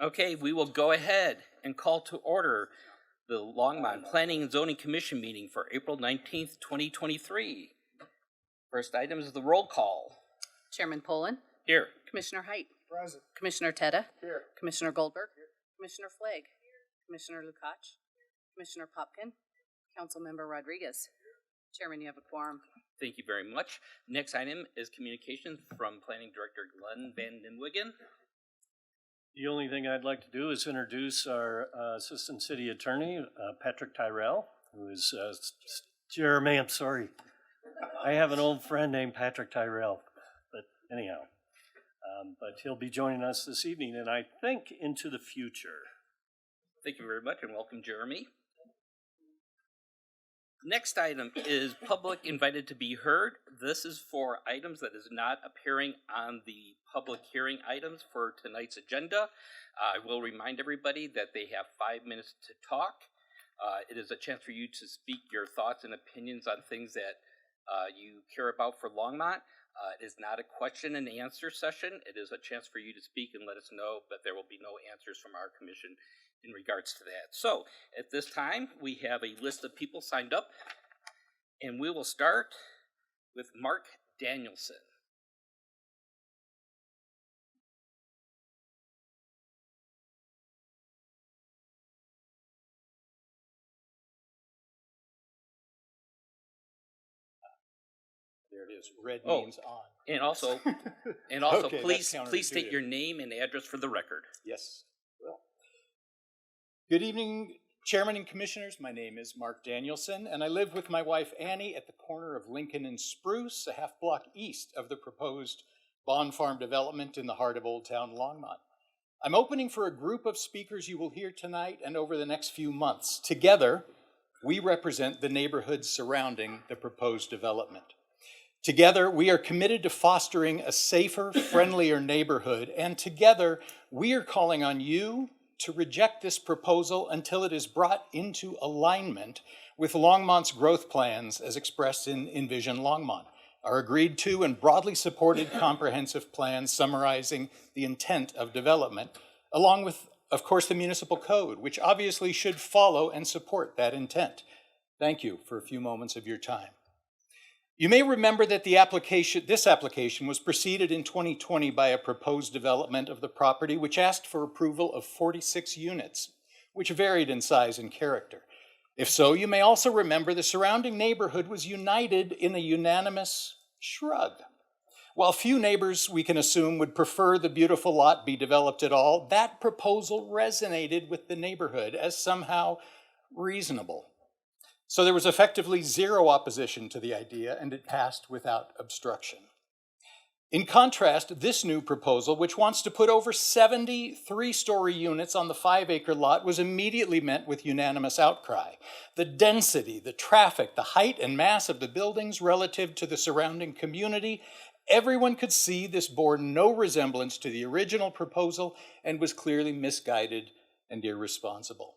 Okay, we will go ahead and call to order the Longmont Planning and Zoning Commission meeting for April 19th, 2023. First item is the roll call. Chairman Poland. Here. Commissioner Height. Present. Commissioner Tedda. Here. Commissioner Goldberg. Here. Commissioner Flagg. Commissioner Lukacs. Commissioner Popkin. Councilmember Rodriguez. Chairman, you have a quorum. Thank you very much. Next item is communications from Planning Director Glenn Van Den Wiggen. The only thing I'd like to do is introduce our Assistant City Attorney, Patrick Tyrell, who is Jeremy, I'm sorry. I have an old friend named Patrick Tyrell, but anyhow. But he'll be joining us this evening, and I think into the future. Thank you very much, and welcome, Jeremy. Next item is public invited to be heard. This is for items that is not appearing on the public hearing items for tonight's agenda. I will remind everybody that they have 5 minutes to talk. It is a chance for you to speak your thoughts and opinions on things that you care about for Longmont. It is not a question and answer session. It is a chance for you to speak and let us know, but there will be no answers from our commission in regards to that. So at this time, we have a list of people signed up, and we will start with Mark Danielson. There it is. Red means on. And also, Okay, please that's state counterintuitive. your name and address for the record. Yes. Well. Good evening, Chairman and Commissioners. My name is Mark Danielson, and I live with my wife Annie at the corner of Lincoln and Spruce, a half block east of the proposed Bond Farm development in the heart of Old Town Longmont. I'm opening for a group of speakers you will hear tonight and over the next few months. Together, we represent the neighborhoods surrounding the proposed development. Together, we are committed to fostering a safer, friendlier neighborhood, and together, we are calling on you to reject this proposal until it is brought into alignment with Longmont's growth plans as expressed in Envision Longmont, our agreed to and broadly supported comprehensive plan summarizing the intent of development, along with, of course, the municipal code, which obviously should follow and support that intent. Thank you for a few moments of your time. You may remember that this application was preceded in 2020 by a proposed development of the property which asked for approval of 46 units, which varied in size and character. If so, you may also remember the surrounding neighborhood was united in a unanimous shrug. While few neighbors, we can assume, would prefer the beautiful lot be developed at all, that proposal resonated with the neighborhood as somehow reasonable. So there was effectively zero opposition to the idea, and it passed without obstruction. In contrast, this new proposal, which wants to put over 70 three-story units on the 5-acre lot, was immediately met with unanimous outcry. The density, the traffic, the height and mass of the buildings relative to the surrounding community, everyone could see this bore no resemblance to the original proposal and was clearly misguided and irresponsible.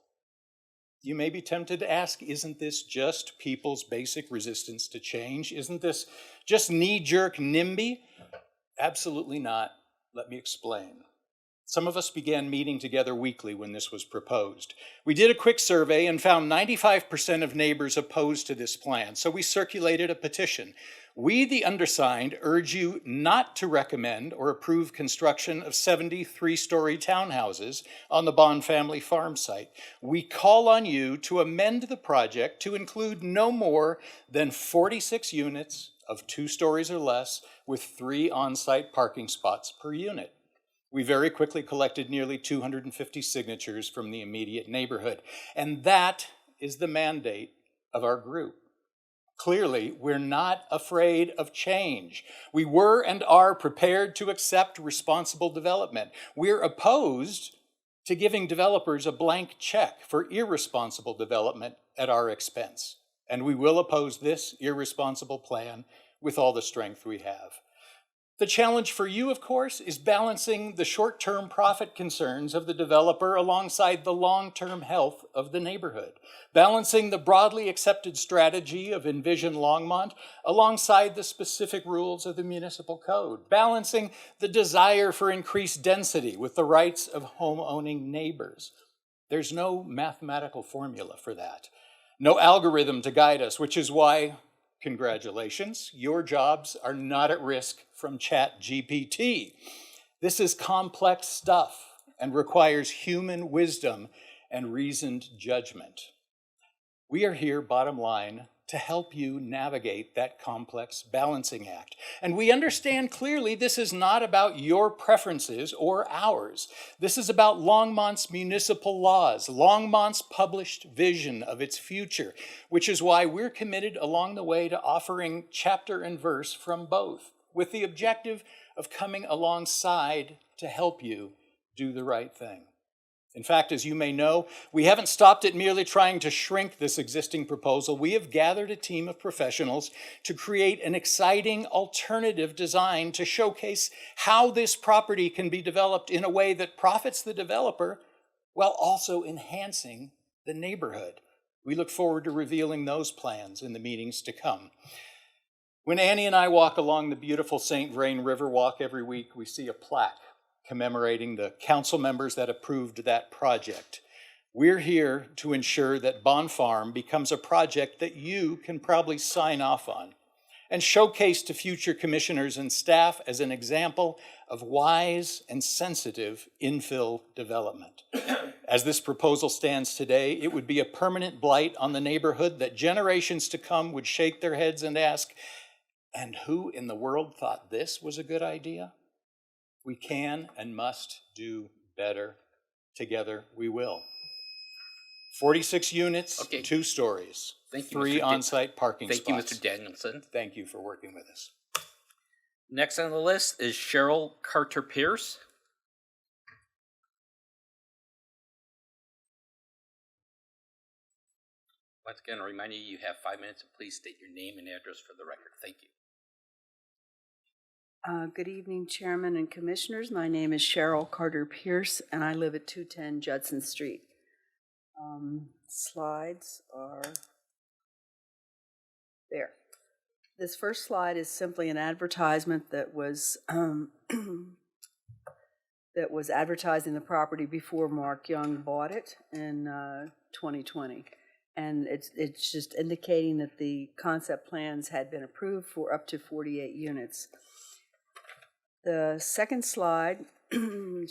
You may be tempted to ask, isn't this just people's basic resistance to change? Isn't this just knee-jerk NIMBY? Absolutely not. Let me explain. Some of us began meeting together weekly when this was proposed. We did a quick survey and found 95% of neighbors opposed to this plan, so we circulated a petition. We, the undersigned, urge you not to recommend or approve construction of 70 three-story townhouses on the Bond family farm site. We call on you to amend the project to include no more than 46 units of 2 stories or less with 3 on-site parking spots per unit. We very quickly collected nearly 250 signatures from the immediate neighborhood, and that is the mandate of our group. Clearly, we're not afraid of change. We were and are prepared to accept responsible development. We're opposed to giving developers a blank check for irresponsible development at our expense. And we will oppose this irresponsible plan with all the strength we have. The challenge for you, of course, is balancing the short-term profit concerns of the developer alongside the long-term health of the neighborhood, balancing the broadly accepted strategy of Envision Longmont alongside the specific rules of the municipal code, balancing the desire for increased density with the rights of home-owning neighbors. There's no mathematical formula for that, no algorithm to guide us, which is why, congratulations, your jobs are not at risk from ChatGPT. This is complex stuff and requires human wisdom and reasoned judgment. We are here, bottom line, to help you navigate that complex balancing act. And we understand clearly this is not about your preferences or ours. This is about Longmont's municipal laws, Longmont's published vision of its future, which is why we're committed along the way to offering chapter and verse from both, with the objective of coming alongside to help you do the right thing. In fact, as you may know, we haven't stopped at merely trying to shrink this existing proposal. We have gathered a team of professionals to create an exciting alternative design to showcase how this property can be developed in a way that profits the developer while also enhancing the neighborhood. We look forward to revealing those plans in the meetings to come. When Annie and I walk along the beautiful St. Vrain River Walk every week, we see a plaque commemorating the council members that approved that project. We're here to ensure that Bond Farm becomes a project that you can probably sign off on and showcase to future commissioners and staff as an example of wise and sensitive infill development. As this proposal stands today, it would be a permanent blight on the neighborhood that generations to come would shake their heads and ask, and who in the world thought this was a good idea? We can and must do better. Together we will. 46 units, Okay. 2 stories, Thank you, 3 Mr. on-site parking Thank you, spots. Mr. Danielson. Thank you for working with us. Next on the list is Cheryl Carter Pierce. Once again, reminding you have 5 minutes, and please state your name and address for the record. Thank you. Good evening, Chairman and Commissioners. My name is Cheryl Carter Pierce, and I live at 210 Judson Street. Slides are there. This first slide is simply an advertisement that was advertising the property before Mark Young bought it in 2020. And it's just indicating that the concept plans had been approved for up to 48 units. The second slide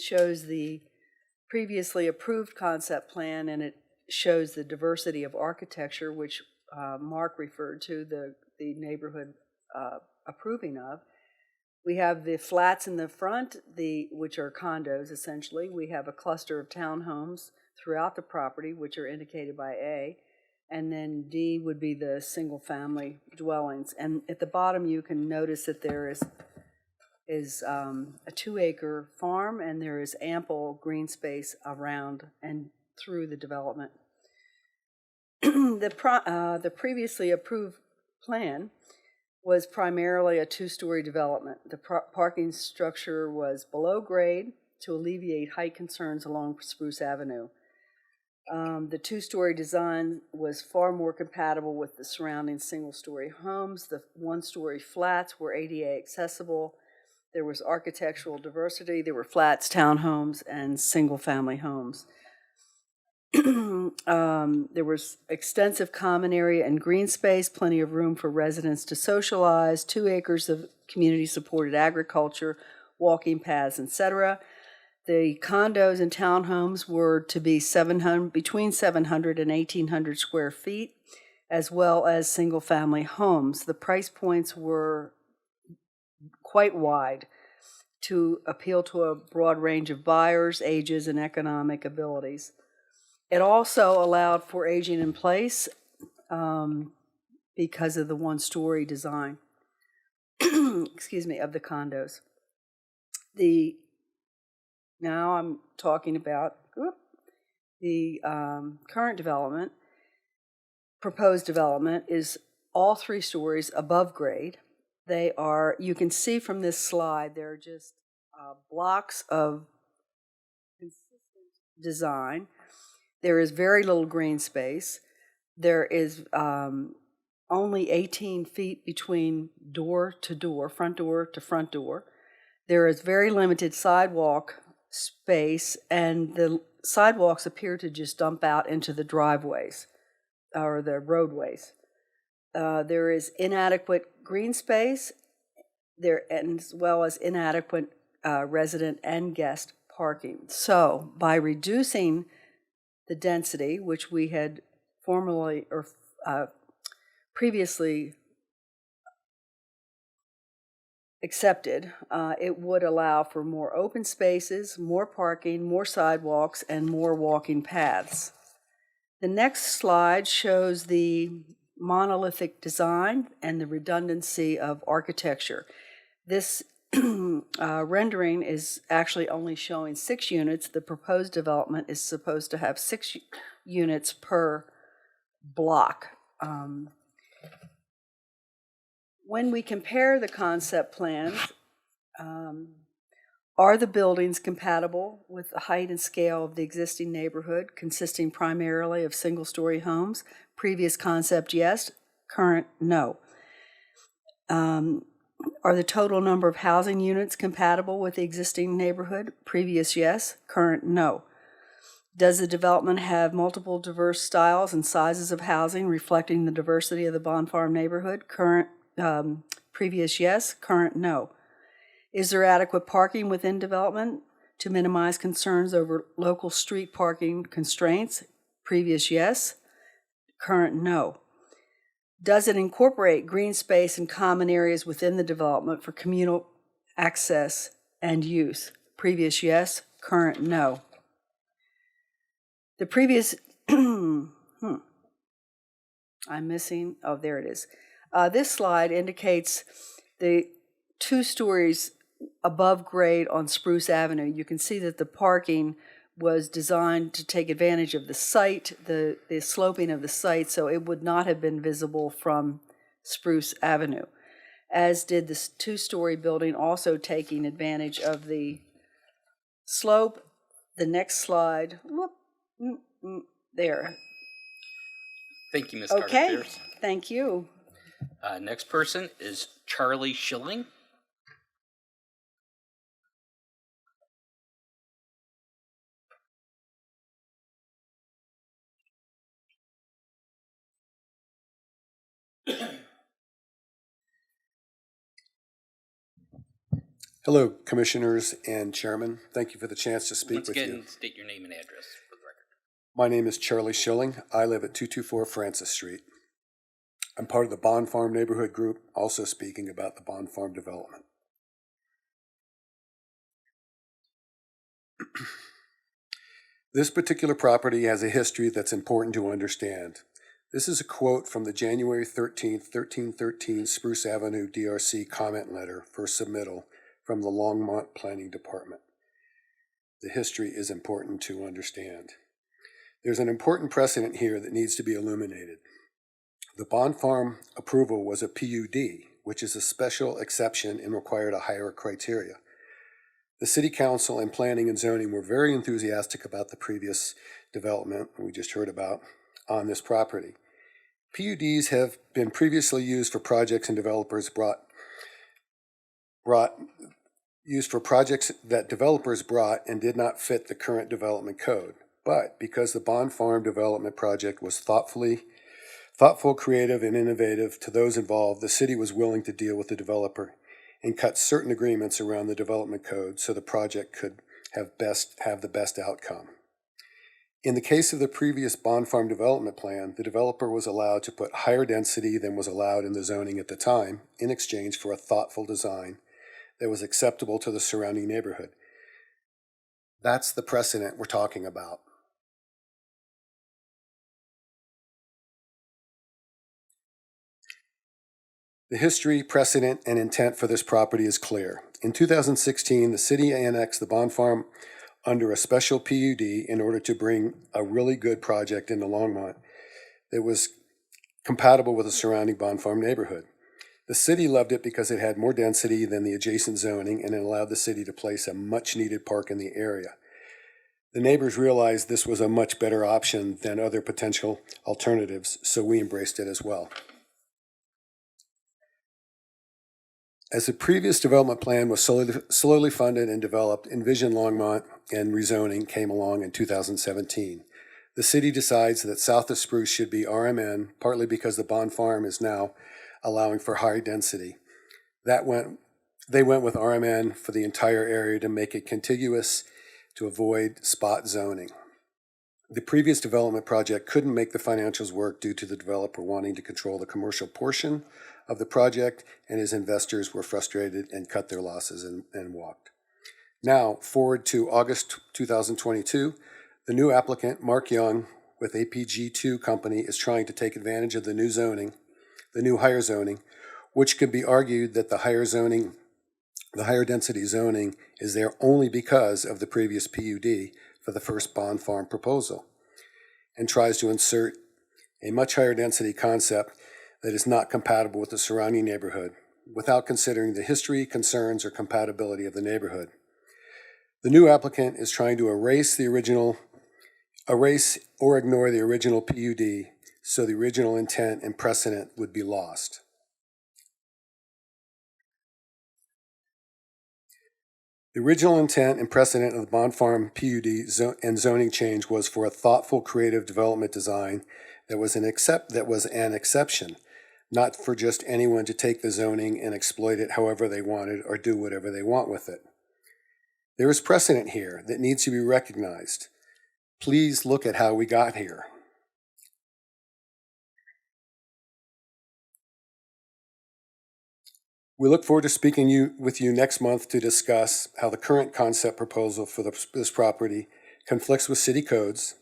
shows the previously approved concept plan, and it shows the diversity of architecture, which Mark referred to the neighborhood approving of. We have the flats in the front, which are condos essentially. We have a cluster of townhomes throughout the property, which are indicated by A, and then D would be the single-family dwellings. And at the bottom, you can notice that there is a 2-acre farm, and there is ample green space around and through the development. The previously approved plan was primarily a 2-story development. The parking structure was below grade to alleviate height concerns along Spruce Avenue. The 2-story design was far more compatible with the surrounding single-story homes. The 1-story flats were ADA accessible. There was architectural diversity. There were flats, townhomes, and single-family homes. There was extensive common area and green space, plenty of room for residents to socialize, 2 acres of community-supported agriculture, walking paths, etc. The condos and townhomes were to be between 700 and 1,800 square feet, as well as single-family homes. The price points were quite wide to appeal to a broad range of buyers, ages, and economic abilities. It also allowed for aging in place because of the 1-story design, excuse me, of the condos. Now I'm talking about the current development. Proposed development is all 3 stories above grade, They are, you can see from this slide, they're just blocks of consistent design. There is very little green space. There is only 18 feet between door to door, front door to front door. There is very limited sidewalk space, and the sidewalks appear to just dump out into the driveways or the roadways. There is inadequate green space there, as well as inadequate resident and guest parking. So by reducing the density, which we had formerly or previously accepted, it would allow for more open spaces, more parking, more sidewalks, and more walking paths. The next slide shows the monolithic design and the redundancy of architecture. This rendering is actually only showing 6 units. The proposed development is supposed to have 6 units per block. When we compare the concept plans, are the buildings compatible with the height and scale of the existing neighborhood, consisting primarily of single-story homes? Previous concept, yes. Current, no. Are the total number of housing units compatible with the existing neighborhood? Previous, yes. Current, no. Does the development have multiple diverse styles and sizes of housing reflecting the diversity of the Bond Farm neighborhood? Current, previous, yes. Current, no. Is there adequate parking within development to minimize concerns over local street parking constraints? Previous, yes. Current, no. Does it incorporate green space and common areas within the development for communal access and use? Previous, yes. Current, no. The previous, I'm missing, oh, there it is. This slide indicates the 2 stories above grade on Spruce Avenue. You can see that the parking was designed to take advantage of the site, the sloping of the site, so it would not have been visible from Spruce Avenue, as did this 2-story building, also taking advantage of the slope. The next slide, there. Thank you, Ms. Okay, Carter-Pierce. thank you. Next person is Charlie Schilling. Hello, Commissioners and Chairman. Thank you for the chance to speak Once with again, you. state your name and address for the record. My name is Charlie Schilling. I live at 224 Francis Street. I'm part of the Bond Farm Neighborhood Group, also speaking about the Bond Farm development. This particular property has a history that's important to understand. This is a quote from the January 13th, 1313 Spruce Avenue DRC comment letter for submittal from the Longmont Planning Department. The history is important to understand. There's an important precedent here that needs to be illuminated. The Bond Farm approval was a PUD, which is a special exception and required a higher criteria. The City Council and Planning and Zoning were very enthusiastic about the previous development we just heard about on this property. PUDs have been previously used for projects and developers used for projects that developers brought and did not fit the current development code. But because the Bond Farm development project was thoughtful, creative, and innovative to those involved, the city was willing to deal with the developer and cut certain agreements around the development code so the project could have the best outcome. In the case of the previous Bond Farm development plan, the developer was allowed to put higher density than was allowed in the zoning at the time in exchange for a thoughtful design that was acceptable to the surrounding neighborhood. That's the precedent we're talking about. The history, precedent, and intent for this property is clear. In 2016, the city annexed the Bond Farm under a special PUD in order to bring a really good project into Longmont that was compatible with the surrounding Bond Farm neighborhood. The city loved it because it had more density than the adjacent zoning and it allowed the city to place a much-needed park in the area. The neighbors realized this was a much better option than other potential alternatives, so we embraced it as well. As the previous development plan was slowly funded and developed, Envision Longmont and rezoning came along in 2017. The city decides that south of Spruce should be RMN, partly because the Bond Farm is now allowing for high density. They went with RMN for the entire area to make it contiguous to avoid spot zoning. The previous development project couldn't make the financials work due to the developer wanting to control the commercial portion of the project, and his investors were frustrated and cut their losses and walked. Now, forward to August 2022, the new applicant, Mark Young, with APG2 Company, is trying to take advantage of the new higher zoning, which could be argued that the higher density zoning is there only because of the previous PUD for the first Bond Farm proposal, and tries to insert a much higher density concept that is not compatible with the surrounding neighborhood, without considering the history, concerns, or compatibility of the neighborhood. The new applicant is trying to erase or ignore the original PUD, so the original intent and precedent would be lost. The original intent and precedent of the Bond Farm PUD and zoning change was for a thoughtful, creative development design that was an exception, not for just anyone to take the zoning and exploit it however they wanted or do whatever they want with it. There is precedent here that needs to be recognized. Please look at how we got here. We look forward to speaking with you next month to discuss how the current concept proposal for this property conflicts with city codes.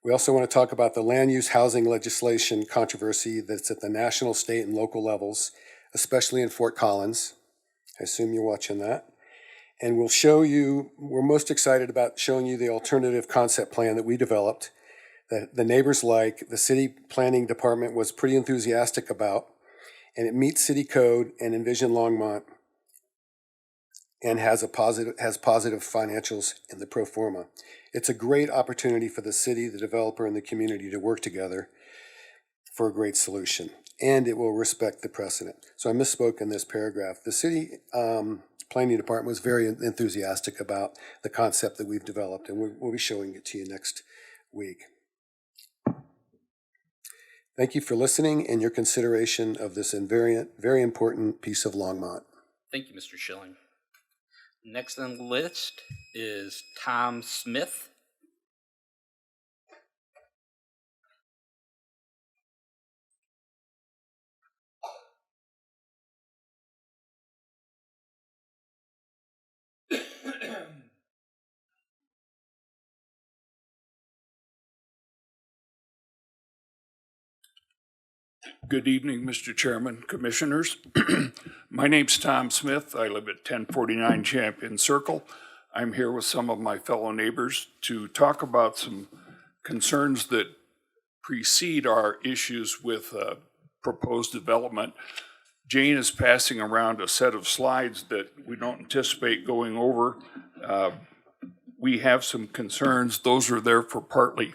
We also want to talk about the land use housing legislation controversy that's at the national, state, and local levels, especially in Fort Collins. I assume you're watching that. And we're most excited about showing you the alternative concept plan that we developed, that the neighbors like, the city planning department was pretty enthusiastic about, and it meets city code and Envision Longmont and has positive financials in the pro forma. It's a great opportunity for the city, the developer, and the community to work together for a great solution, and it will respect the precedent. So I misspoke in this paragraph. The city planning department was very enthusiastic about the concept that we've developed, and we'll be showing it to you next week. Thank you for listening and your consideration of this very important piece of Longmont. Thank you, Mr. Schilling. Next on the list is Tom Smith. Good evening, Mr. Chairman, Commissioners. My name's Tom Smith. I live at 1049 Champion Circle. I'm here with some of my fellow neighbors to talk about some concerns that precede our issues with proposed development. Jane is passing around a set of slides that we don't anticipate going over. We have some concerns. Those are there for partly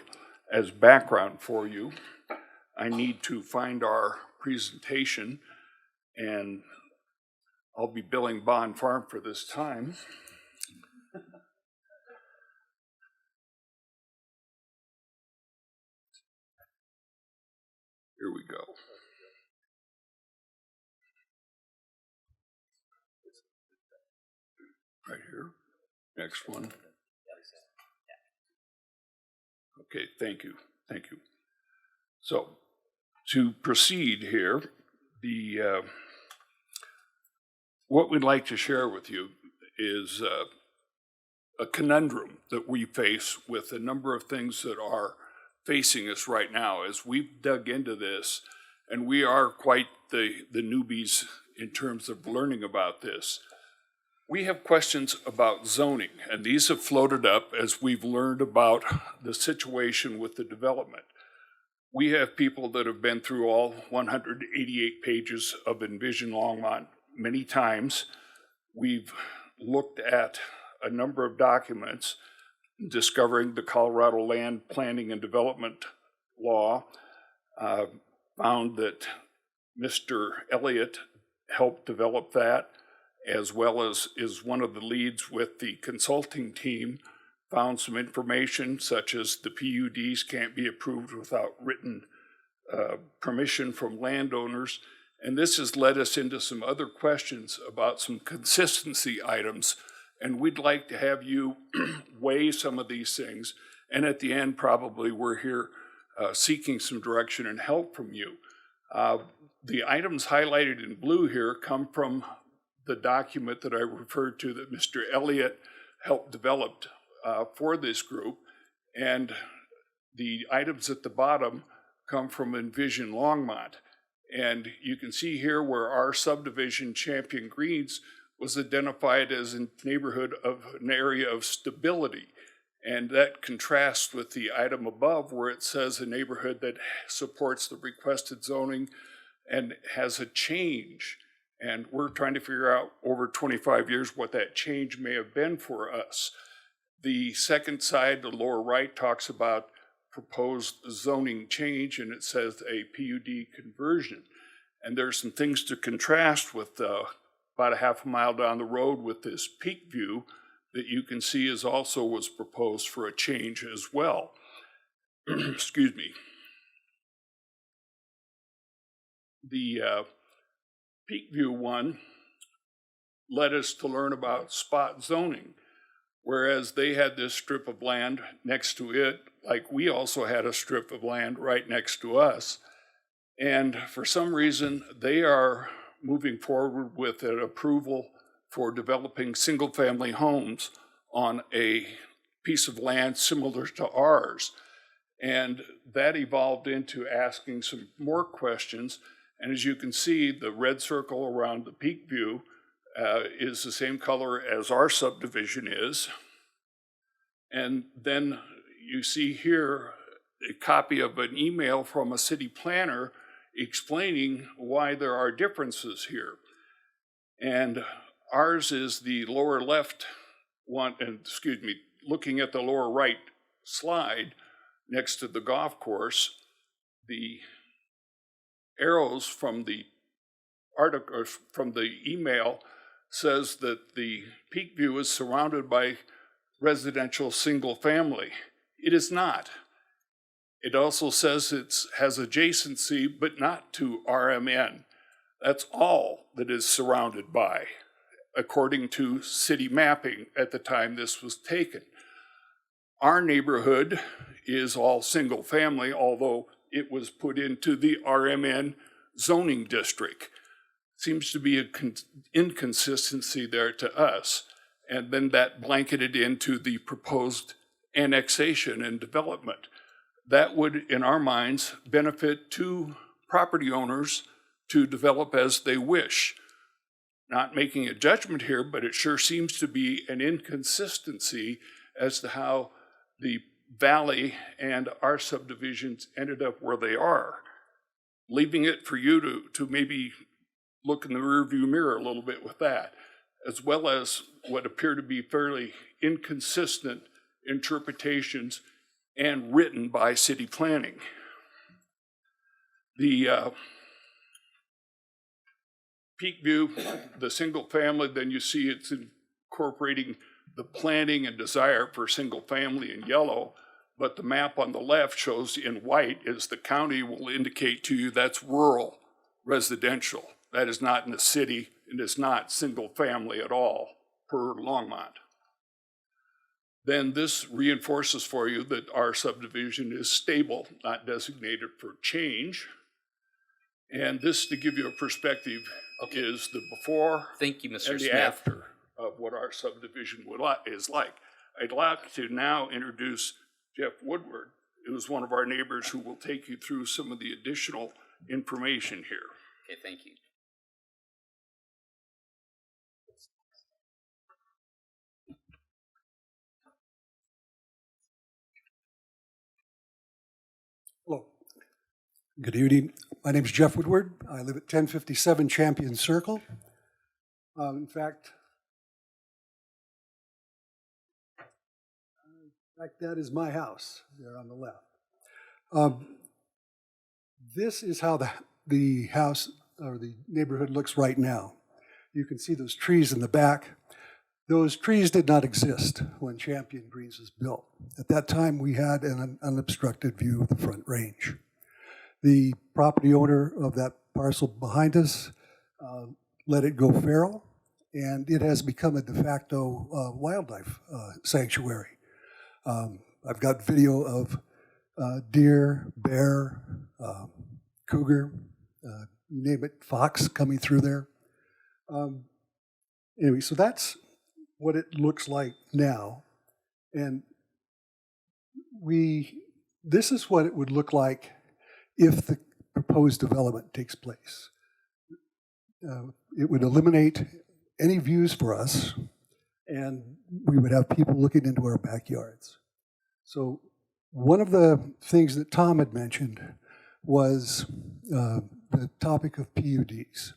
as background for you. I need to find our presentation, and I'll be billing Bond Farm for this time. Here we go. Right here. Next one. Okay, thank you. Thank you. So, to proceed here, what we'd like to share with you is a conundrum that we face with a number of things that are facing us right now as we've dug into this, and we are quite the newbies in terms of learning about this. We have questions about zoning, and these have floated up as we've learned about the situation with the development. We have people that have been through all 188 pages of Envision Longmont many times. We've looked at a number of documents, discovering the Colorado Land Planning and Development Law, found that Mr. Elliott helped develop that, as well as is one of the leads with the consulting team, found some information such as the PUDs can't be approved without written permission from landowners. And this has led us into some other questions about some consistency items. And we'd like to have you weigh some of these things. And at the end, probably we're here seeking some direction and help from you. The items highlighted in blue here come from the document that I referred to that Mr. Elliott helped develop for this group. And the items at the bottom come from Envision Longmont. And you can see here where our subdivision, Champion Greens, was identified as a neighborhood of an area of stability. And that contrasts with the item above where it says a neighborhood that supports the requested zoning and has a change. And we're trying to figure out over 25 years what that change may have been for us. The second side, the lower right, talks about proposed zoning change, and it says a PUD conversion. And there's some things to contrast with about a half a mile down the road with this peak view that you can see is also was proposed for a change as well. Excuse me. The peak view one led us to learn about spot zoning, whereas they had this strip of land next to it, like we also had a strip of land right next to us. And for some reason, they are moving forward with an approval for developing single-family homes on a piece of land similar to ours. And that evolved into asking some more questions. And as you can see, the red circle around the peak view is the same color as our subdivision is. And then you see here a copy of an email from a city planner explaining why there are differences here. And ours is the lower left one, and excuse me, looking at the lower right slide next to the golf course, the arrows from the article, from the email, says that the peak view is surrounded by residential single family. It is not. It also says it has adjacency, but not to RMN. That's all that is surrounded by, according to city mapping at the time this was taken. Our neighborhood is all single family, although it was put into the RMN zoning district. Seems to be an inconsistency there to us. And then that blanketed into the proposed annexation and development. That would, in our minds, benefit two property owners to develop as they wish. Not making a judgment here, but it sure seems to be an inconsistency as to how the valley and our subdivisions ended up where they are. Leaving it for you to maybe look in the rearview mirror a little bit with that, as well as what appear to be fairly inconsistent interpretations and written by city planning. The peak view, the single family, then you see it's incorporating the planning and desire for single family in yellow, but the map on the left shows in white is the county will indicate to you that's rural residential. That is not in the city, and it's not single family at all per Longmont. Then this reinforces for you that our subdivision is stable, not designated for change. And this, to give you a perspective, is the before Thank you, Mr. and the Smith. after of what our subdivision is like. I'd like to now introduce Jeff Woodward, who is one of our neighbors who will take you through some of the additional information here. Okay, thank you. Hello. Good evening. My name is Jeff Woodward. I live at 1057 Champion Circle. In fact, that is my house there on the left. This is how the house or the neighborhood looks right now. You can see those trees in the back. Those trees did not exist when Champion Greens was built. At that time, we had an unobstructed view of the Front Range. The property owner of that parcel behind us let it go feral, and it has become a de facto wildlife sanctuary. I've got video of deer, bear, cougar, you name it, fox coming through there. Anyway, so that's what it looks like now. And this is what it would look like if the proposed development takes place. It would eliminate any views for us, and we would have people looking into our backyards. So one of the things that Tom had mentioned was the topic of PUDs.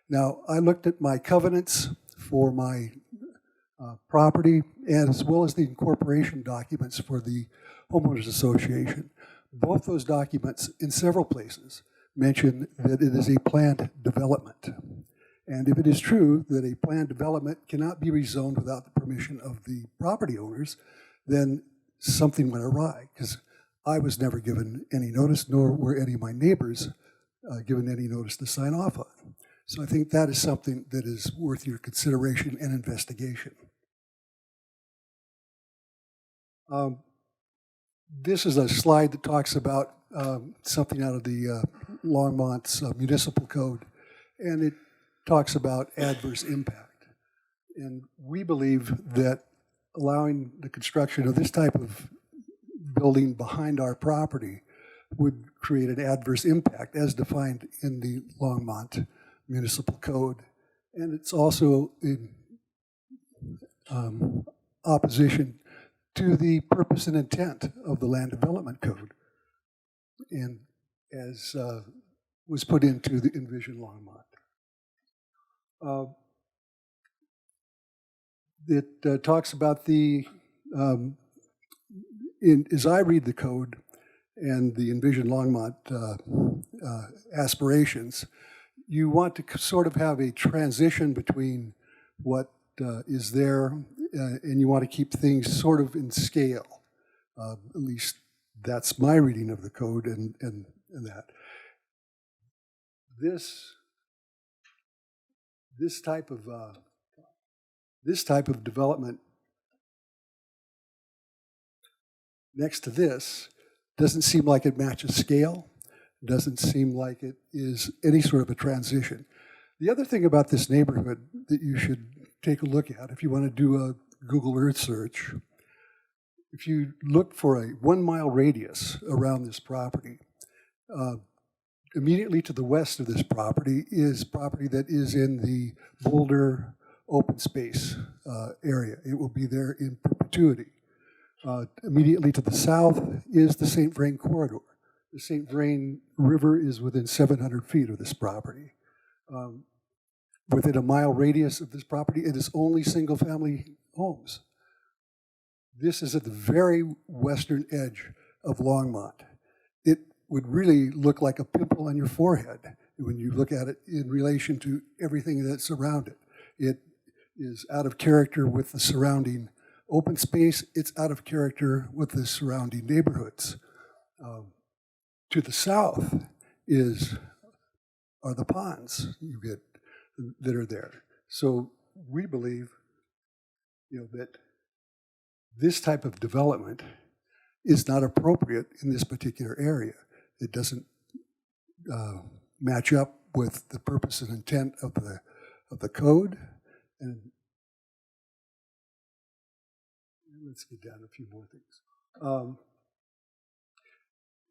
Now, I looked at my covenants for my property, and as well as the incorporation documents for the homeowners association. Both those documents, in several places, mention that it is a planned development. And if it is true that a planned development cannot be rezoned without the permission of the property owners, then something went awry, because I was never given any notice, nor were any of my neighbors given any notice to sign off on. So I think that is something that is worth your consideration and investigation. This is a slide that talks about something out of the Longmont's municipal code, and it talks about adverse impact. And we believe that allowing the construction of this type of building behind our property would create an adverse impact as defined in the Longmont municipal code. And it's also in opposition to the purpose and intent of the land development code, and as was put into the Envision Longmont. It talks about the, as I read the code and the Envision Longmont aspirations, you want to sort of have a transition between what is there, and you want to keep things sort of in scale. At least that's my reading of the code and that. This type of development next to this doesn't seem like it matches scale, doesn't seem like it is any sort of a transition. The other thing about this neighborhood that you should take a look at, if you want to do a Google Earth search, if you look for a 1 mile radius around this property, immediately to the west of this property is property that is in the Boulder open space area. It will be there in perpetuity. Immediately to the south is the St. Vrain corridor. The St. Vrain River is within 700 feet of this property. Within a mile radius of this property, it is only single-family homes. This is at the very western edge of Longmont. It would really look like a pimple on your forehead when you look at it in relation to everything that's around it. It is out of character with the surrounding open space. It's out of character with the surrounding neighborhoods. To the south are the ponds you get that are there. So we believe, that this type of development is not appropriate in this particular area. It doesn't match up with the purpose and intent of the code. And let's get down a few more things.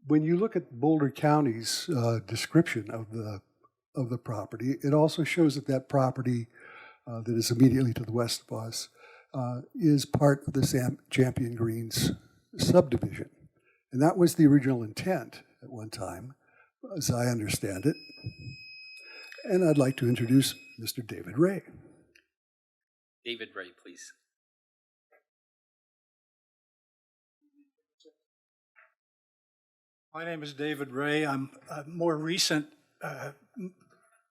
When you look at Boulder County's description of the property, it also shows that property that is immediately to the west of us is part of the Champion Greens subdivision. And that was the original intent at one time. as I understand it. And I'd like to introduce Mr. David Ray. David Ray, please. My name is David Ray. I'm a more recent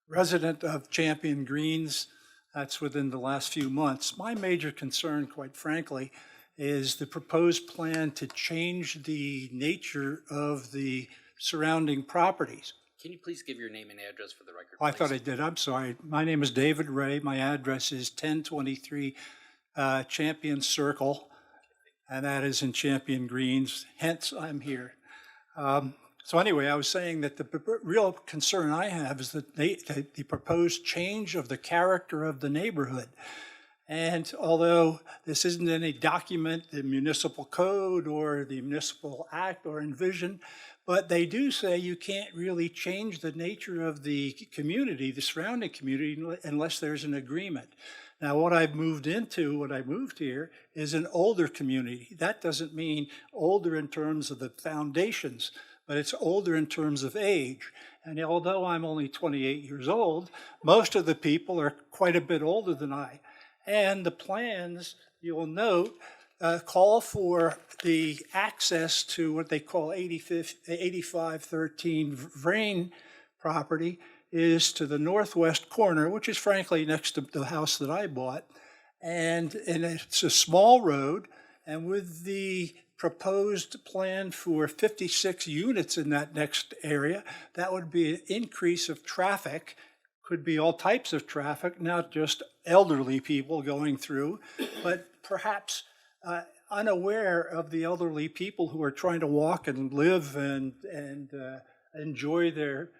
resident of Champion Greens. That's within the last few months. My major concern, quite frankly, is the proposed plan to change the nature of the surrounding properties. Can you please give your name and address for the record? Oh, I please? thought I did. I'm sorry. My name is David Ray. My address is 1023 Champion Circle, and that is in Champion Greens. Hence, I'm here. So anyway, I was saying that the real concern I have is that the proposed change of the character of the neighborhood. And although this isn't any document, the municipal code or the municipal act or envision, but they do say you can't really change the nature of the community, the surrounding community, unless there's an agreement. Now, what I've moved into, when I moved here, is an older community. That doesn't mean older in terms of the foundations, but it's older in terms of age. And although I'm only 28 years old, most of the people are quite a bit older than I. And the plans, you'll note, call for the access to what they call 8513 Vrain property is to the northwest corner, which is frankly next to the house that I bought. And it's a small road, and with the proposed plan for 56 units in that next area, that would be an increase of traffic. Could be all types of traffic, not just elderly people going through, but perhaps unaware of the elderly people who are trying to walk and live and enjoy their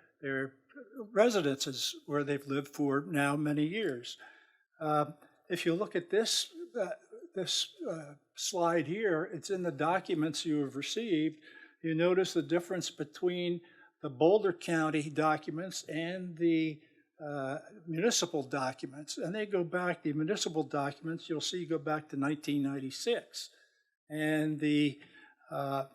residences where they've lived for now many years. If you look at this slide here, it's in the documents you have received. You notice the difference between the Boulder County documents and the municipal documents, and they go back, the municipal documents, you'll see go back to 1996. And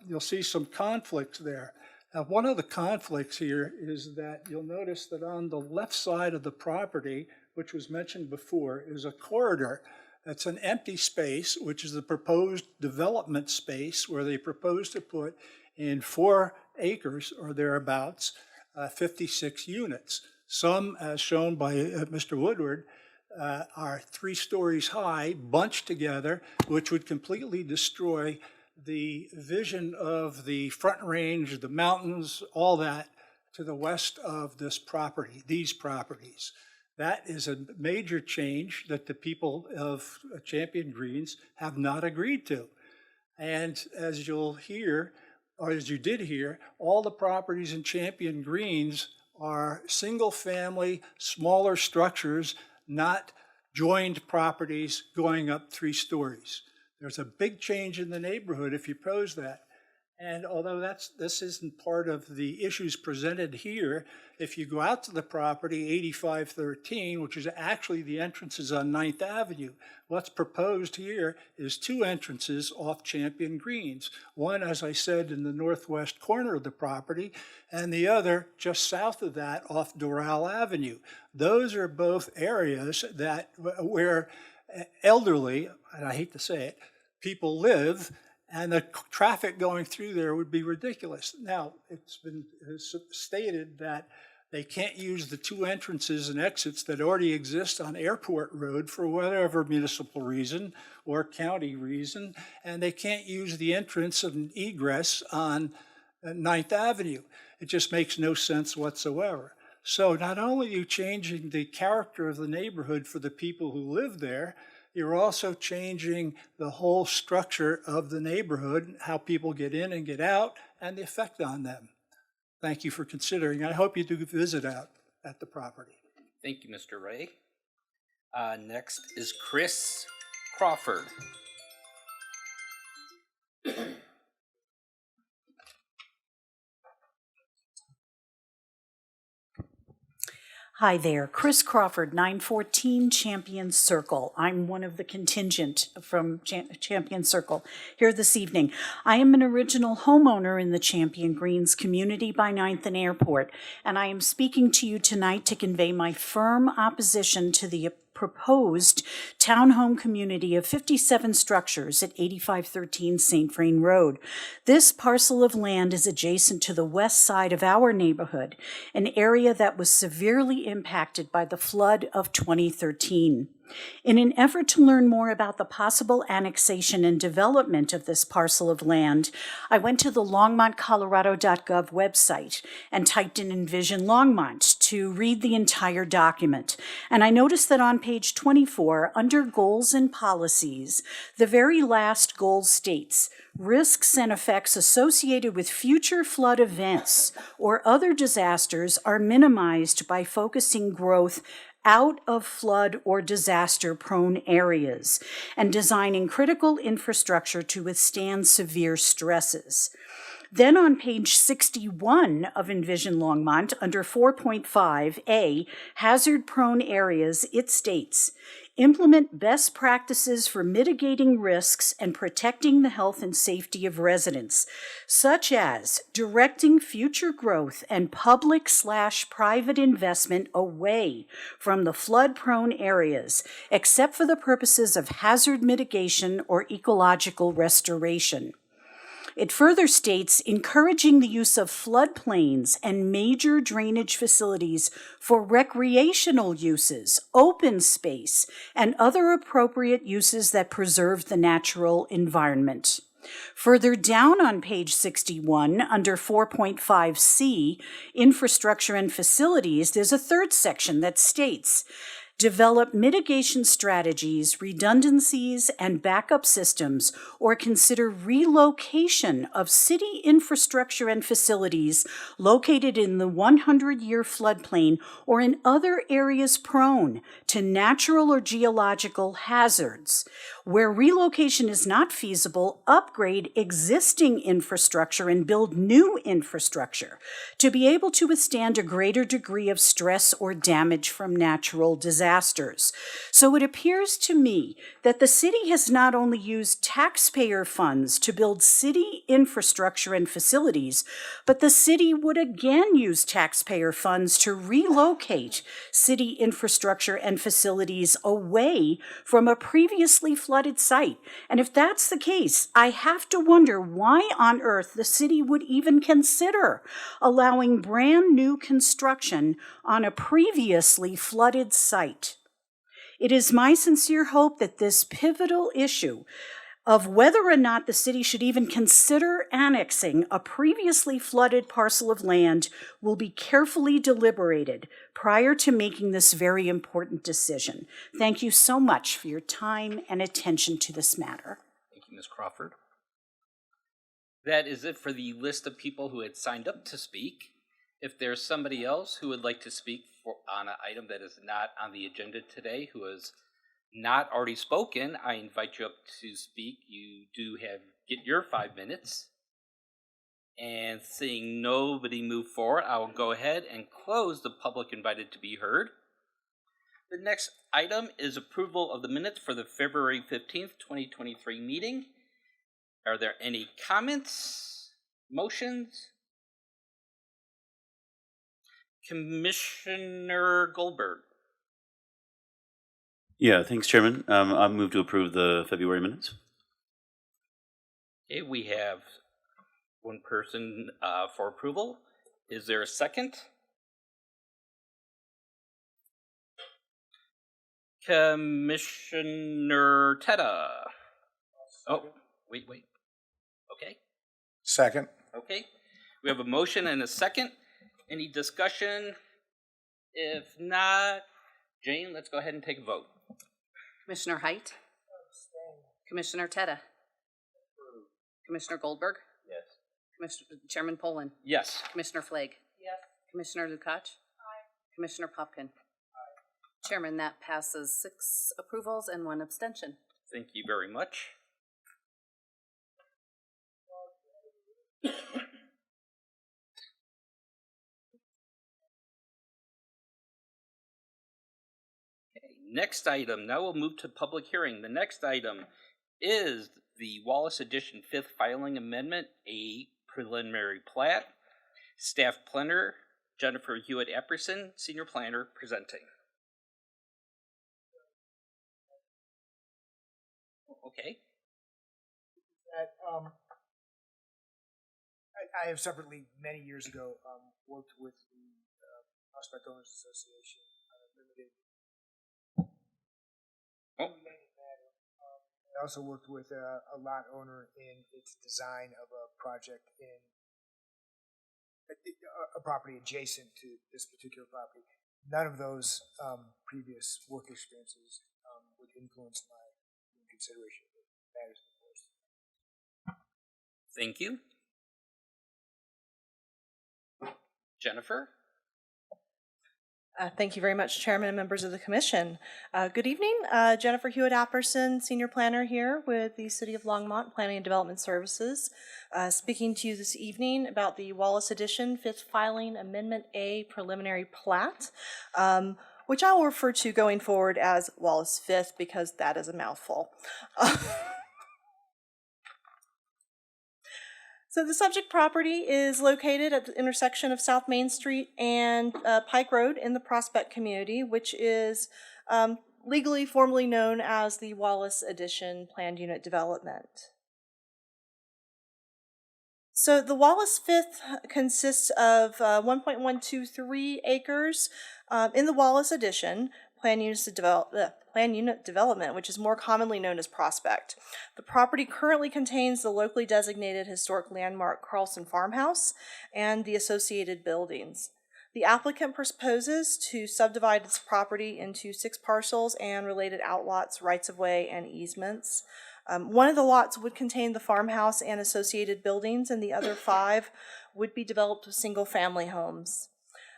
you'll see some conflicts there. Now, one of the conflicts here is that you'll notice that on the left side of the property, which was mentioned before, is a corridor. That's an empty space, which is the proposed development space where they propose to put in 4 acres or thereabouts, 56 units. Some, as shown by Mr. Woodward, are 3 stories high, bunched together, which would completely destroy the vision of the Front Range, the mountains, all that to the west of this property, these properties. That is a major change that the people of Champion Greens have not agreed to. And as you'll hear, or as you did hear, all the properties in Champion Greens are single-family, smaller structures, not joined properties going up 3 stories. There's a big change in the neighborhood if you pose that. And although this isn't part of the issues presented here, if you go out to the property 8513, which is actually the entrances on 9th Avenue, what's proposed here is 2 entrances off Champion Greens. One, as I said, in the northwest corner of the property, and the other just south of that off Doral Avenue. Those are both areas that where elderly, and I hate to say it, people live, and the traffic going through there would be ridiculous. Now, it's been stated that they can't use the 2 entrances and exits that already exist on Airport Road for whatever municipal reason or county reason, and they can't use the entrance and egress on 9th Avenue. It just makes no sense whatsoever. So not only are you changing the character of the neighborhood for the people who live there, you're also changing the whole structure of the neighborhood, how people get in and get out, and the effect on them. Thank you for considering. I hope you do visit out at the property. Thank you, Mr. Ray. Next is Chris Crawford. Hi there, Chris Crawford, 914 Champion Circle. I'm one of the contingent from Champion Circle here this evening. I am an original homeowner in the Champion Greens community by 9th and Airport, and I am speaking to you tonight to convey my firm opposition to the proposed townhome community of 57 structures at 8513 St. Vrain Road. This parcel of land is adjacent to the west side of our neighborhood, an area that was severely impacted by the flood of 2013. In an effort to learn more about the possible annexation and development of this parcel of land, I went to the longmontcolorado.gov website and typed in Envision Longmont to read the entire document. And I noticed that on page 24, under Goals and Policies, the very last goal states, risks and effects associated with future flood events or other disasters are minimized by focusing growth out of flood or disaster-prone areas and designing critical infrastructure to withstand severe stresses. Then on page 61 of Envision Longmont, under 4.5A, hazard-prone areas, it states, implement best practices for mitigating risks and protecting the health and safety of residents, such as directing future growth and public/private investment away from the flood-prone areas, except for the purposes of hazard mitigation or ecological restoration. It further states encouraging the use of floodplains and major drainage facilities for recreational uses, open space, and other appropriate uses that preserve the natural environment. Further down on page 61, under 4.5C, Infrastructure and Facilities, there's a third section that states, develop mitigation strategies, redundancies, and backup systems, or consider relocation of city infrastructure and facilities located in the 100-year floodplain or in other areas prone to natural or geological hazards. Where relocation is not feasible, upgrade existing infrastructure and build new infrastructure to be able to withstand a greater degree of stress or damage from natural disasters. So it appears to me that the city has not only used taxpayer funds to build city infrastructure and facilities, but the city would again use taxpayer funds to relocate city infrastructure and facilities away from a previously flooded site. And if that's the case, I have to wonder why on earth the city would even consider allowing brand new construction on a previously flooded site. It is my sincere hope that this pivotal issue of whether or not the city should even consider annexing a previously flooded parcel of land will be carefully deliberated prior to making this very important decision. Thank you so much for your time and attention to this matter. Thank you, Ms. Crawford. That is it for the list of people who had signed up to speak. If there's somebody else who would like to speak on an item that is not on the agenda today, who has not already spoken, I invite you up to speak. You do get your 5 minutes. And seeing nobody move forward, I will go ahead and close the public invited to be heard. The next item is approval of the minutes for the February 15th, 2023 meeting. Are there any comments, motions? Commissioner Goldberg. Yeah, thanks, Chairman. I move to approve the February minutes. Okay, we have one person for approval. Is there a second? Commissioner Teta. Oh, wait. Okay. Second. Okay. We have a motion and a second. Any discussion? If not, Jane, let's go ahead and take a vote. Commissioner Height? Commissioner Teta? Commissioner Goldberg? Yes. Chairman Poland? Yes. Commissioner Flake? Yes. Commissioner Lukacs? Aye. Commissioner Popkin? Aye. Chairman, that passes 6 approvals and 1 abstention. Thank you very much. Next item, now we'll move to public hearing. The next item is the Wallace Edition 5th Filing Amendment, a preliminary plat. Staff planner Jennifer Hewitt-Apperson, Senior Planner, presenting. Okay. I have separately, many years ago, worked with the Prospect Owners Association on a limited matter. I also worked with a lot owner in its design of a project in a property adjacent to this particular property. None of those previous work experiences would influence my consideration of matters before us. Thank you. Jennifer? Thank you very much, Chairman and members of the Commission. Good evening. Jennifer Hewitt-Apperson, Senior Planner here with the City of Longmont Planning and Development Services, speaking to you this evening about the Wallace Edition 5th Filing Amendment A Preliminary Plat, which I will refer to going forward as Wallace 5th because that is a mouthful. So the subject property is located at the intersection of South Main Street and Pike Road in the Prospect community, which is legally formally known as the Wallace Edition Planned Unit Development. So the Wallace 5th consists of 1.123 acres in the Wallace Edition Planned Unit Development, which is more commonly known as Prospect. The property currently contains the locally designated historic landmark Carlson Farmhouse and the associated buildings. The applicant proposes to subdivide its property into 6 parcels and related outlots, rights-of-way, and easements. One of the lots would contain the farmhouse and associated buildings, and the other 5 would be developed with single-family homes.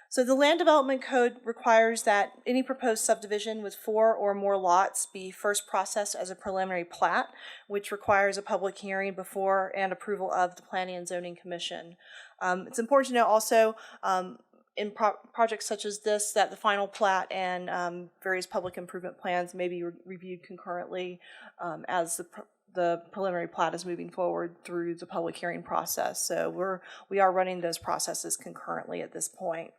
So the Land Development Code requires that any proposed subdivision with 4 or more lots be first processed as a preliminary plat, which requires a public hearing before and approval of the Planning and Zoning Commission. It's important to note also in projects such as this that the final plat and various public improvement plans may be reviewed concurrently as the preliminary plat is moving forward through the public hearing process. So we are running those processes concurrently at this point.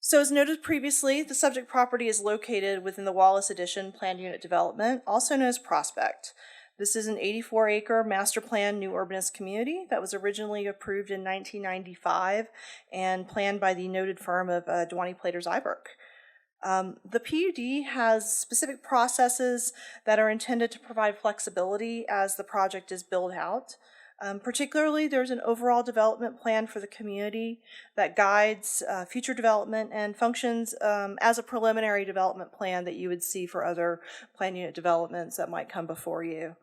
So as noted previously, the subject property is located within the Wallace Edition Planned Unit Development, also known as Prospect. This is an 84-acre master plan new urbanist community that was originally approved in 1995 and planned by the noted firm of Dwani Plater-Zyberk. The PUD has specific processes that are intended to provide flexibility as the project is built out. Particularly, there's an overall development plan for the community that guides future development and functions as a preliminary development plan that you would see for other planned unit developments that might come before you.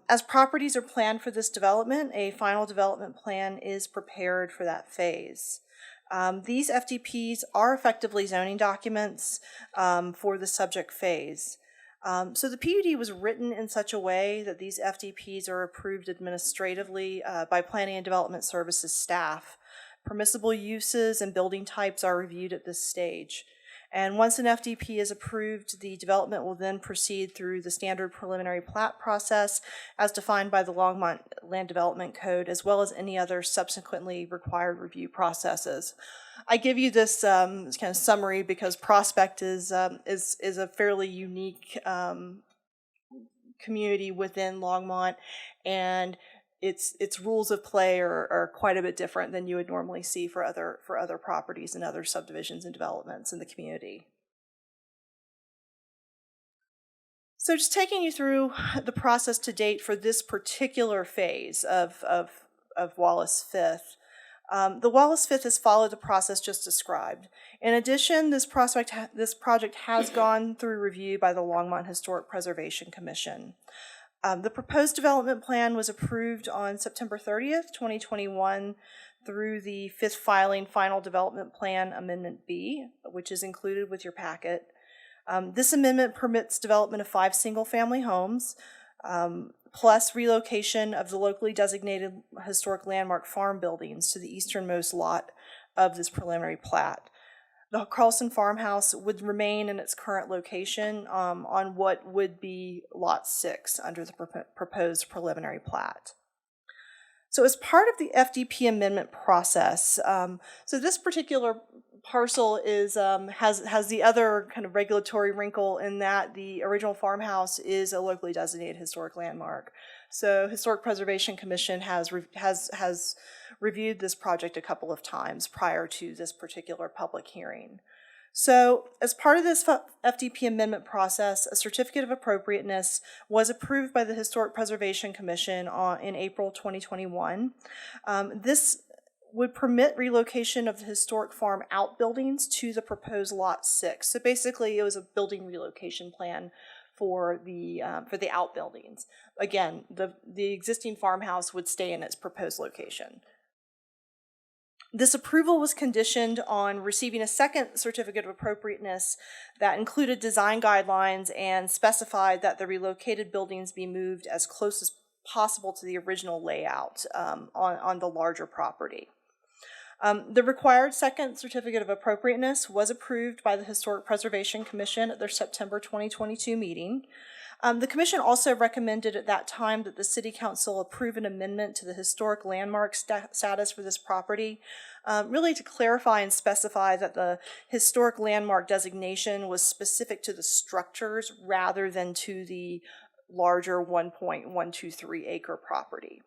As properties are planned for this development, a final development plan is prepared for that phase. These FDPs are effectively zoning documents for the subject phase. So the PUD was written in such a way that these FDPs are approved administratively by Planning and Development Services staff. Permissible uses and building types are reviewed at this stage. And once an FDP is approved, the development will then proceed through the standard preliminary plat process as defined by the Longmont Land Development Code, as well as any other subsequently required review processes. I give you this kind of summary because Prospect is a fairly unique community within Longmont, and its rules of play are quite a bit different than you would normally see for other properties and other subdivisions and developments in the community. So just taking you through the process to date for this particular phase of Wallace 5th. The Wallace 5th has followed the process just described. In addition, this project has gone through review by the Longmont Historic Preservation Commission. The proposed development plan was approved on September 30th, 2021 through the 5th filing Final Development Plan Amendment B, which is included with your packet. This amendment permits development of 5 single-family homes, plus relocation of the locally designated historic landmark farm buildings to the easternmost lot of this preliminary plat. the Carlson farmhouse would remain in its current location on what would be Lot 6 under the proposed preliminary plat. So as part of the FDP amendment process, so this particular parcel is has the other kind of regulatory wrinkle in that the original farmhouse is a locally designated historic landmark. So Historic Preservation Commission has reviewed this project a couple of times prior to this particular public hearing. So as part of this FDP amendment process, a certificate of appropriateness was approved by the Historic Preservation Commission in April 2021. This would permit relocation of the historic farm outbuildings to the proposed Lot 6. So basically, it was a building relocation plan for the outbuildings. Again, the existing farmhouse would stay in its proposed location. This approval was conditioned on receiving a second certificate of appropriateness that included design guidelines and specified that the relocated buildings be moved as close as possible to the original layout on the larger property. The required second certificate of appropriateness was approved by the Historic Preservation Commission at their September 2022 meeting. The Commission also recommended at that time that the City Council approve an amendment to the historic landmark status for this property, really to clarify and specify that the historic landmark designation was specific to the structures rather than to the larger 1.123 acre property.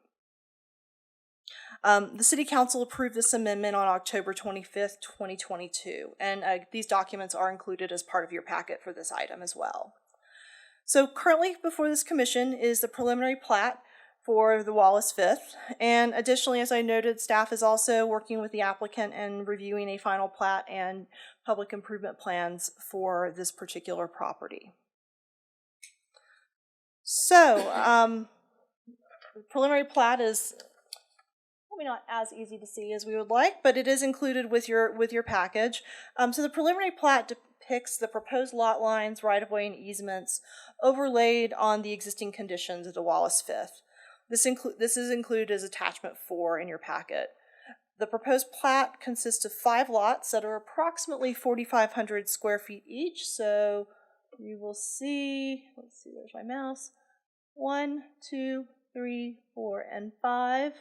The City Council approved this amendment on October 25th, 2022, and these documents are included as part of your packet for this item as well. So currently before this commission is the preliminary plat for the Wallace Fifth, and additionally, as I noted, staff is also working with the applicant and reviewing a final plat and public improvement plans for this particular property. So, the preliminary plat is probably not as easy to see as we would like, but it is included with your package. So the preliminary plat depicts the proposed lot lines, right-of-way, and easements overlaid on the existing conditions of the Wallace Fifth. This is included as attachment 4 in your packet. The proposed plat consists of 5 lots that are approximately 4,500 square feet each. So you will see, let's see, where's my mouse? 1, 2, 3, 4, and 5.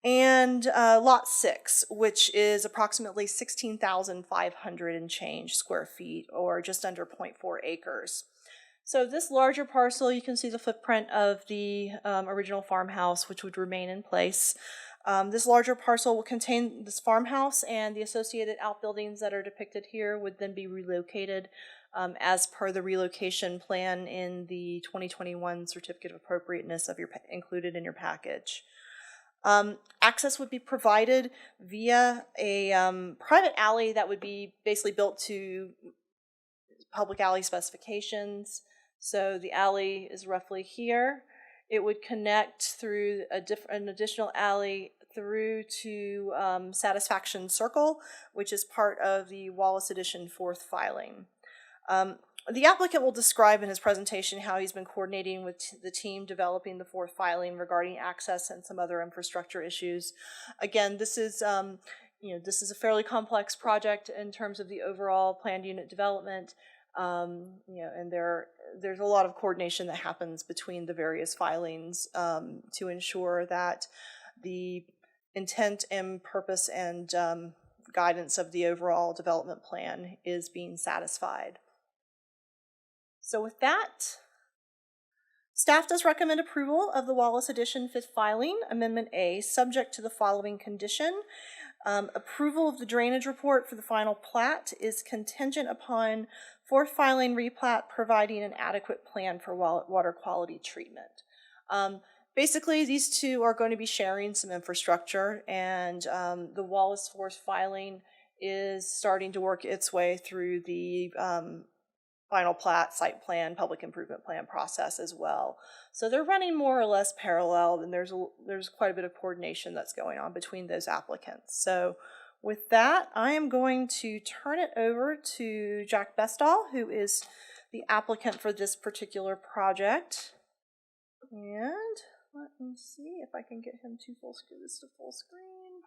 And lot 6, which is approximately 16,500 and change square feet, or just under 0.4 acres. So this larger parcel, you can see the footprint of the original farmhouse, which would remain in place. This larger parcel will contain this farmhouse, and the associated outbuildings that are depicted here would then be relocated as per the relocation plan in the 2021 Certificate of Appropriateness included in your package. Access would be provided via a private alley that would be basically built to public alley specifications. So the alley is roughly here. It would connect through an additional alley through to Satisfaction Circle, which is part of the Wallace Edition 4th filing. The applicant will describe in his presentation how he's been coordinating with the team developing the 4th filing regarding access and some other infrastructure issues. Again, this is this is a fairly complex project in terms of the overall planned unit development. And there's a lot of coordination that happens between the various filings to ensure that the intent and purpose and guidance of the overall development plan is being satisfied. So with that, staff does recommend approval of the Wallace Edition 5th filing, Amendment A, subject to the following condition. Approval of the drainage report for the final plat is contingent upon 4th filing replat providing an adequate plan for water quality treatment. Basically, these two are going to be sharing some infrastructure, and the Wallace 4th filing is starting to work its way through the final plat, site plan, public improvement plan process as well. So they're running more or less parallel, and there's quite a bit of coordination that's going on between those applicants. So with that, I am going to turn it over to Jack Bestall, who is the applicant for this particular project. And let me see if I can get him to full screen.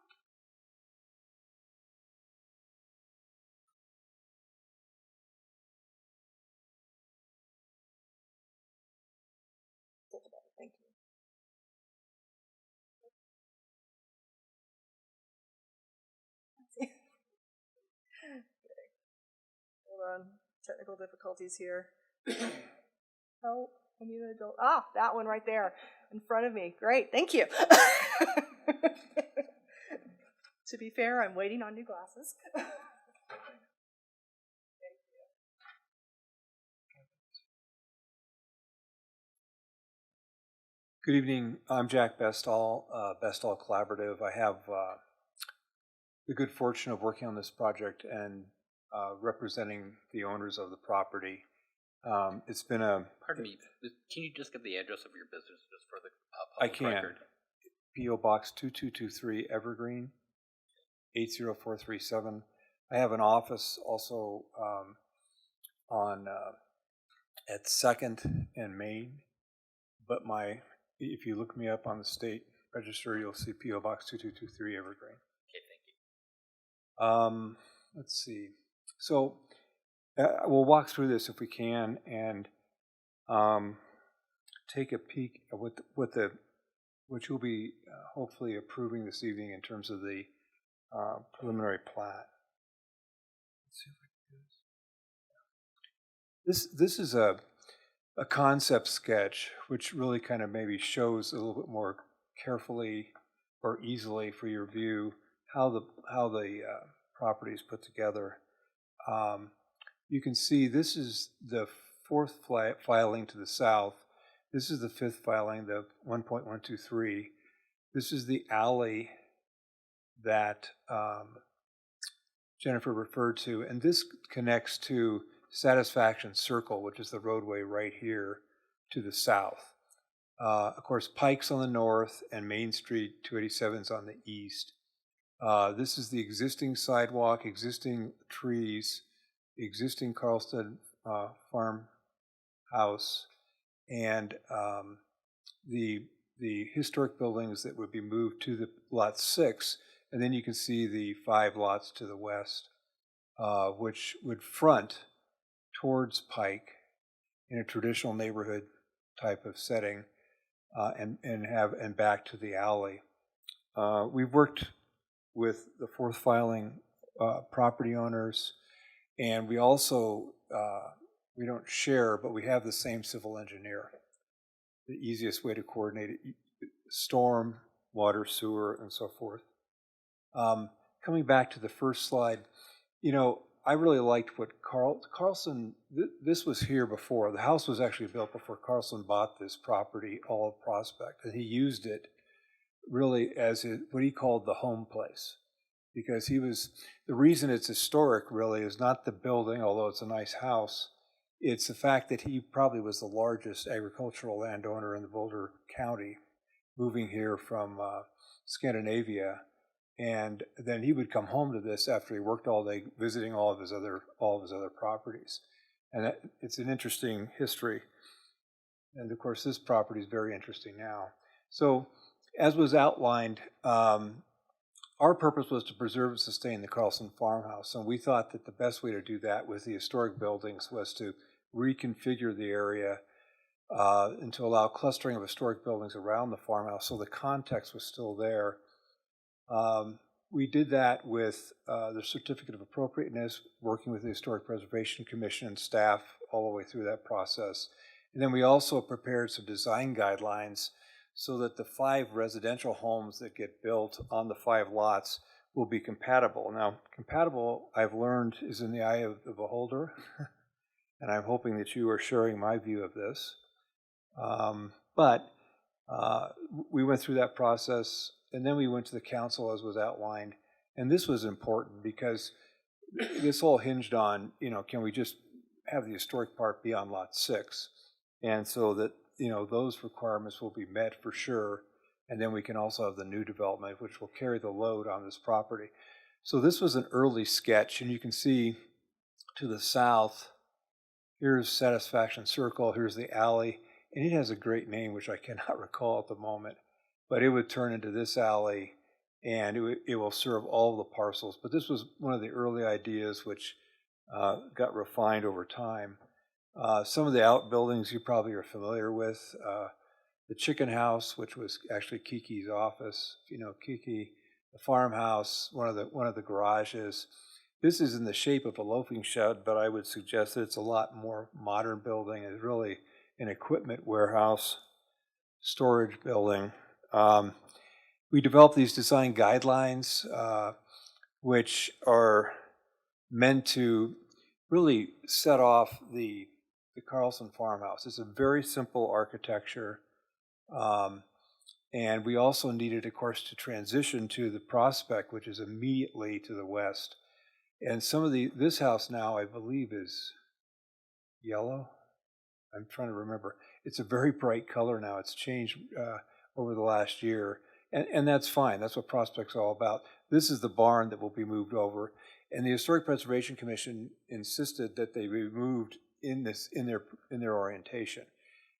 on, technical difficulties here. Help, I need an adult. Ah, that one right there in front of me. Great, thank you. To be fair, I'm waiting on new glasses. Good evening. I'm Jack Bestall, Bestall Collaborative. I have the good fortune of working on this project and representing the owners of the property. It's been a... Pardon me, can you just give the address of your business just for the I public can. record? P.O. Box 2223 Evergreen, 80437. I have an office also on at 2nd and Main, but if you look me up on the state register, you'll see P.O. Box 2223 Evergreen. Okay, thank you. Let's see. So we'll walk through this if we can and take a peek at what you'll be hopefully approving this evening in terms of the preliminary plat. Let's see if we can do this. This is a concept sketch which really kind of maybe shows a little bit more carefully or easily for your view how the property is put together. You can see this is the 4th filing to the south. This is the 5th filing, the 1.123. This is the alley that Jennifer referred to, and this connects to Satisfaction Circle, which is the roadway right here to the south. Of course, Pike's on the north and Main Street 287 is on the east. This is the existing sidewalk, existing trees, existing Carlston farmhouse, and the historic buildings that would be moved to the lot 6, and then you can see the 5 lots to the west, which would front towards Pike in a traditional neighborhood type of setting, and back to the alley. We've worked with the 4th filing property owners, and we also we don't share, but we have the same civil engineer. The easiest way to coordinate it, storm, water, sewer, and so forth. Coming back to the first slide, I really liked what Carlson, this was here before. The house was actually built before Carlson bought this property, all of Prospect, and he used it really as what he called the home place. Because the reason it's historic really is not the building, although it's a nice house, it's the fact that he probably was the largest agricultural landowner in the Boulder County, moving here from Scandinavia. And then he would come home to this after he worked all day visiting all of his other properties. And it's an interesting history. And of course, this property is very interesting now. So as was outlined, our purpose was to preserve and sustain the Carlson farmhouse. And we thought that the best way to do that with the historic buildings was to reconfigure the area and to allow clustering of historic buildings around the farmhouse so the context was still there. We did that with the Certificate of Appropriateness, working with the Historic Preservation Commission and staff all the way through that process. And then we also prepared some design guidelines so that the 5 residential homes that get built on the 5 lots will be compatible. Now, compatible, I've learned, is in the eye of the beholder, and I'm hoping that you are sharing my view of this. But we went through that process, and then we went to the council as was outlined. And this was important because this all hinged on, can we just have the historic part be on lot 6? And so that, those requirements will be met for sure. And then we can also have the new development, which will carry the load on this property. So this was an early sketch, and you can see to the south, here's Satisfaction Circle, here's the alley, and it has a great name, which I cannot recall at the moment. But it would turn into this alley, and it will serve all the parcels. But this was one of the early ideas which got refined over time. Some of the outbuildings you probably are familiar with. The chicken house, which was actually Kiki's office, Kiki, the farmhouse, one of the garages. this is in the shape of a loafing shed, but I would suggest that it's a lot more modern building. It's really an equipment warehouse, storage building. We developed these design guidelines, which are meant to really set off the Carlson farmhouse. It's a very simple architecture. And we also needed, of course, to transition to the Prospect, which is immediately to the west. And some of this house now, I believe, is yellow. I'm trying to remember. It's a very bright color now. It's changed over the last year. And that's fine. That's what Prospect's all about. This is the barn that will be moved over. And the Historic Preservation Commission insisted that they be moved in their orientation.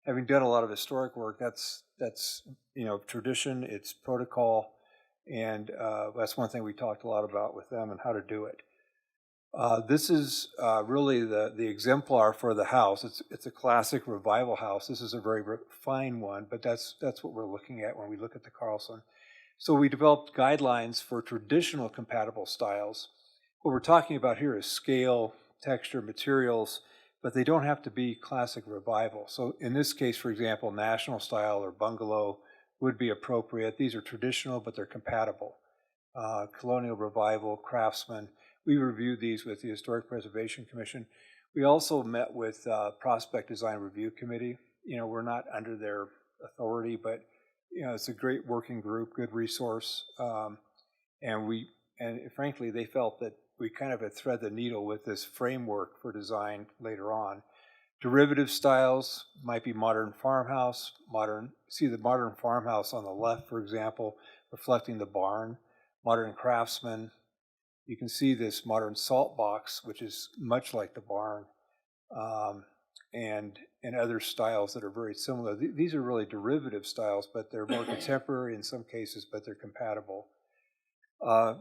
Having done a lot of historic work, that's tradition, it's protocol, and that's one thing we talked a lot about with them and how to do it. This is really the exemplar for the house. It's a classic revival house. This is a very fine one, but that's what we're looking at when we look at the Carlson. So we developed guidelines for traditional compatible styles. What we're talking about here is scale, texture, materials, but they don't have to be classic revival. So in this case, for example, national style or bungalow would be appropriate. These are traditional, but they're compatible. Colonial revival, craftsman. We reviewed these with the Historic Preservation Commission. We also met with Prospect Design Review Committee. We're not under their authority, but it's a great working group, good resource. And frankly, they felt that we kind of had thread the needle with this framework for design later on. Derivative styles might be modern farmhouse, see the modern farmhouse on the left, for example, reflecting the barn, modern craftsman. You can see this modern salt box, which is much like the barn, and other styles that are very similar. These are really derivative styles, but they're more contemporary in some cases, but they're compatible.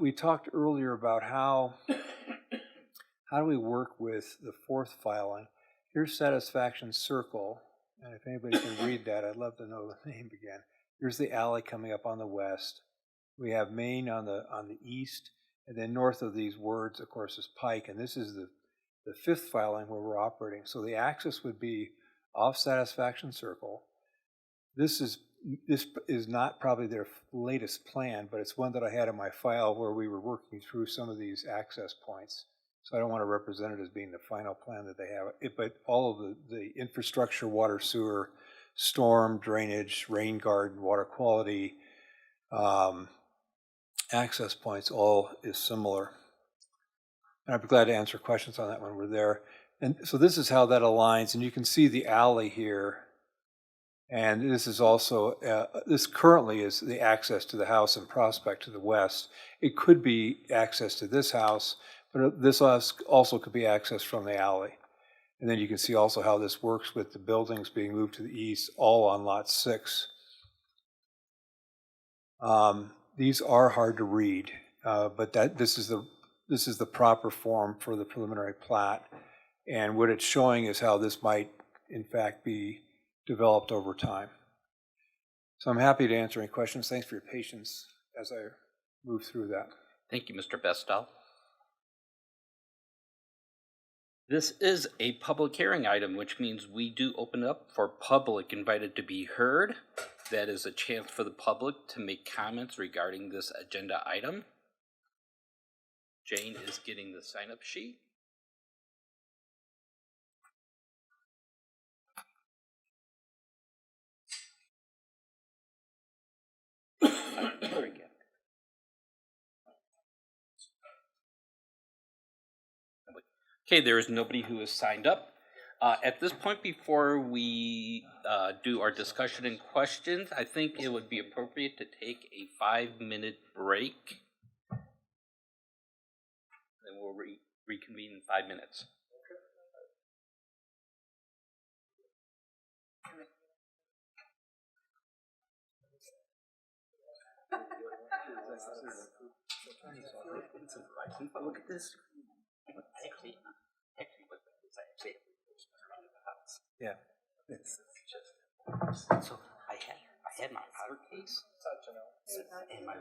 We talked earlier about how do we work with the fourth filing. Here's Satisfaction Circle, and if anybody can read that, I'd love to know the name again. Here's the alley coming up on the west. We have Main on the east, and then north of these words, of course, is Pike, and this is the fifth filing where we're operating. So the axis would be off Satisfaction Circle. This is not probably their latest plan, but it's one that I had in my file where we were working through some of these access points. So I don't want to represent it as being the final plan that they have. But all of the infrastructure, water, sewer, storm, drainage, rain garden, water quality, access points, all is similar. And I'd be glad to answer questions on that when we're there. And so this is how that aligns, and you can see the alley here. And this is also, this currently is the access to the house and Prospect to the west. It could be access to this house, but this also could be access from the alley. And then you can see also how this works with the buildings being moved to the east, all on lot 6. These are hard to read, but this is the proper form for the preliminary plat. And what it's showing is how this might, in fact, be developed over time. So I'm happy to answer any questions. Thanks for your patience as I move through that. Thank you, Mr. Bestel. This is a public hearing item, which means we do open up for public invited to be heard. That is a chance for the public to make comments regarding this agenda item. Jane is getting the sign-up sheet. Okay, there is nobody who has signed up. At this point, before we do our discussion and questions, I think it would be appropriate to take a 5-minute break. And we'll reconvene in 5 minutes. Look at this. Actually, what is actually yeah. It's just so I had my powder case and my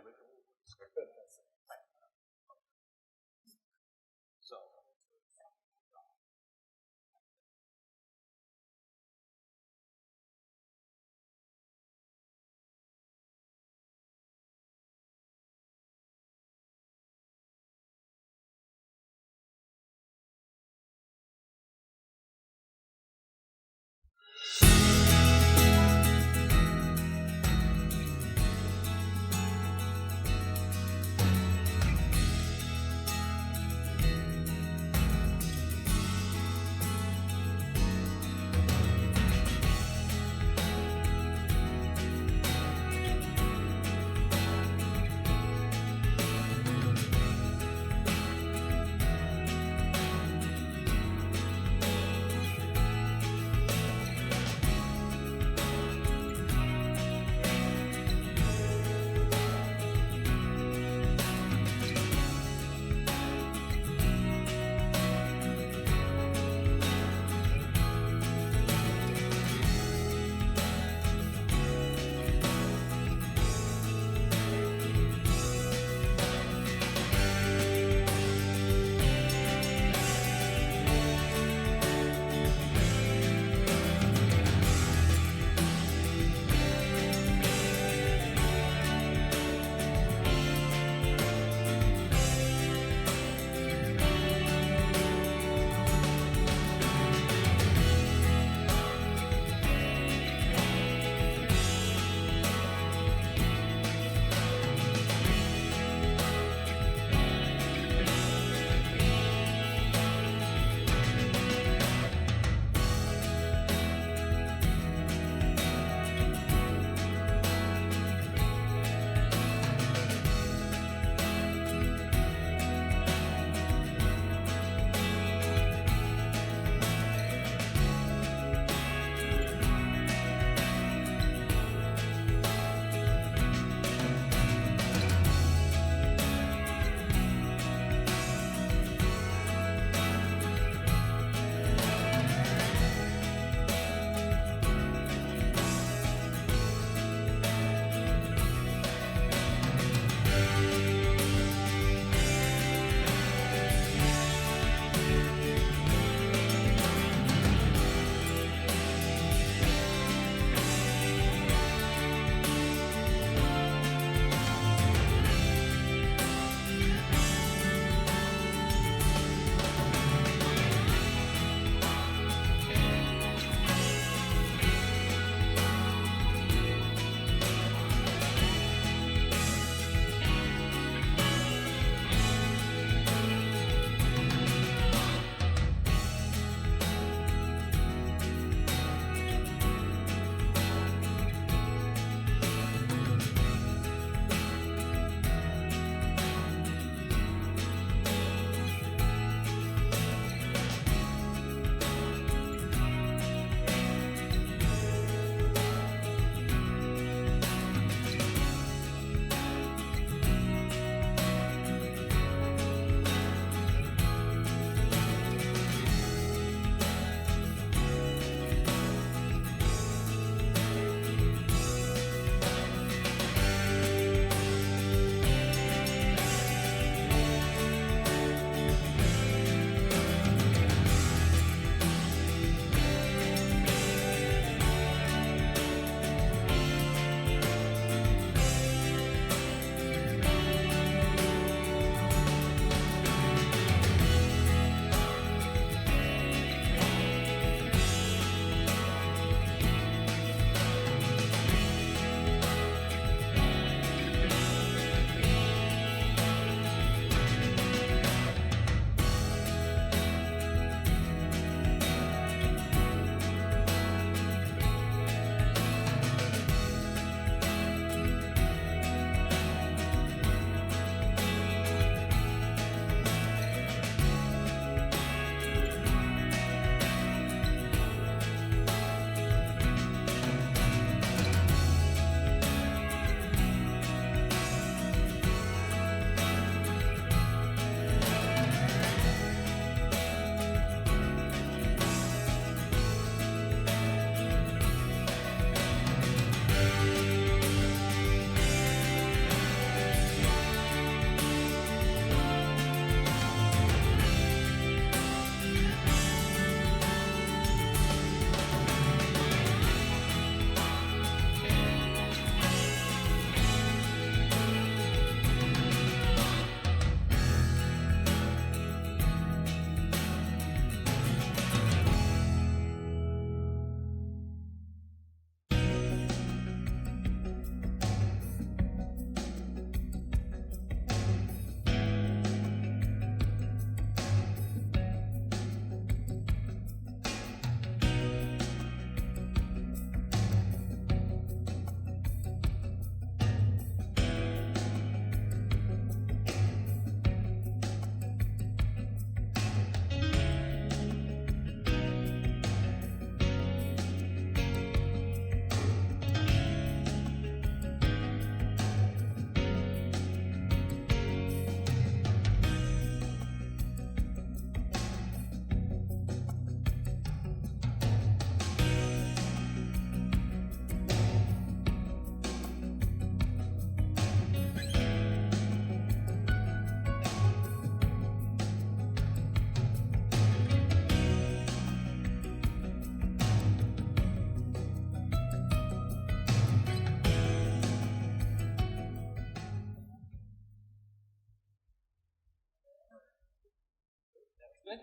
That's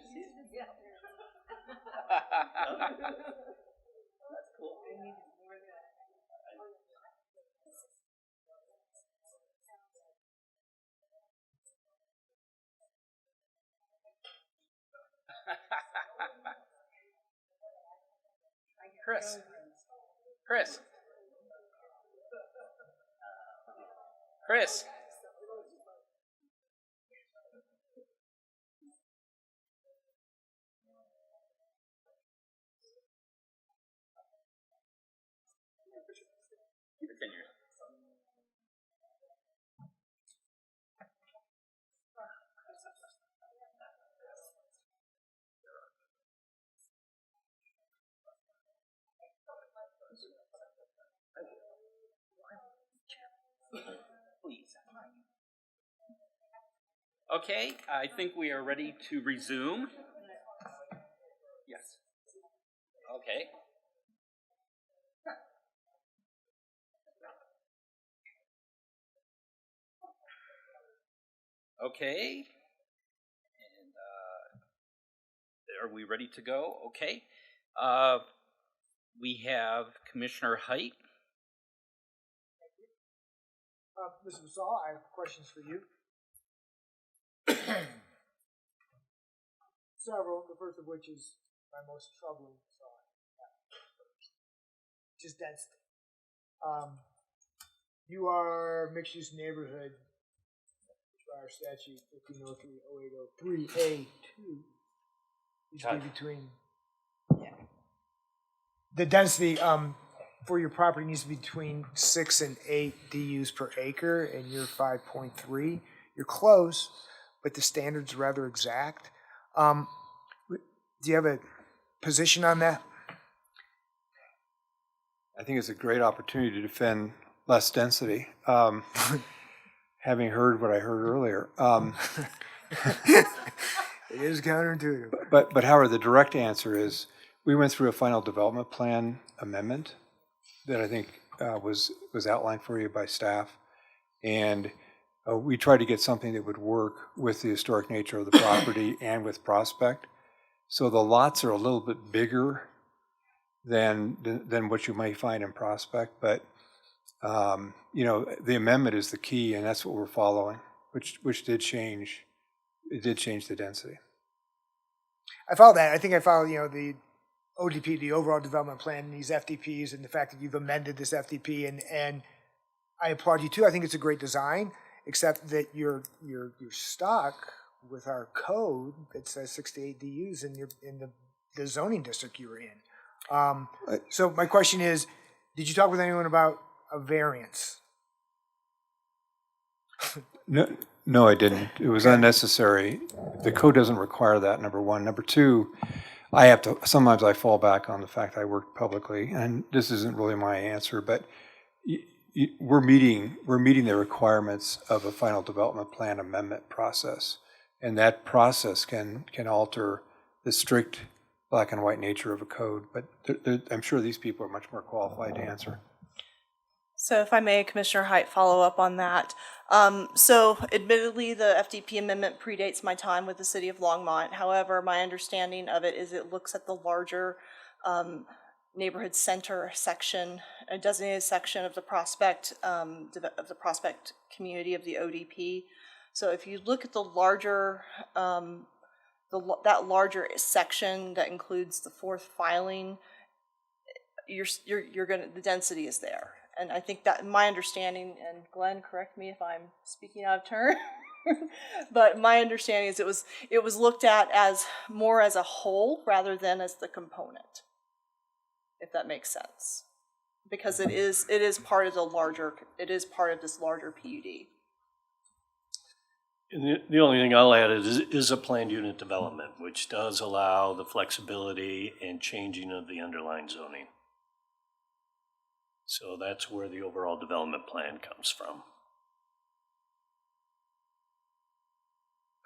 cool. Chris. Chris. Chris. Continue. Please. Okay, I think we are ready to resume. Yes. Okay. Okay. And are we ready to go? Okay. We have Commissioner Height. Mr. Basal, I have questions for you. Several, the first of which is my most troubling thought, which is density. You are mixed-use neighborhood, which by our statute 1503-0803A2 needs to be between. The density for your property needs to be between 6 and 8 DUs per acre, and you're 5.3. You're close, but the standard's rather exact. Do you have a position on that? I think it's a great opportunity to defend less density. Having heard what I heard earlier. It is counterintuitive. But Howard, the direct answer is we went through a final development plan amendment that I think was outlined for you by staff, and we tried to get something that would work with the historic nature of the property and with Prospect. So the lots are a little bit bigger than what you might find in Prospect, but the amendment is the key, and that's what we're following, which did change. It did change the density. I follow that. I think I follow, the ODP, the overall development plan, and these FDPs, and the fact that you've amended this FDP, and I applaud you too. I think it's a great design, except that you're stuck with our code that says 6 to 8 DUs in the zoning district you were in. So my question is, did you talk with anyone about a variance? No, I didn't. It was unnecessary. The code doesn't require that, number one. Number two, sometimes I fall back on the fact I work publicly, and this isn't really my answer, but we're meeting the requirements of a final development plan amendment process, and that process can alter the strict black and white nature of a code, but I'm sure these people are much more qualified to answer. So if I may, Commissioner Height, follow up on that. So admittedly, the FDP amendment predates my time with the city of Longmont. However, my understanding of it is it looks at the larger neighborhood center section, a designated section of the Prospect community of the ODP. So if you look at the larger that larger section that includes the fourth filing, the density is there. And I think that my understanding, and Glenn, correct me if I'm speaking out of turn, but my understanding is it was looked at as more as a whole rather than as the component, if that makes sense, because it is part of this larger PUD. And the only thing I'll add is a planned unit development, which does allow the flexibility and changing of the underlying zoning. So that's where the overall development plan comes from.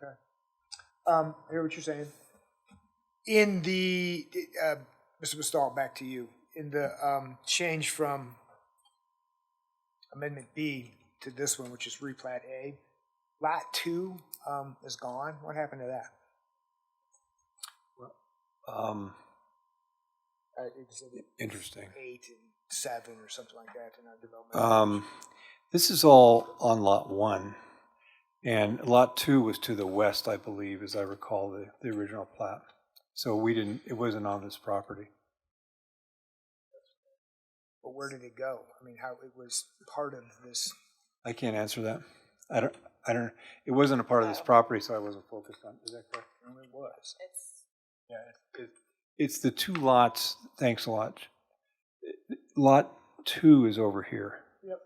Okay. I hear what you're saying. In the, Mr. Bastal, back to you. In the change from Amendment B to this one, which is replat A, Lot 2 is gone. What happened to that? Interesting. 8 and 7 or something like that in our development. This is all on lot 1, and lot 2 was to the west, I believe, as I recall the original plat. So it wasn't on this property. But where did it go? I mean, how it was part of this? I can't answer that. I don't. It wasn't a part of this property, so I wasn't focused on. Is that correct? No, it was. It's the 2 lots. Thanks a lot. Lot 2 is over here. Yep.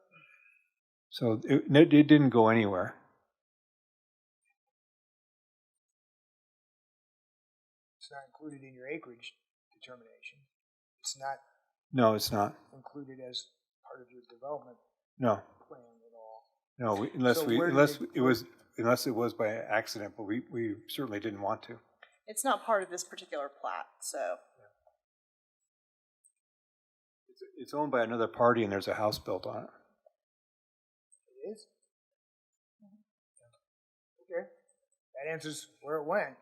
So it didn't go anywhere. It's not included in your acreage determination. It's not. No, it's not Included as part of your development No, plan at all. no. Unless it was by accident, but we certainly didn't want to. It's not part of this particular plat, so. It's owned by another party, and there's a house built on it. It is? Okay. That answers where it went.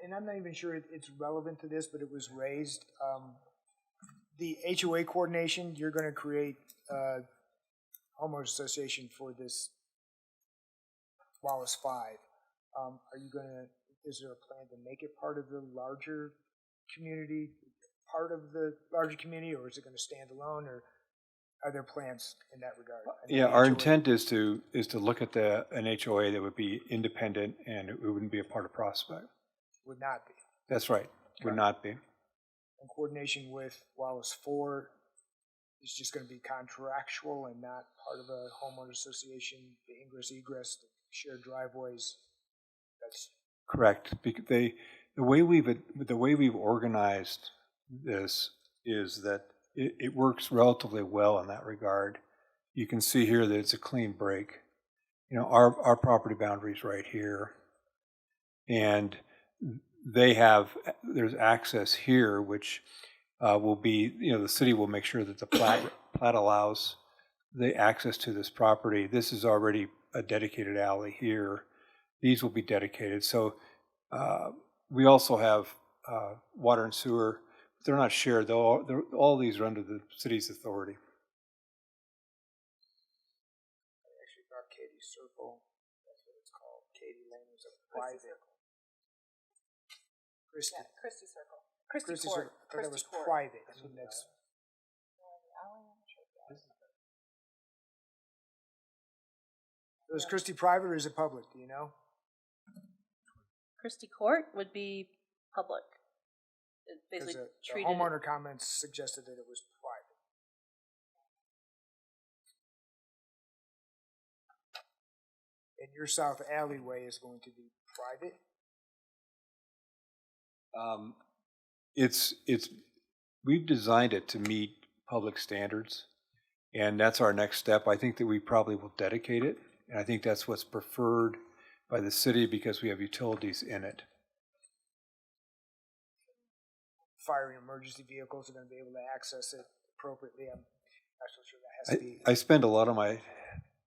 And I'm not even sure it's relevant to this, but it was raised. The HOA coordination, you're going to create a homeowners association for this Wallace 5. Is there a plan to make it part of the larger community, or is it going to stand alone, or are there plans in that regard? Yeah, our intent is to look at an HOA that would be independent and it wouldn't be a part of Prospect. Would not be. That's right. Would not be. And coordination with Wallace 4 is just going to be contractual and not part of a homeowner association, the ingress, egress, the shared driveways. That's correct. The way we've organized this is that it works relatively well in that regard. You can see here that it's a clean break. You know, our property boundary is right here, and there's access here, which will be, the city will make sure that the plat allows the access to this property. This is already a dedicated alley here. These will be dedicated. So we also have water and sewer. They're not shared. All these are under the city's authority. actually about Katie Circle. That's what it's called. Katie Lane was a private. Christie Circle. Christie Circle. Court. I thought that was Court. private. I mean, that's. Was Christie private or is it public? Do you know? Christie Court would be public. It Because basically the treated homeowner comments suggested that it was private. And your south alleyway is going to be private? We've designed it to meet public standards, and that's our next step. I think that we probably will dedicate it, and I think that's what's preferred by the city because we have utilities in it. Fire and emergency vehicles are going to be able to access it appropriately. I'm actually sure that has to be. I spend a lot of my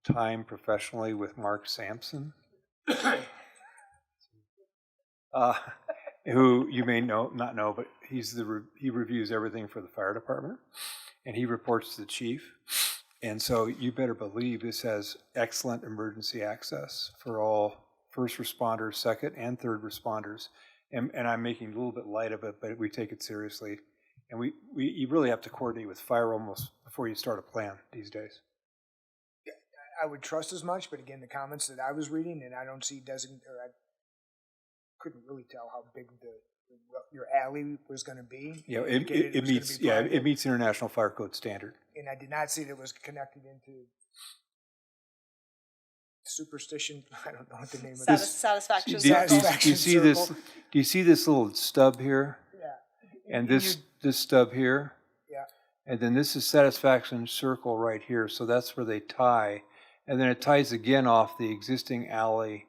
time professionally with Mark Sampson, who you may not know, but he reviews everything for the fire department, and he reports to the chief. And so you better believe this has excellent emergency access for all first responders, second and third responders. And I'm making a little bit light of it, but we take it seriously. And you really have to coordinate with fire almost before you start a plan these days. Yeah, I would trust as much, but again, the comments that I was reading, and I don't see I couldn't really tell how big your alley was going to be. Yeah, it meets International Fire Code standard. And I did not see that it was connected into superstition. I don't know what the name of this. Satisfaction Do you see this little stub here? Yeah. And this stub here? Yeah. And then this is Satisfaction Circle right here. So that's where they tie. And then it ties again off the existing alley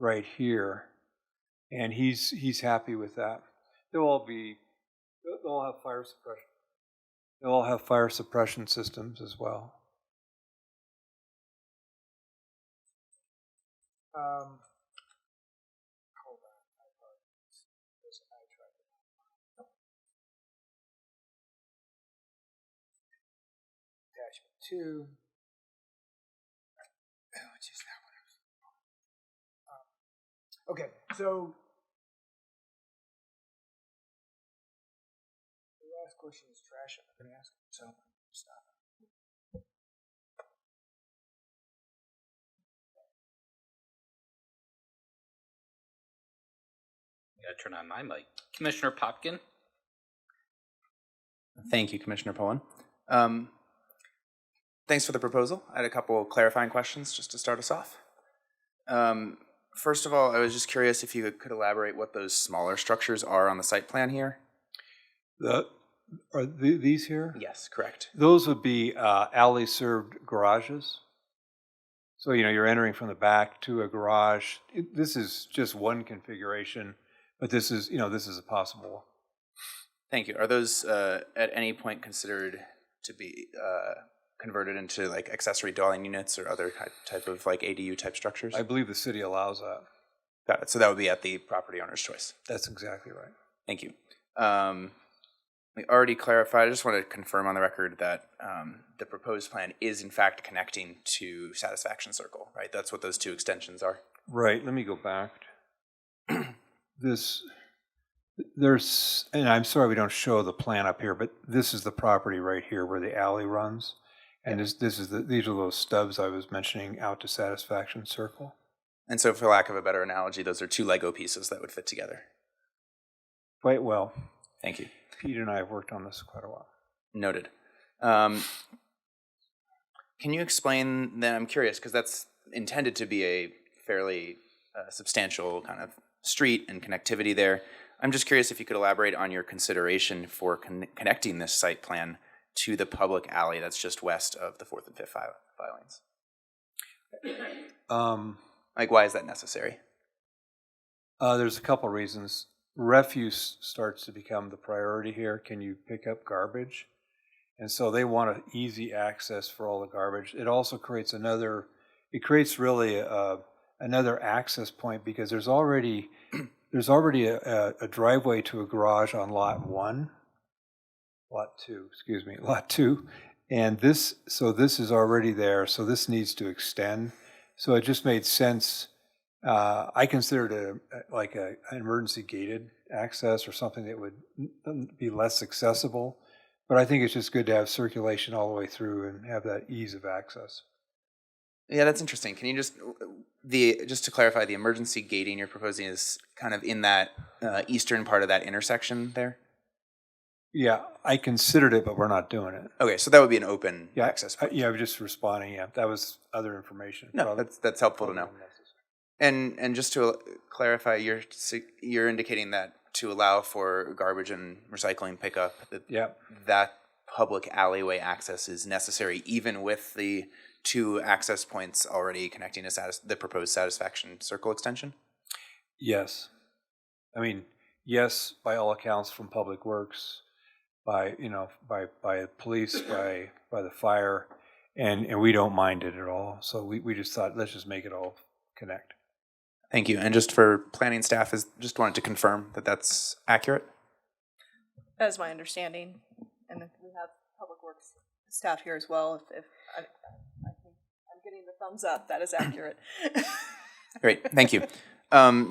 right here. And he's happy with that. They'll all have fire suppression. They'll all have fire suppression systems as well. attachment 2. Which is that one. Okay, so the last question is trash. I'm not going to ask it, so stop. Gotta turn on my mic. Commissioner Popkin? Thank you, Commissioner Pullen. Thanks for the proposal. I had a couple clarifying questions just to start us off. First of all, I was just curious if you could elaborate what those smaller structures are on the site plan here. These here? Yes, correct. Those would be alley-served garages. So, you're entering from the back to a garage. This is just one configuration, but this is a possible. Thank you. Are those at any point considered to be converted into like accessory dwelling units or other type of like ADU type structures? I believe the city allows that. Got it. So that would be at the property owner's choice. That's exactly right. Thank you. We already clarified. I just want to confirm on the record that the proposed plan is in fact connecting to Satisfaction Circle, right? That's what those two extensions are. Right. Let me go back. And I'm sorry we don't show the plan up here, but this is the property right here where the alley runs. And these are those stubs I was mentioning out to Satisfaction Circle. And so for lack of a better analogy, those are two Lego pieces that would fit together. Quite well. Thank you. Pete and I have worked on this quite a while. Noted. Can you explain, then I'm curious, because that's intended to be a fairly substantial kind of street and connectivity there. I'm just curious if you could elaborate on your consideration for connecting this site plan to the public alley that's just west of the 4th and 5th filings. Like, why is that necessary? There's a couple reasons. Refuse starts to become the priority here. Can you pick up garbage? And so they want an easy access for all the garbage. It also creates another access point because there's already a driveway to a garage on lot 2, and this is already there, so this needs to extend. So it just made sense. I considered it like an emergency gated access or something that would be less accessible, but I think it's just good to have circulation all the way through and have that ease of access. Yeah, that's interesting. Can you just to clarify, the emergency gating you're proposing is kind of in that eastern part of that intersection there? Yeah, I considered it, but we're not doing it. Okay, so that would be an open access point. Yeah, I was just responding. Yeah, that was other information. No, that's helpful to know. And just to clarify, you're indicating that to allow for garbage and recycling pickup, that public alleyway access is necessary, even with the two access points already connecting to the proposed Satisfaction Circle extension? Yes. I mean, yes, by all accounts from Public Works, by police, by the fire, and we don't mind it at all. So we just thought, let's just make it all connect. Thank you. And just for planning staff, just wanted to confirm that that's accurate? That is my understanding. And we have Public Works staff here as well. If I think I'm getting the thumbs up, that is accurate. Great, thank you.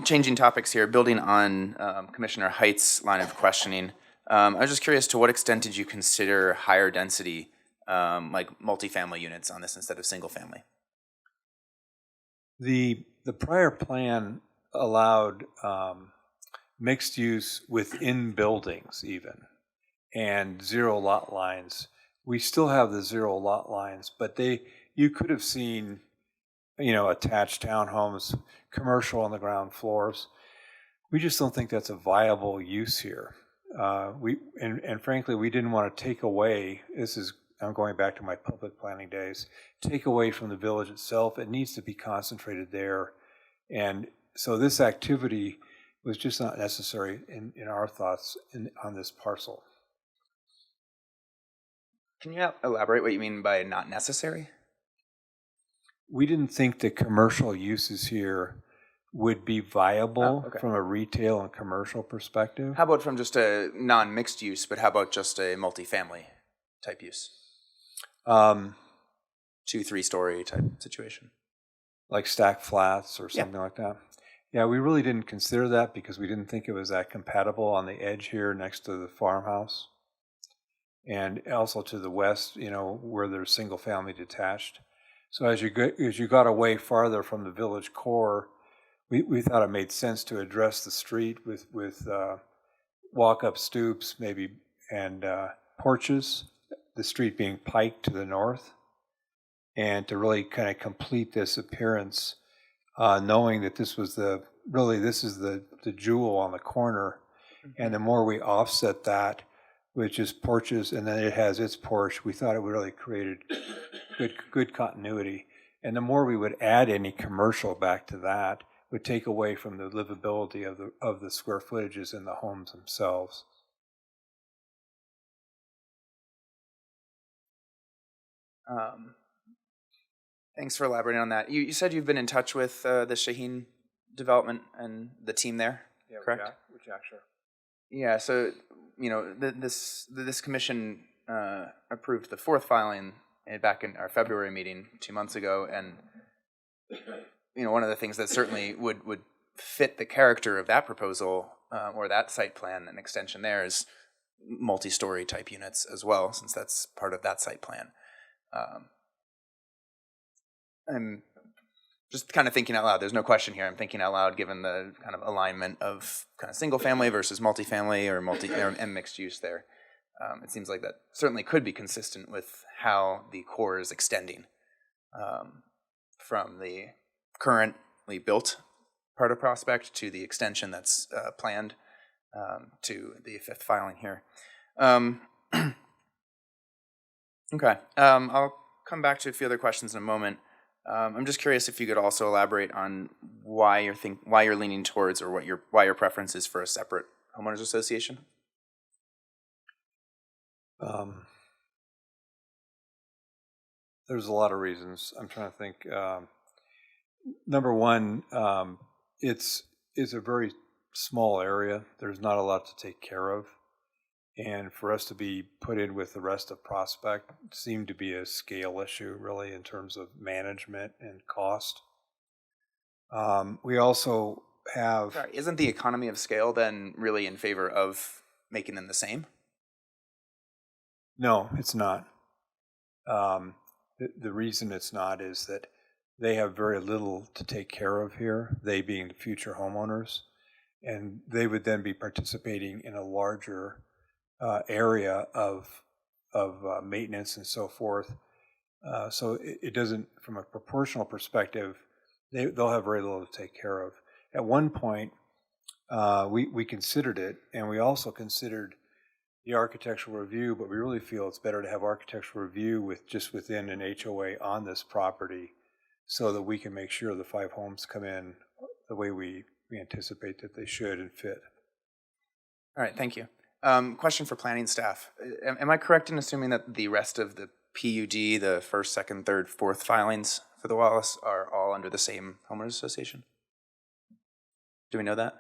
Changing topics here, building on Commissioner Height's line of questioning, I was just curious, to what extent did you consider higher density, like multifamily units on this instead of single family? The prior plan allowed mixed use within buildings even, and zero lot lines. We still have the zero lot lines, but you could have seen, attached townhomes, commercial on the ground floors. We just don't think that's a viable use here. And frankly, we didn't want to take away, I'm going back to my public planning days, take away from the village itself. It needs to be concentrated there. And so this activity was just not necessary in our thoughts on this parcel. Can you elaborate what you mean by not necessary? We didn't think the commercial uses here would be viable from a retail and commercial perspective. How about from just a non-mixed use, but how about just a multifamily type use? 2-3 story type situation. Like stack flats or Yeah. something like that. Yeah, we really didn't consider that because we didn't think it was that compatible on the edge here next to the farmhouse. And also to the west, where there's single family detached. So as you got away farther from the village core, we thought it made sense to address the street with walk-up stoops maybe and porches, the street being piked to the north, and to really kind of complete this appearance, knowing that this is the jewel on the corner, and the more we offset that with just porches, and then it has its porch, we thought it would really create good continuity. And the more we would add any commercial back to that, would take away from the livability of the square footages in the homes themselves. Thanks for elaborating on that. You said you've been in touch with the Shaheen development and the team there, correct? With Jack, sure. Yeah, so this commission approved the fourth filing back in our February meeting 2 months ago, and one of the things that certainly would fit the character of that proposal or that site plan and extension there is multi-story type units as well, since that's part of that site plan. I'm just kind of thinking out loud. There's no question here. I'm thinking out loud given the kind of alignment of kind of single family versus multifamily and mixed use there. It seems like that certainly could be consistent with how the core is extending from the currently built part of Prospect to the extension that's planned to the fifth filing here. Okay, I'll come back to a few other questions in a moment. I'm just curious if you could also elaborate on why you're leaning towards, or why your preference is for a separate homeowners association. There's a lot of reasons. I'm trying to think. Number one, it's a very small area. There's not a lot to take care of. And for us to be put in with the rest of Prospect seemed to be a scale issue, really, in terms of management and cost. We also have... Sorry, isn't the economy of scale then really in favor of making them the same? No, it's not. The reason it's not is that they have very little to take care of here, they being the future homeowners, and they would then be participating in a larger area of maintenance and so forth. So it doesn't, from a proportional perspective, they'll have very little to take care of. At one point, we considered it, and we also considered the architectural review, but we really feel it's better to have architectural review within an HOA on this property, so that we can make sure the 5 homes come in the way we anticipate that they should and fit. All right, thank you. Question for planning staff. Am I correct in assuming that the rest of the PUD, the first, second, third, fourth filings for the Wallace are all under the same homeowners association? Do we know that?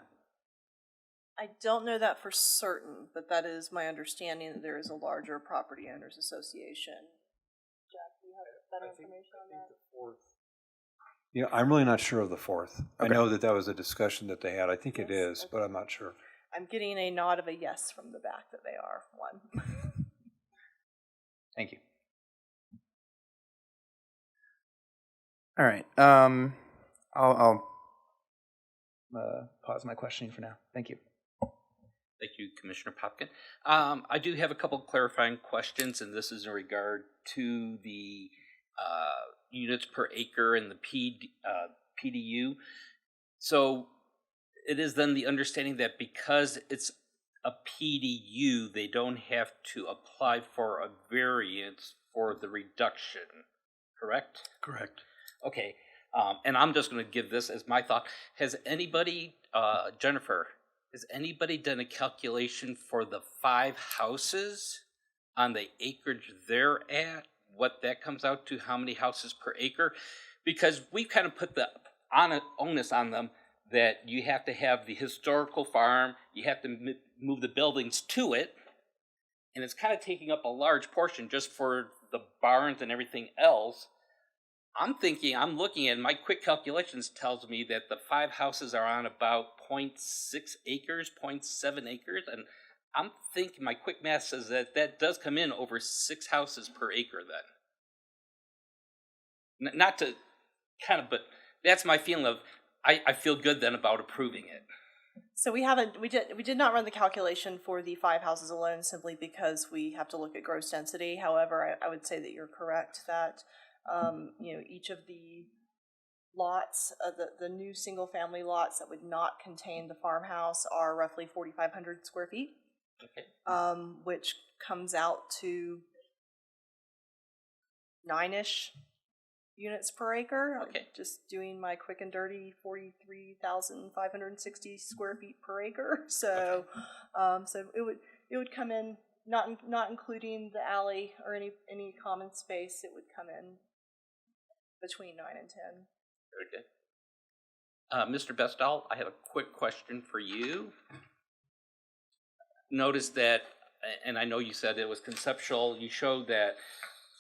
I don't know that for certain, but that is my understanding that there is a larger property owners association. Jack, do you have better information on that? I'm really not sure of the fourth. Okay. I know that was a discussion that they had. I think it is, but I'm not sure. I'm getting a nod of a yes from the back that they are one. Thank you. All right. I'll pause my questioning for now. Thank you. Thank you, Commissioner Popkin. I do have a couple clarifying questions, and this is in regard to the units per acre and the PDU. So it is then the understanding that because it's a PDU, they don't have to apply for a variance for the reduction, correct? Correct. Okay, and I'm just going to give this as my thought. Has anybody, Jennifer, has anybody done a calculation for the 5 houses on the acreage they're at? What that comes out to, how many houses per acre? Because we kind of put the onus on them that you have to have the historical farm, you have to move the buildings to it, and it's kind of taking up a large portion just for the barns and everything else, I'm looking at my quick calculations tells me that the 5 houses are on about 0.6 acres, 0.7 acres, and I'm thinking my quick math says that that does come in over 6 houses per acre then. Not to kind of, but that's my feeling of, I feel good then about approving it. So we did not run the calculation for the 5 houses alone simply because we have to look at gross density. However, I would say that you're correct that each of the lots, the new single family lots that would not contain the farmhouse are roughly 4,500 square feet, which comes out to 9-ish units per acre. Okay. Just doing my quick and dirty 43,560 square feet per acre. So, so it would come in not including the alley or any common space. It would come in between 9 and 10. Very good. Mr. Bestall, I have a quick question for you. Notice that, and I know you said it was conceptual, you showed that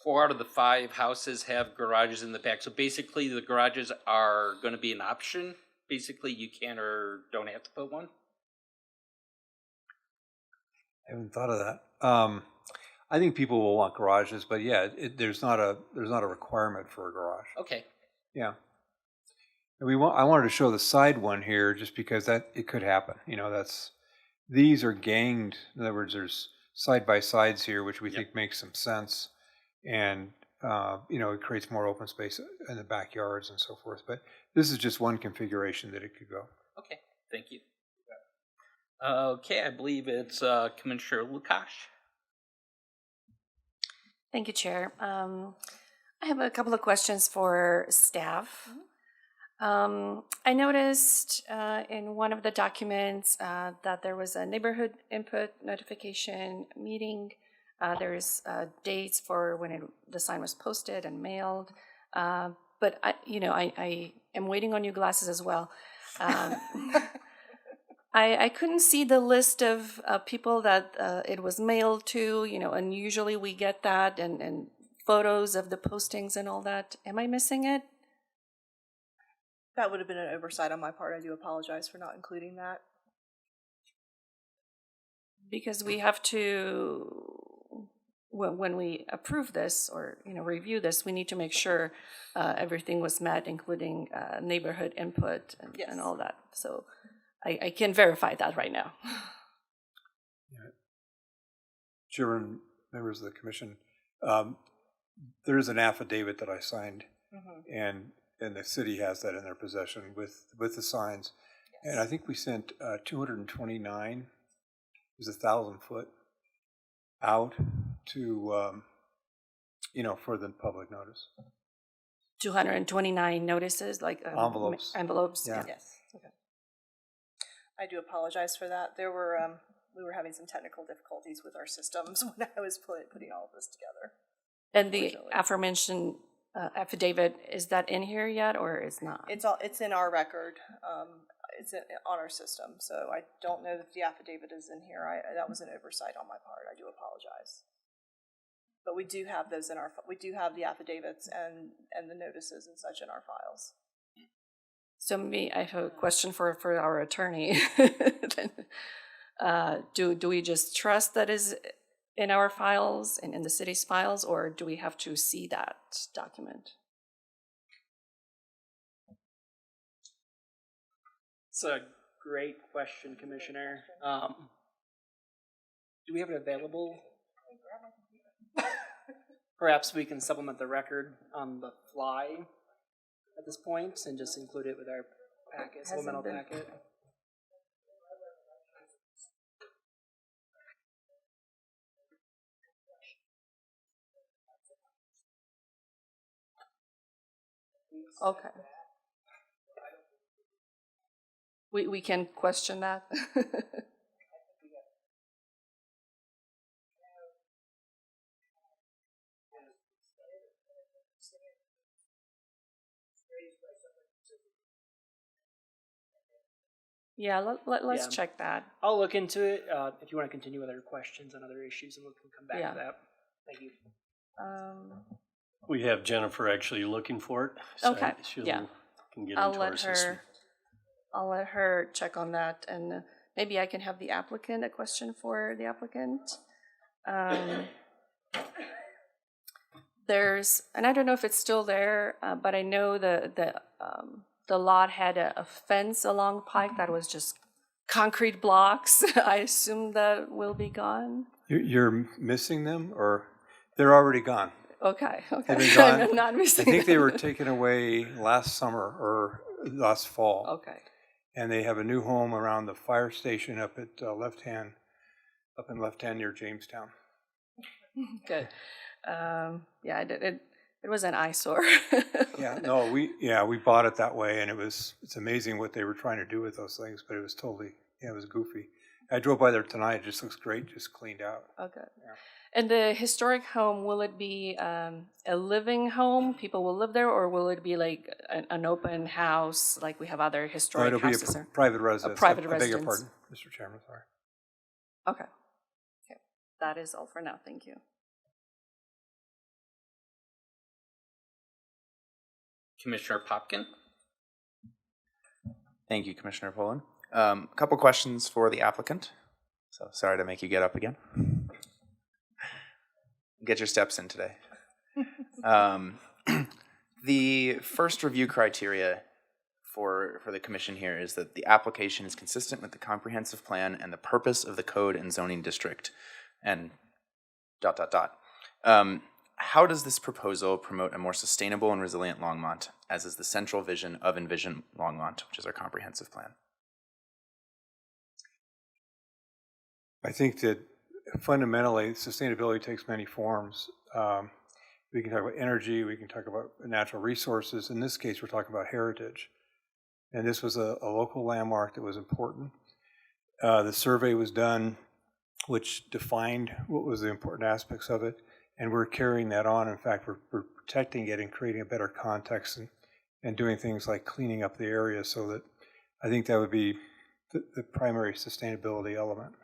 4 out of the 5 houses have garages in the back. So basically the garages are going to be an option. Basically you can or don't have to put one. I haven't thought of that. I think people will want garages, but yeah, there's not a requirement for a garage. Okay. Yeah. And I wanted to show the side one here just because that it could happen. These are ganged. In other words, there's side by sides here, which we think makes some sense, and it creates more open space in the backyards and so forth. But this is just one configuration that it could go. Okay. Thank you. Okay, I believe it's Commissioner Lukash. Thank you, Chair. I have a couple of questions for staff. I noticed in one of the documents that there was a neighborhood input notification meeting. There's dates for when the sign was posted and mailed. But I am waiting on your glasses as well. I couldn't see the list of people that it was mailed to, and usually we get that and photos of the postings and all that. Am I missing it? That would have been an oversight on my part. I do apologize for not including that. Because we have to, when we approve this or review this, we need to make sure everything was met, including neighborhood input and all that. So I can verify that right now. Yeah. Chairman, members of the commission, there is an affidavit that I signed, and the city has that in their possession with the signs. Yes. And I think we sent 229, it was 1,000 foot out to, for the public notice. 229 notices, like envelopes. Envelopes. Yeah. Yes. Okay. I do apologize for that. There were we were having some technical difficulties with our systems when I was putting all of this together. And the aforementioned affidavit, is that in here yet or is not? It's in our record. It's on our system. So I don't know if the affidavit is in here. That was an oversight on my part. I do apologize. But we do have those we do have the affidavits and the notices and such in our files. So I have a question for our attorney. Do we just trust that is in our files and in the city's files, or do we have to see that document? It's a great question, Commissioner. Do we have it available? Perhaps we can supplement the record on the fly at this point and just include it with our packet, supplemental packet. Okay. We can question that. Yeah, let's check that. I'll look into it if you want to continue with other questions on other issues, and we can come back to that. Thank you. We have Jennifer actually looking for it. So Okay, she'll, yeah. can get I'll into our let system. her. I'll let her check on that, and maybe I can have the applicant a question for the applicant. There's, and I don't know if it's still there, but I know the lot had a fence along Pike that was just concrete blocks. I assume that will be gone. You're missing them, or they're already gone? Okay, okay. They've been gone. I'm not missing I think they them. were taken away last summer or last fall. Okay. And they have a new home around the fire station up at left hand near Jamestown. Good. Yeah, it was an eyesore. We bought it that way, and it's amazing what they were trying to do with those things, but it was totally, it was goofy. I drove by there tonight. It just looks great, just cleaned out. Okay. Yeah. And the historic home, will it be a living home? People will live there, or will it be like an open house, like we have other historic It'll be houses? a private residence. A private I residence. beg your pardon, Mr. Chairman, sorry. Okay. Okay. That is all for now. Thank you. Commissioner Popkin? Thank you, Commissioner Poland. A couple questions for the applicant. So sorry to make you get up again. Get your steps in today. The first review criteria for the commission here is that the application is consistent with the comprehensive plan and the purpose of the code and zoning district, and ... How does this proposal promote a more sustainable and resilient Longmont, as is the central vision of Envision Longmont, which is our comprehensive plan? I think that fundamentally, sustainability takes many forms. We can talk about energy, we can talk about natural resources. In this case, we're talking about heritage. And this was a local landmark that was important. The survey was done, which defined what was the important aspects of it. And we're carrying that on. In fact, we're protecting it and creating a better context and doing things like cleaning up the area, so that I think that would be the primary sustainability element.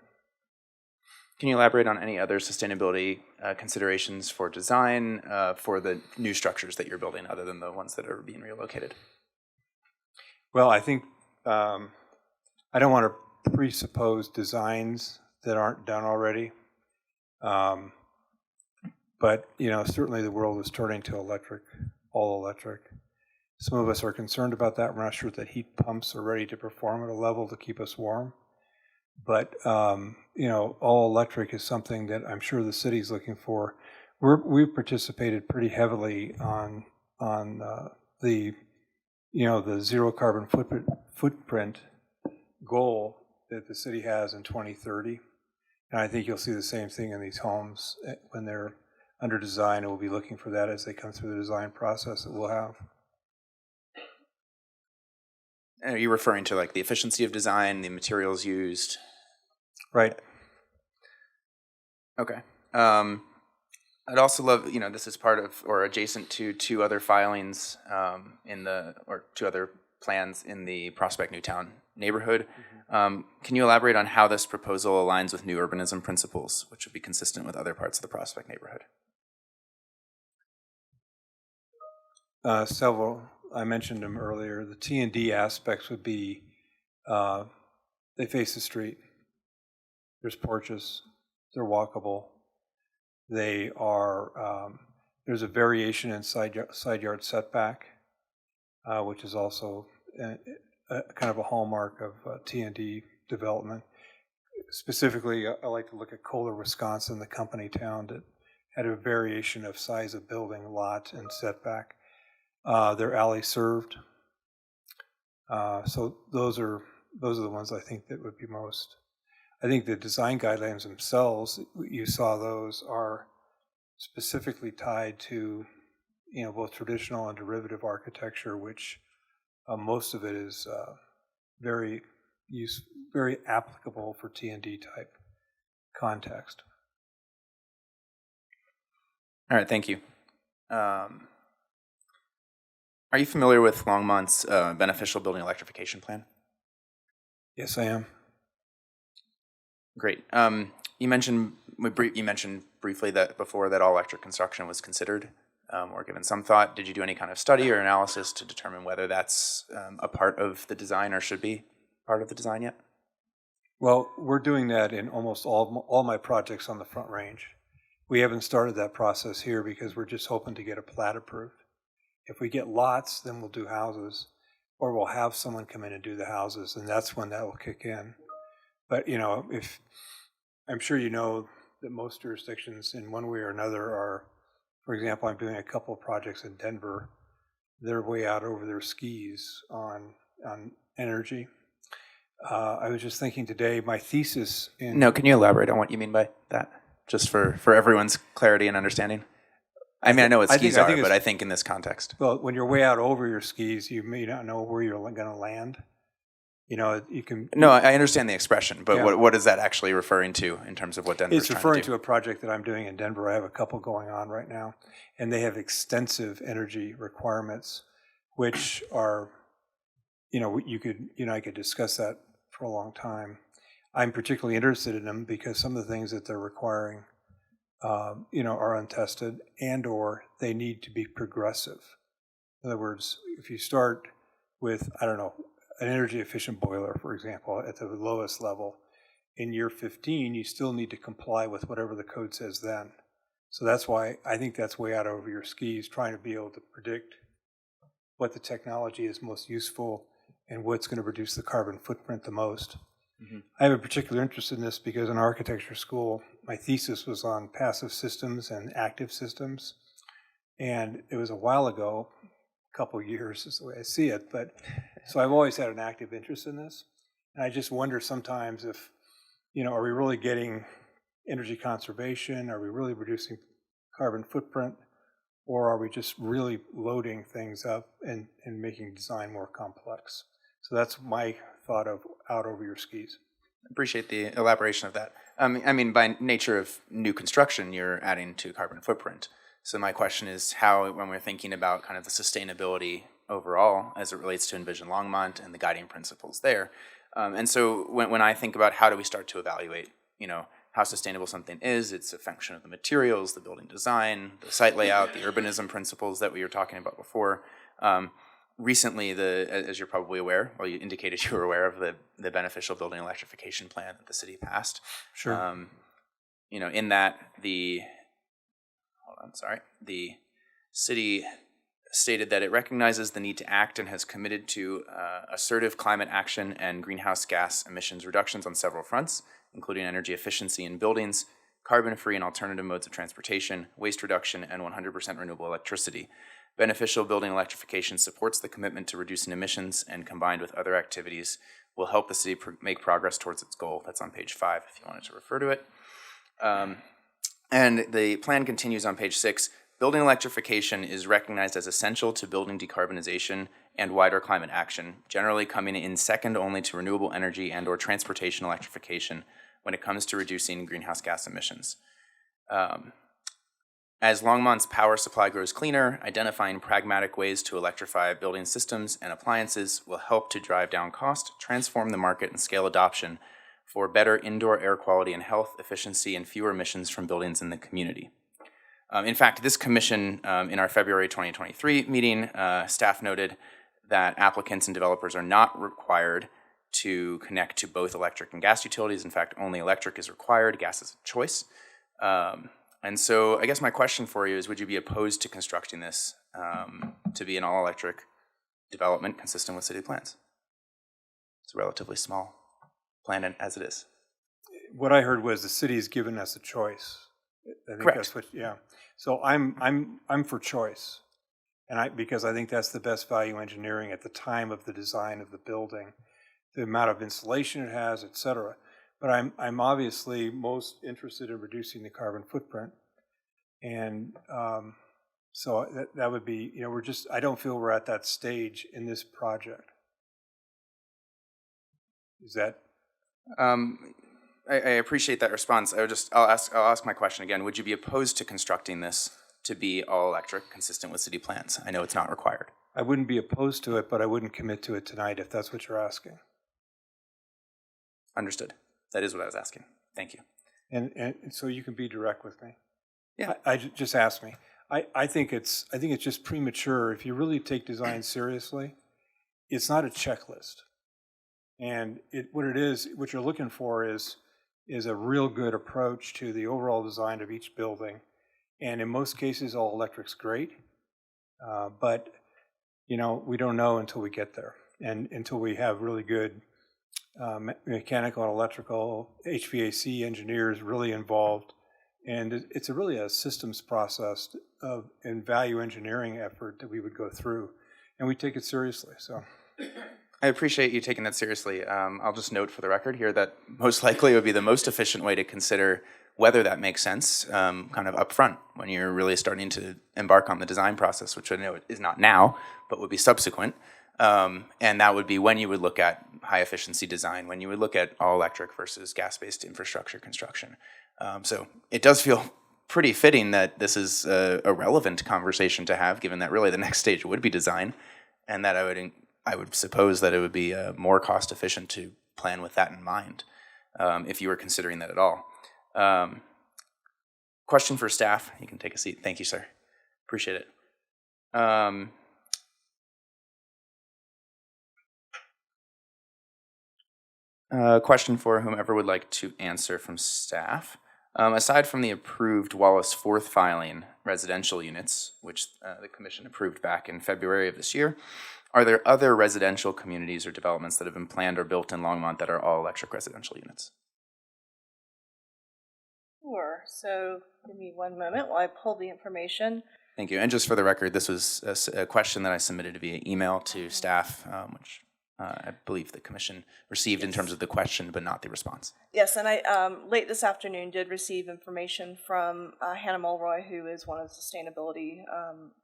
Can you elaborate on any other sustainability considerations for design for the new structures that you're building, other than the ones that are being relocated? Well, I think I don't want to presuppose designs that aren't done already. But, certainly the world is turning to electric, all electric. Some of us are concerned about that. We're not sure that heat pumps are ready to perform at a level to keep us warm. But, all electric is something that I'm sure the city's looking for. We've participated pretty heavily on the zero carbon footprint goal that the city has in 2030. And I think you'll see the same thing in these homes when they're under design, and we'll be looking for that as they come through the design process that we'll have. Are you referring to like the efficiency of design, the materials used? Right. Okay. I'd also love, this is part of or adjacent to two other filings two other plans in the Prospect Newtown neighborhood. Can you elaborate on how this proposal aligns with new urbanism principles, which would be consistent with other parts of the Prospect neighborhood? Several. I mentioned them earlier. The T&D aspects would be they face the street. There's porches. They're walkable. They are. There's a variation in side yard setback, which is also kind of a hallmark of T&D development. Specifically, I like to look at Kohler, Wisconsin, the company town that had a variation of size of building, lot, and setback. They're alley served. So those are the ones I think that would be most. I think the design guidelines themselves, you saw those, are specifically tied to both traditional and derivative architecture, which most of it is very applicable for T&D type context. All right, thank you. Are you familiar with Longmont's beneficial building electrification plan? Yes, I am. Great. You mentioned you mentioned briefly that before that all electric construction was considered or given some thought. Did you do any kind of study or analysis to determine whether that's a part of the design or should be part of the design yet? Well, we're doing that in almost all my projects on the Front Range. We haven't started that process here because we're just hoping to get a plat approved. If we get lots, then we'll do houses, or we'll have someone come in and do the houses, and that's when that will kick in. But, you know, if I'm sure you know that most jurisdictions in one way or another are, for example, I'm doing a couple of projects in Denver. They're way out over their skis on energy. I was just thinking today, my thesis in... No, can you elaborate on what you mean by that? Just for everyone's clarity and understanding. I mean, I know what skis are, but I think in this context. Well, when you're way out over your skis, you may not know where you're going to land. You know, you can... No, I understand the expression, but yeah. What is that actually referring to in terms of what Denver's It's trying referring to do? to a project that I'm doing in Denver. I have a couple going on right now, and they have extensive energy requirements, which are, you know, I could discuss that for a long time. I'm particularly interested in them because some of the things that they're requiring, you know, are untested and or they need to be progressive. In other words, if you start with, I don't know, an energy efficient boiler, for example, at the lowest level, in year 15, you still need to comply with whatever the code says then. So that's why I think that's way out over your skis, trying to be able to predict what the technology is most useful and what's going to reduce the carbon footprint the most. Mm-hmm. I have a particular interest in this because in architecture school, my thesis was on passive systems and active systems. And it was a while ago, a couple of years is the way I see it, but so I've always had an active interest in this. And I just wonder sometimes if, you know, are we really getting energy conservation? Are we really reducing carbon footprint? Or are we just really loading things up and making design more complex? So that's my thought of out over your skis. Appreciate the elaboration of that. I mean, by nature of new construction, you're adding to carbon footprint. So my question is how, when we're thinking about kind of the sustainability overall as it relates to Envision Longmont and the guiding principles there. And so when I think about how do we start to evaluate, you know, how sustainable something is, it's a function of the materials, the building design, the site layout, the urbanism principles that we were talking about before. Recently, as you're probably aware, well, you indicated you were aware of the beneficial building electrification plan that the city passed. Sure. You know, in that the city stated that it recognizes the need to act and has committed to assertive climate action and greenhouse gas emissions reductions on several fronts, including energy efficiency in buildings, carbon-free and alternative modes of transportation, waste reduction, and 100% renewable electricity. Beneficial building electrification supports the commitment to reducing emissions and, combined with other activities, will help the city make progress towards its goal. That's on page 5 if you wanted to refer to it. And the plan continues on page 6. Building electrification is recognized as essential to building decarbonization and wider climate action, generally coming in second only to renewable energy and or transportation electrification when it comes to reducing greenhouse gas emissions. As Longmont's power supply grows cleaner, identifying pragmatic ways to electrify building systems and appliances will help to drive down cost, transform the market, and scale adoption for better indoor air quality and health, efficiency, and fewer emissions from buildings in the community. In fact, this commission, in our February 2023 meeting, staff noted that applicants and developers are not required to connect to both electric and gas utilities. In fact, only electric is required, gas is a choice. And so I guess my question for you is, would you be opposed to constructing this to be an all-electric development consistent with city plans? It's a relatively small plan as it is. What I heard was the city's given us a choice. I think Correct. That's what, yeah. So I'm for choice, and because I think that's the best value engineering at the time of the design of the building, the amount of insulation it has, et cetera. But I'm obviously most interested in reducing the carbon footprint, and so that would be, you know, I don't feel we're at that stage in this project. Is that? I appreciate that response. I'll ask my question again. Would you be opposed to constructing this to be all electric, consistent with city plans? I know it's not required. I wouldn't be opposed to it, but I wouldn't commit to it tonight if that's what you're asking. Understood. That is what I was asking. Thank you. and so you can be direct with me. Yeah. Just ask me. I think it's just premature. If you really take design seriously, it's not a checklist. And what you're looking for is a real good approach to the overall design of each building. And in most cases, all electric's great, but we don't know until we get there, and until we have really good mechanical and electrical, HVAC engineers really involved. And it's really a systems process and value engineering effort that we would go through, and we take it seriously. So I appreciate you taking that seriously. I'll just note for the record here that most likely it would be the most efficient way to consider whether that makes sense kind of upfront when you're really starting to embark on the design process, which I know is not now, but would be subsequent. And that would be when you would look at high efficiency design, when you would look at all electric versus gas-based infrastructure construction. So it does feel pretty fitting that this is a relevant conversation to have, given that really the next stage would be design, and that I would suppose that it would be more cost efficient to plan with that in mind, if you were considering that at all. Question for staff. You can take a seat. Thank you, sir. Appreciate it. Question for whomever would like to answer from staff. Aside from the approved Wallace 4th filing residential units, which the commission approved back in February of this year, are there other residential communities or developments that have been planned or built in Longmont that are all electric residential units? Sure. So give me one moment while I pull the information. Thank you. And just for the record, this was a question that I submitted via email to staff, which I believe the commission received in terms of the question, but not the response. Yes, and I late this afternoon did receive information from Hannah Mulroy, who is one of the sustainability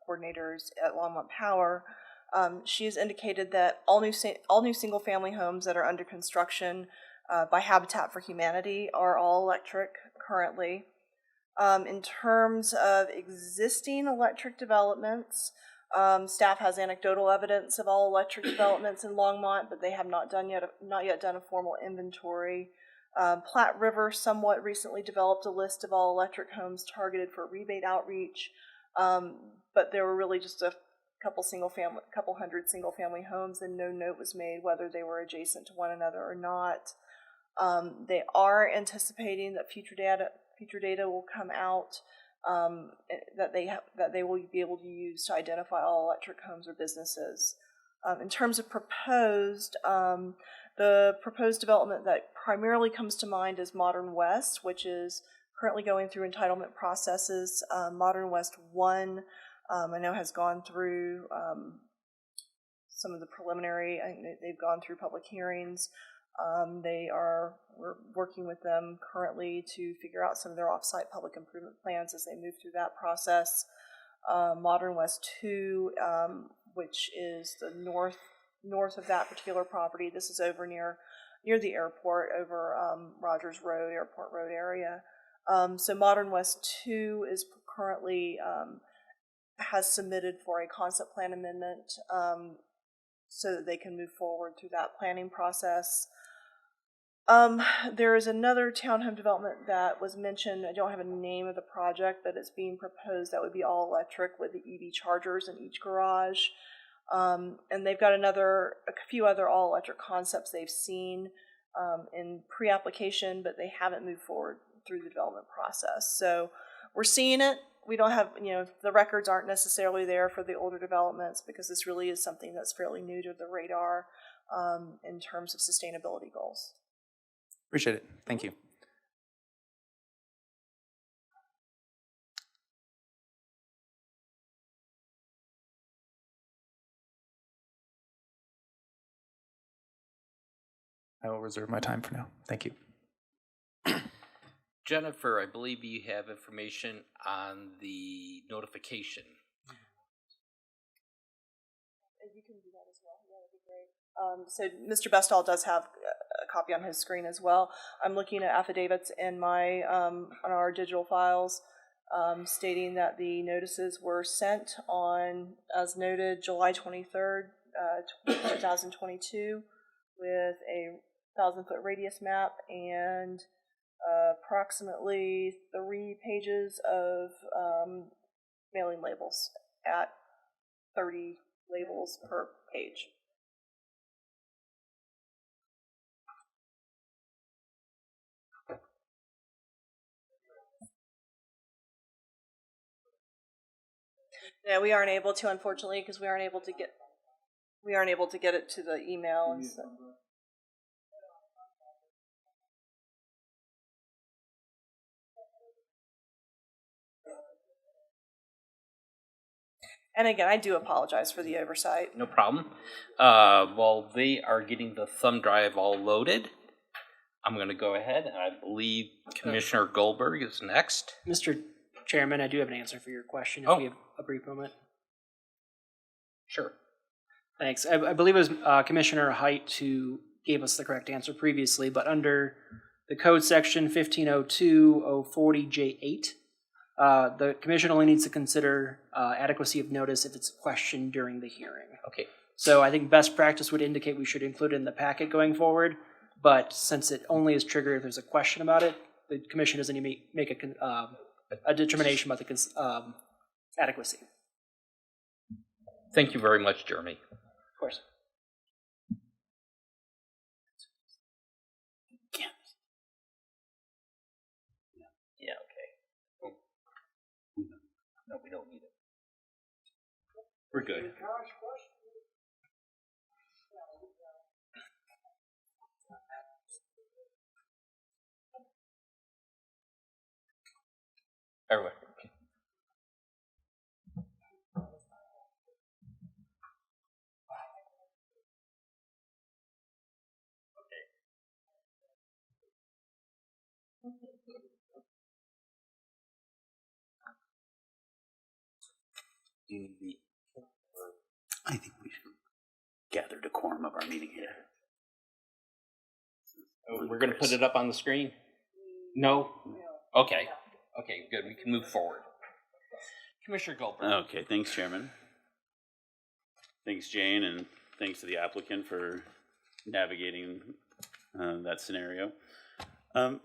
coordinators at Longmont Power. She has indicated that all new single-family homes that are under construction by Habitat for Humanity are all electric currently. In terms of existing electric developments, staff has anecdotal evidence of all electric developments in Longmont, but they have not yet done a formal inventory. Platte River somewhat recently developed a list of all electric homes targeted for rebate outreach, but there were really just a couple hundred single-family homes, and no note was made whether they were adjacent to one another or not. They are anticipating that future data will come out that they will be able to use to identify all electric homes or businesses. In terms of the proposed development that primarily comes to mind is Modern West, which is currently going through entitlement processes. Modern West 1, I know, has gone through some of the preliminary. I think they've gone through public hearings. We're working with them currently to figure out some of their offsite public improvement plans as they move through that process. Modern West 2, which is the north of that particular property. This is over near the airport, over Rogers Road, Airport Road area. So Modern West 2 is currently has submitted for a concept plan amendment so that they can move forward through that planning process. There is another townhome development that was mentioned. I don't have a name of the project, but it's being proposed that would be all electric with the EV chargers in each garage. And they've got a few other all electric concepts they've seen in pre-application, but they haven't moved forward through the development process. So we're seeing it. We don't have, the records aren't necessarily there for the older developments because this really is something that's fairly new to the radar in terms of sustainability goals. Appreciate it. Thank you. I will reserve my time for now. Thank you. Jennifer, I believe you have information on the notification. You can do that as well. Yeah, that'd be great. So Mr. Bestall does have a copy on his screen as well. I'm looking at affidavits in my on our digital files stating that the notices were sent on, as noted, July 23rd, 2022, with a 1,000-foot radius map and approximately 3 pages of mailing labels at 30 labels per page. Yeah, we aren't able to, unfortunately, because we aren't able to get it to the email and stuff. And again, I do apologize for the oversight. No problem. While they are getting the thumb drive all loaded, I'm going to go ahead, and I believe Commissioner Goldberg is next. Mr. Chairman, I do have an answer for your question if we have a brief moment. Sure. Thanks. I believe it was Commissioner Height who gave us the correct answer previously, but under the code section 1502.040J8, the commission only needs to consider adequacy of notice if it's a question during the hearing. Okay. So I think best practice would indicate we should include it in the packet going forward, but since it only is triggered if there's a question about it, the commission doesn't need to make a determination about the adequacy. Thank you very much, Jeremy. Of course. Yeah, okay. No, we don't need it. We're good. Everyone. Do you need the? I think we should gather decorum of our meeting here. We're going to put it up on the screen? No? Okay. Okay, good. We can move forward. Commissioner Goldberg. Okay, thanks, Chairman. Thanks, Jane, and thanks to the applicant for navigating that scenario. Do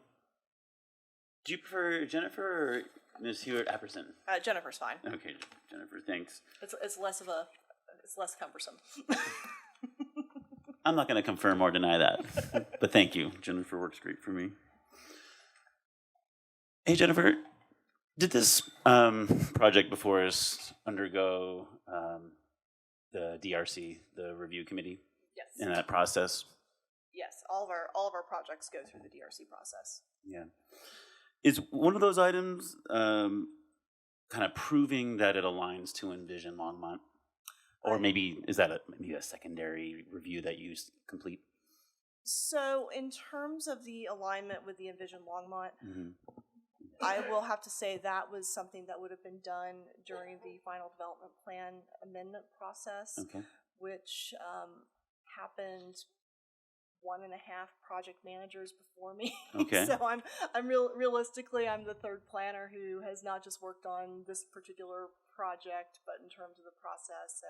you prefer Jennifer or Ms. Hewitt-Apperson? Jennifer's fine. Okay, Jennifer, thanks. It's less cumbersome. I'm not going to confirm or deny that, but thank you. Jennifer works great for me. Hey, Jennifer, did this project before us undergo the DRC, the review committee? Yes. In that process? Yes, all of our projects go through the DRC process. Yeah. Is one of those items kind of proving that it aligns to Envision Longmont? Or maybe, is that maybe a secondary review that you complete? So in terms of the alignment with the Envision Longmont, I will have to say that was something that would have been done during the final development plan amendment process, which happened 1.5 project managers before me. Okay. So realistically, I'm the third planner who has not just worked on this particular project, but in terms of the process. So,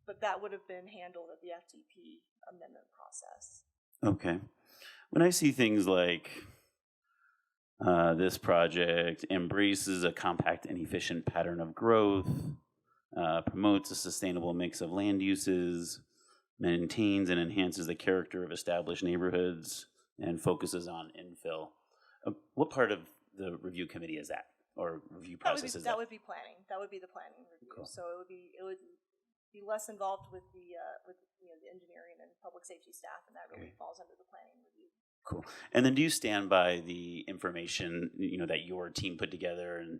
but that would have been handled at the FDP amendment process. Okay. When I see things like this project embraces a compact and efficient pattern of growth, promotes a sustainable mix of land uses, maintains and enhances the character of established neighborhoods, and focuses on infill. What part of the review committee is that, or review process is that? That would be planning. That would be the planning review. Cool. So it would be less involved with the the engineering and public safety staff, and that really falls under the planning review. Cool. And then do you stand by the information that your team put together, and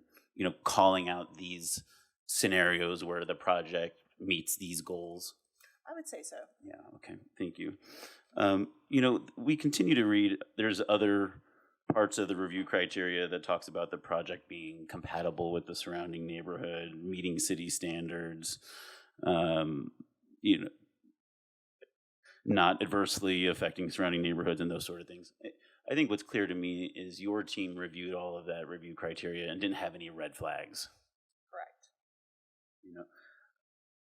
calling out these scenarios where the project meets these goals? I would say so. Yeah, okay, thank you. We continue to read, there's other parts of the review criteria that talks about the project being compatible with the surrounding neighborhood, meeting city standards, not adversely affecting surrounding neighborhoods and those sort of things. I think what's clear to me is your team reviewed all of that review criteria and didn't have any red flags. Correct.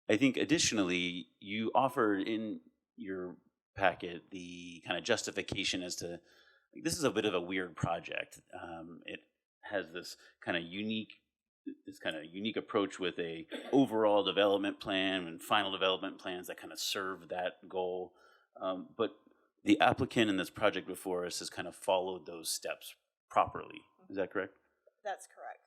I think additionally, you offered in your packet the kind of justification as to this is a bit of a weird project. It has this kind of unique approach with a overall development plan and final development plans that kind of serve that goal. But the applicant in this project before us has kind of followed those steps properly. Is that correct? That's correct.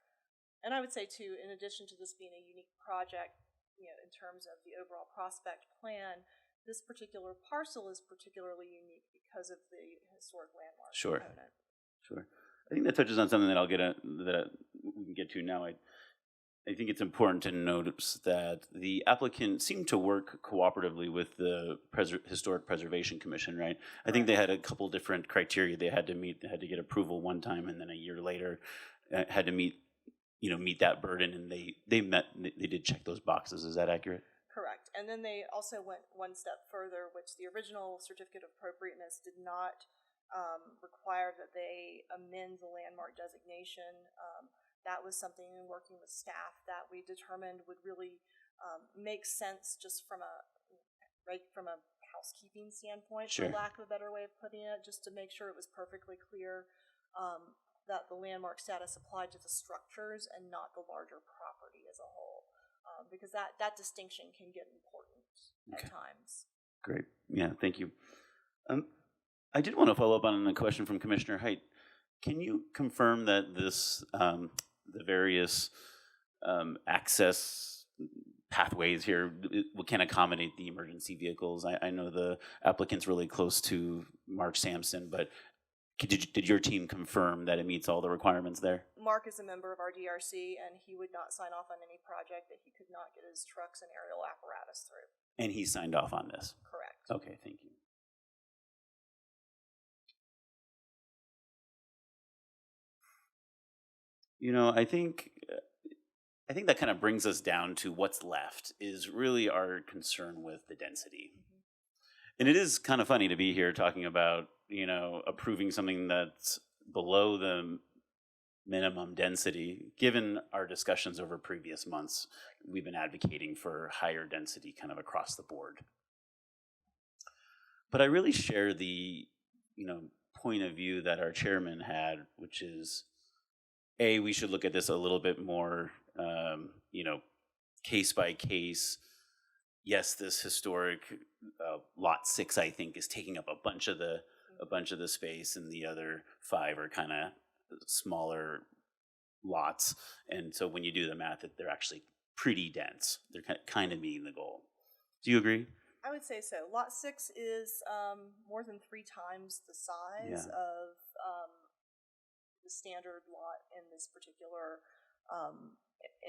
And I would say too, in addition to this being a unique project, in terms of the overall prospect plan, this particular parcel is particularly unique because of the historic landmark component. Sure. I think that touches on something that that we can get to now. I think it's important to notice that the applicant seemed to work cooperatively with the Historic Preservation Commission, right? I think they had a couple different criteria they had to meet. They had to get approval one time, and then a year later had to meet that burden, and they did check those boxes. Is that accurate? Correct. And then they also went one step further, which the original certificate of appropriateness did not require that they amend the landmark designation. That was something in working with staff that we determined would really make sense just from a housekeeping standpoint, for lack of a better way of putting it, just to make sure it was perfectly clear that the landmark status applied to the structures and not the larger property as a whole, because that distinction can get important at times. Great. Yeah, thank you. I did want to follow up on a question from Commissioner Height. Can you confirm that this the various access pathways here can accommodate the emergency vehicles? I know the applicant's really close to Mark Sampson, but did your team confirm that it meets all the requirements there? Mark is a member of our DRC, and he would not sign off on any project that he could not get his trucks and aerial apparatus through. And he signed off on this? Correct. Okay, thank you. I think that kind of brings us down to what's left is really our concern with the density. And it is kind of funny to be here talking about, approving something that's below the minimum density. Given our discussions over previous months, we've been advocating for higher density kind of across the board. But I really share the, point of view that our chairman had, which is, we should look at this a little bit more, case by case. Yes, this historic lot 6, I think, is taking up a bunch of the space, and the other 5 are kind of smaller lots. And so when you do the math, they're actually pretty dense. They're kind of meeting the goal. Do you agree? I would say so. Lot 6 is more than 3 times the size of the standard lot in this particular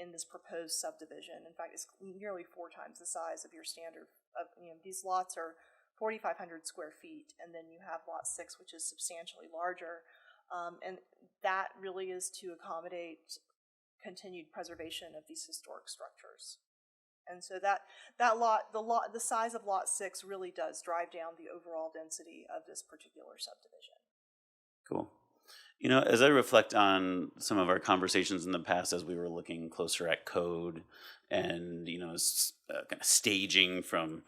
in this proposed subdivision. In fact, it's nearly 4 times the size of your standard. These lots are 4,500 square feet, and then you have lot 6, which is substantially larger, and that really is to accommodate continued preservation of these historic structures. And so the size of lot 6 really does drive down the overall density of this particular subdivision. Cool. As I reflect on some of our conversations in the past as we were looking closer at code and, kind of staging from,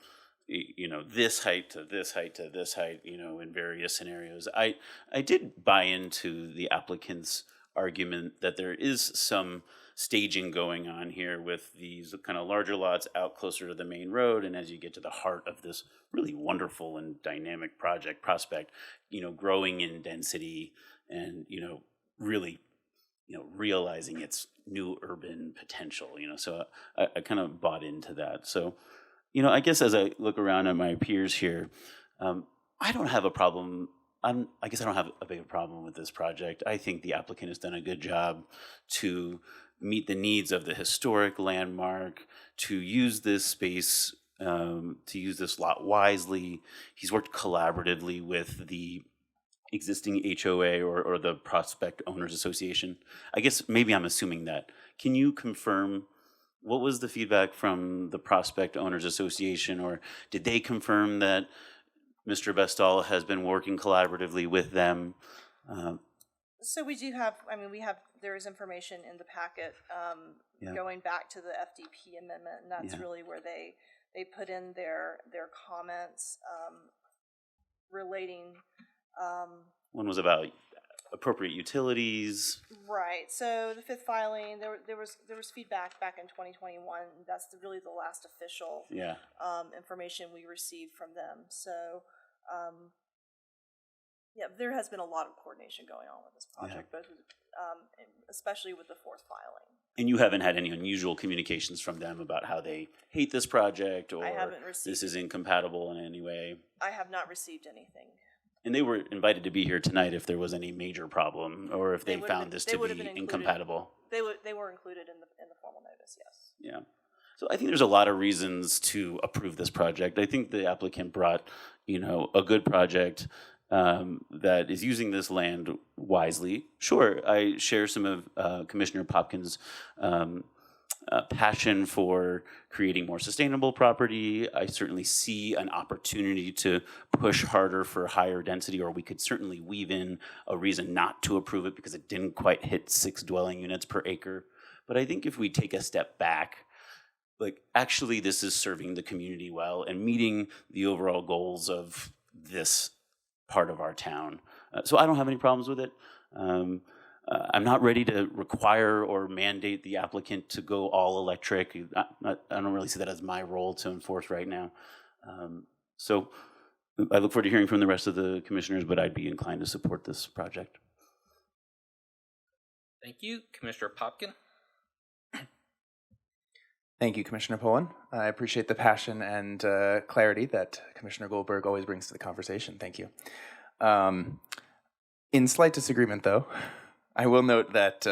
this height to this height to this height, in various scenarios, I did buy into the applicant's argument that there is some staging going on here with these kind of larger lots out closer to the main road, and as you get to the heart of this really wonderful and dynamic prospect, growing in density and really realizing its new urban potential. So I kind of bought into that. So I guess as I look around at my peers here, I don't have a problem. I guess I don't have a big problem with this project. I think the applicant has done a good job to meet the needs of the historic landmark, to use this space, to use this lot wisely. He's worked collaboratively with the existing HOA or the Prospect Owners Association. I guess maybe I'm assuming that. Can you confirm what was the feedback from the Prospect Owners Association, or did they confirm that Mr. Bestall has been working collaboratively with them? So we do have, there is information in the packet going back to the FDP amendment, and that's really where they put in their comments relating One was about appropriate utilities. Right. So the fifth filing, there was feedback back in 2021. That's really the last official Yeah. information we received from them. So yeah, there has been a lot of coordination going on with this project, both and especially with the fourth filing. And you haven't had any unusual communications from them about how they hate this project or I haven't received this is incompatible in any way? I have not received anything. And they were invited to be here tonight if there was any major problem or if they found this to be incompatible. They were included in the formal notice, yes. Yeah. So I think there's a lot of reasons to approve this project. I think the applicant brought, a good project that is using this land wisely. Sure, I share some of Commissioner Popkins' passion for creating more sustainable property. I certainly see an opportunity to push harder for higher density, or we could certainly weave in a reason not to approve it because it didn't quite hit 6 dwelling units per acre. But I think if we take a step back, actually this is serving the community well and meeting the overall goals of this part of our town. So I don't have any problems with it. I'm not ready to require or mandate the applicant to go all electric. I don't really see that as my role to enforce right now. So I look forward to hearing from the rest of the commissioners, but I'd be inclined to support this project. Thank you. Commissioner Popkin. Thank you, Commissioner Pullen. I appreciate the passion and clarity that Commissioner Goldberg always brings to the conversation. Thank you. In slight disagreement, though, I will note that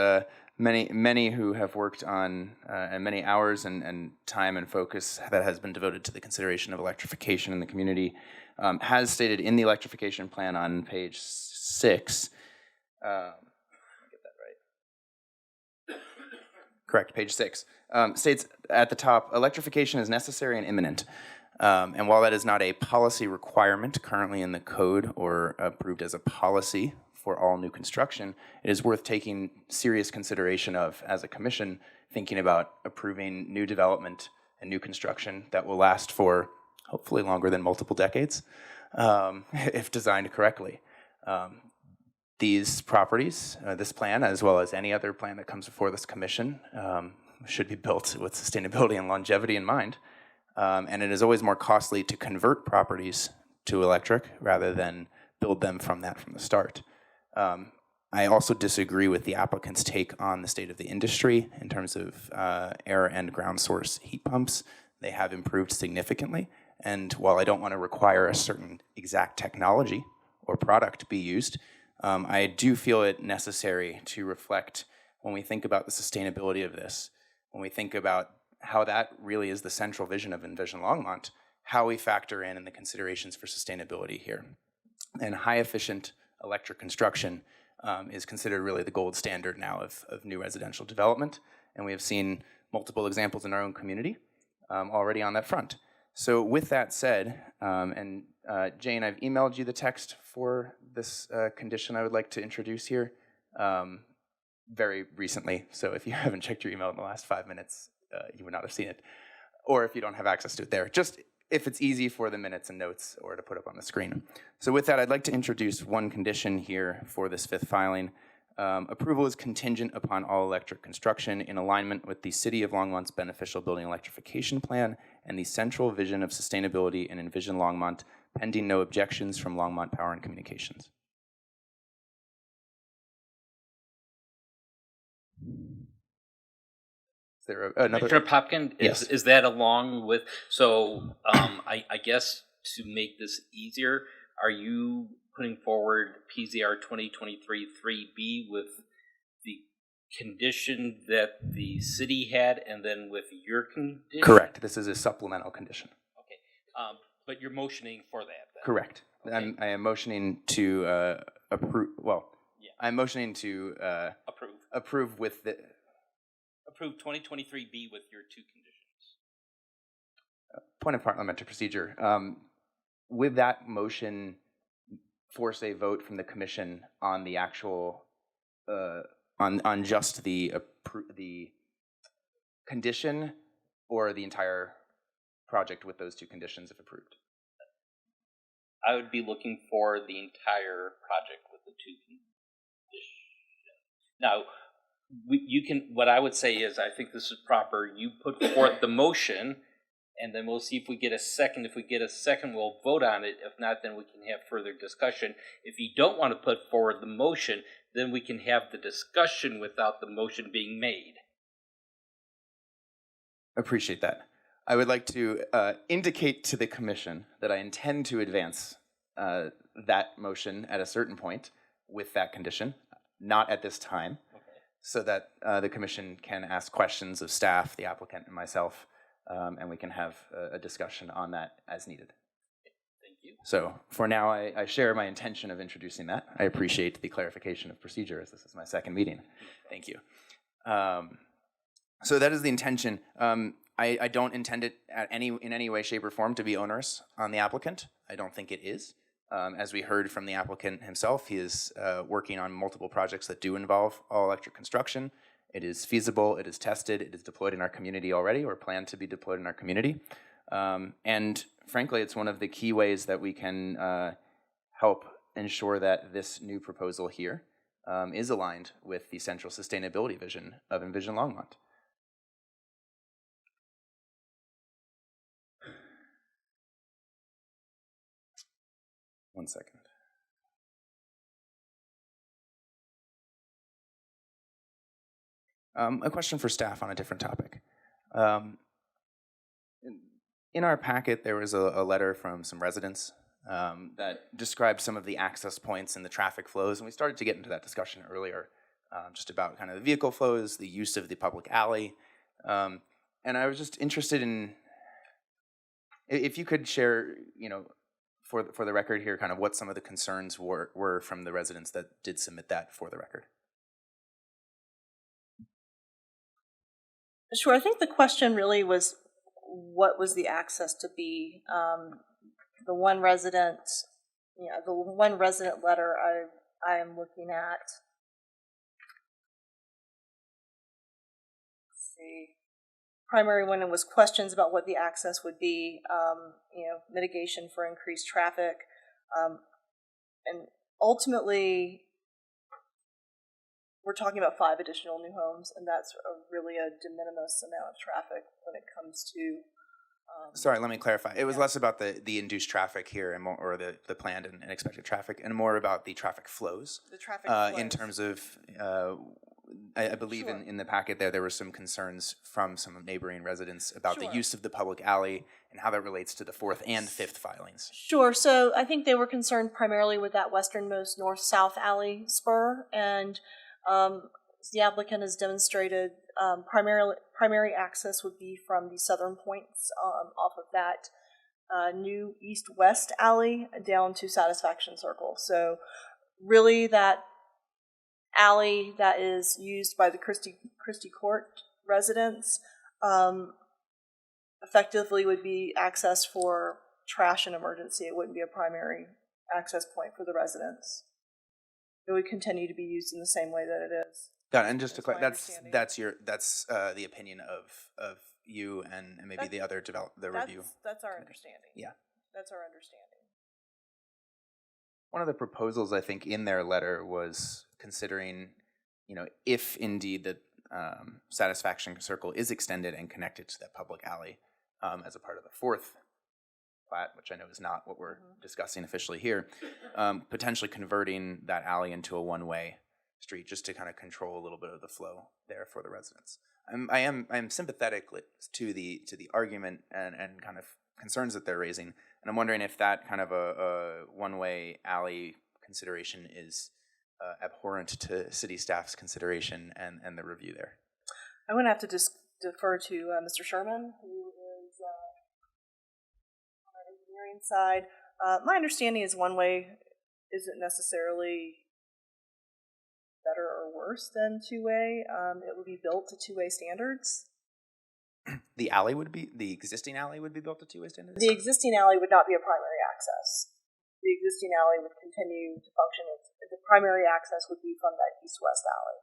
many who have worked on and many hours and time and focus that has been devoted to the consideration of electrification in the community has stated in the electrification plan on page 6. Get that right. Correct, page 6. States at the top, electrification is necessary and imminent. And while that is not a policy requirement currently in the code or approved as a policy for all new construction, it is worth taking serious consideration of as a commission, thinking about approving new development and new construction that will last for hopefully longer than multiple decades, if designed correctly. These properties, this plan, as well as any other plan that comes before this commission, should be built with sustainability and longevity in mind. And it is always more costly to convert properties to electric rather than build them from the start. I also disagree with the applicant's take on the state of the industry in terms of air and ground source heat pumps. They have improved significantly. And while I don't want to require a certain exact technology or product be used, I do feel it necessary to reflect when we think about the sustainability of this, when we think about how that really is the central vision of Envision Longmont, how we factor in the considerations for sustainability here. And high efficient electric construction is considered really the gold standard now of new residential development. And we have seen multiple examples in our own community already on that front. So with that said, and Jane, I've emailed you the text for this condition I would like to introduce here very recently. So if you haven't checked your email in the last 5 minutes, you would not have seen it. Or if you don't have access to it there, just if it's easy for the minutes and notes or to put up on the screen. So with that, I'd like to introduce one condition here for this 5th filing. Approval is contingent upon all electric construction in alignment with the City of Longmont's Beneficial Building Electrification Plan and the central vision of sustainability in Envision Longmont, pending no objections from Longmont Power and Communications. Is there another? Commissioner Popkin, Yes. is that along with, so I guess to make this easier, are you putting forward PZR 2023-3B with the condition that the city had and then with your condition? Correct. This is a supplemental condition. Okay. But you're motioning for that then? Correct. Okay. I am motioning to approve, well, Yeah. I'm motioning to approve with the... Approve 2023B with your 2 conditions. Point of parliamentary procedure. With that motion, force a vote from the commission on the actual, on just the condition or the entire project with those 2 conditions if approved? I would be looking for the entire project with the 2 two conditions. Now, you can. What I would say is, I think this is proper. You put forth the motion, and then we'll see if we get a second. If we get a second, we'll vote on it. If not, then we can have further discussion. If you don't want to put forward the motion, then we can have the discussion without the motion being made. Appreciate that. I would like to indicate to the commission that I intend to advance that motion at a certain point with that condition, not at this time, so that the commission can ask questions of staff, the applicant, and myself, and we can have a discussion on that as needed. Thank you. So for now, I share my intention of introducing that. I appreciate the clarification of procedure, as this is my second meeting. Thank you. So that is the intention. I don't intend it in any way, shape, or form to be onerous on the applicant. I don't think it is. As we heard from the applicant himself, he is working on multiple projects that do involve all-electric construction. It is feasible, it is tested, it is deployed in our community already, or planned to be deployed in our community. And frankly, it's one of the key ways that we can help ensure that this new proposal here is aligned with the central sustainability vision of Envision Longmont. One second. A question for staff on a different topic. In our packet, there was a letter from some residents that described some of the access points and the traffic flows, and we started to get into that discussion earlier, just about kind of the vehicle flows, the use of the public alley, and I was just interested in if you could share, for the record here, kind of what some of the concerns were from the residents that did submit that for the record. Sure. I think the question really was, what was the access to be? The one resident letter I am looking at. Let's see. Primary one was questions about what the access would be, mitigation for increased traffic, and ultimately we're talking about 5 additional new homes, and that's really a de minimis amount of traffic when it comes to. Sorry, let me clarify. It was less about the induced traffic here, and more, or the planned and expected traffic, and more about the traffic flows. The traffic flows. In terms of. I believe Sure. in the packet there were some concerns from some neighboring residents about Sure. the use of the public alley and how that relates to the 4th and 5th filings. Sure. So I think they were concerned primarily with that westernmost north-south alley spur, and the applicant has demonstrated primary access would be from the southern points off of that new east-west alley down to Satisfaction Circle. So really that alley that is used by the Christie Court residents effectively would be access for trash and emergency. It wouldn't be a primary access point for the residents. It would continue to be used in the same way that it is. Got it. And just to clarify, that's the opinion of you and maybe the other review. That's our understanding. Yeah. That's our understanding. One of the proposals, I think, in their letter was considering, if indeed the Satisfaction Circle is extended and connected to that public alley as a part of the 4th plat, which I know is not what we're discussing officially here, potentially converting that alley into a one-way street just to kind of control a little bit of the flow there for the residents. I'm sympathetic to the argument and kind of concerns that they're raising, and I'm wondering if that kind of a one-way alley consideration is abhorrent to city staff's consideration and the review there. I'm going to have to just defer to Mr. Sherman, who is on our engineering side. My understanding is one way isn't necessarily better or worse than two-way. It would be built to two-way standards. The existing alley would be built to two-way standards? The existing alley would not be a primary access. The existing alley would continue to function as the primary access would be from that east-west alley.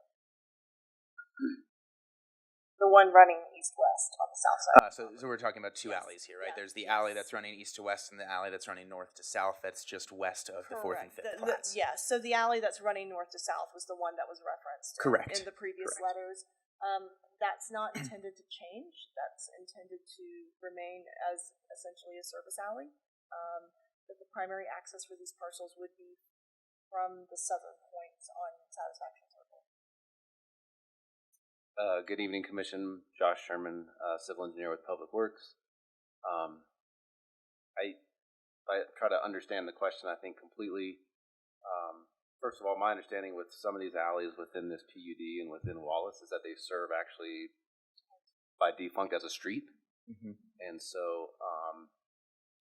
The one running east-west on the south side. So we're talking about two alleys here, right? There's the alley that's running east to west and the alley that's running north to south. That's just west of the fourth and fifth plats. Yes, so the alley that's running north to south was the one that was referenced Correct. in the previous Correct. letters. That's not intended to change. That's intended to remain as essentially a service alley. But the primary access for these parcels would be from the southern point on Satisfaction Circle. Good evening, Commission. Josh Sherman, Civil Engineer with Public Works. I try to understand the question, I think, completely. First of all, my understanding with some of these alleys within this PUD and within Wallace is that they serve actually by defunct as a street. Mm-hmm. And so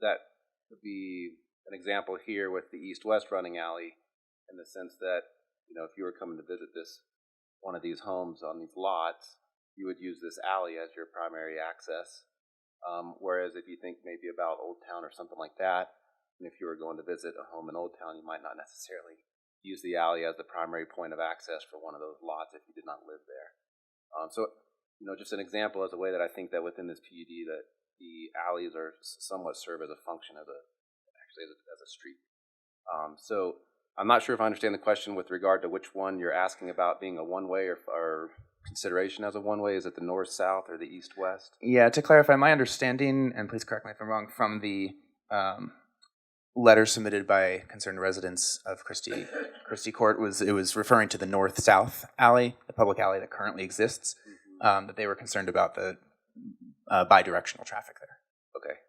that would be an example here with the east-west running alley in the sense that, you know, if you were coming to visit one of these homes on these lots, you would use this alley as your primary access. Whereas if you think maybe about Old Town or something like that, and if you were going to visit a home in Old Town, you might not necessarily use the alley as the primary point of access for one of those lots if you did not live there. So, you know, just an example as a way that I think that within this PUD that the alleys are somewhat serve as a function of as a street. So I'm not sure if I understand the question with regard to which one you're asking about being a one-way or consideration as a one-way. Is it the north-south or the east-west? Yeah, to clarify, my understanding, and please correct me if I'm wrong, from the letter submitted by concerned residents of Christie Court it was referring to the north-south alley, the public alley that currently exists, that they were concerned about the bi-directional traffic there. Okay.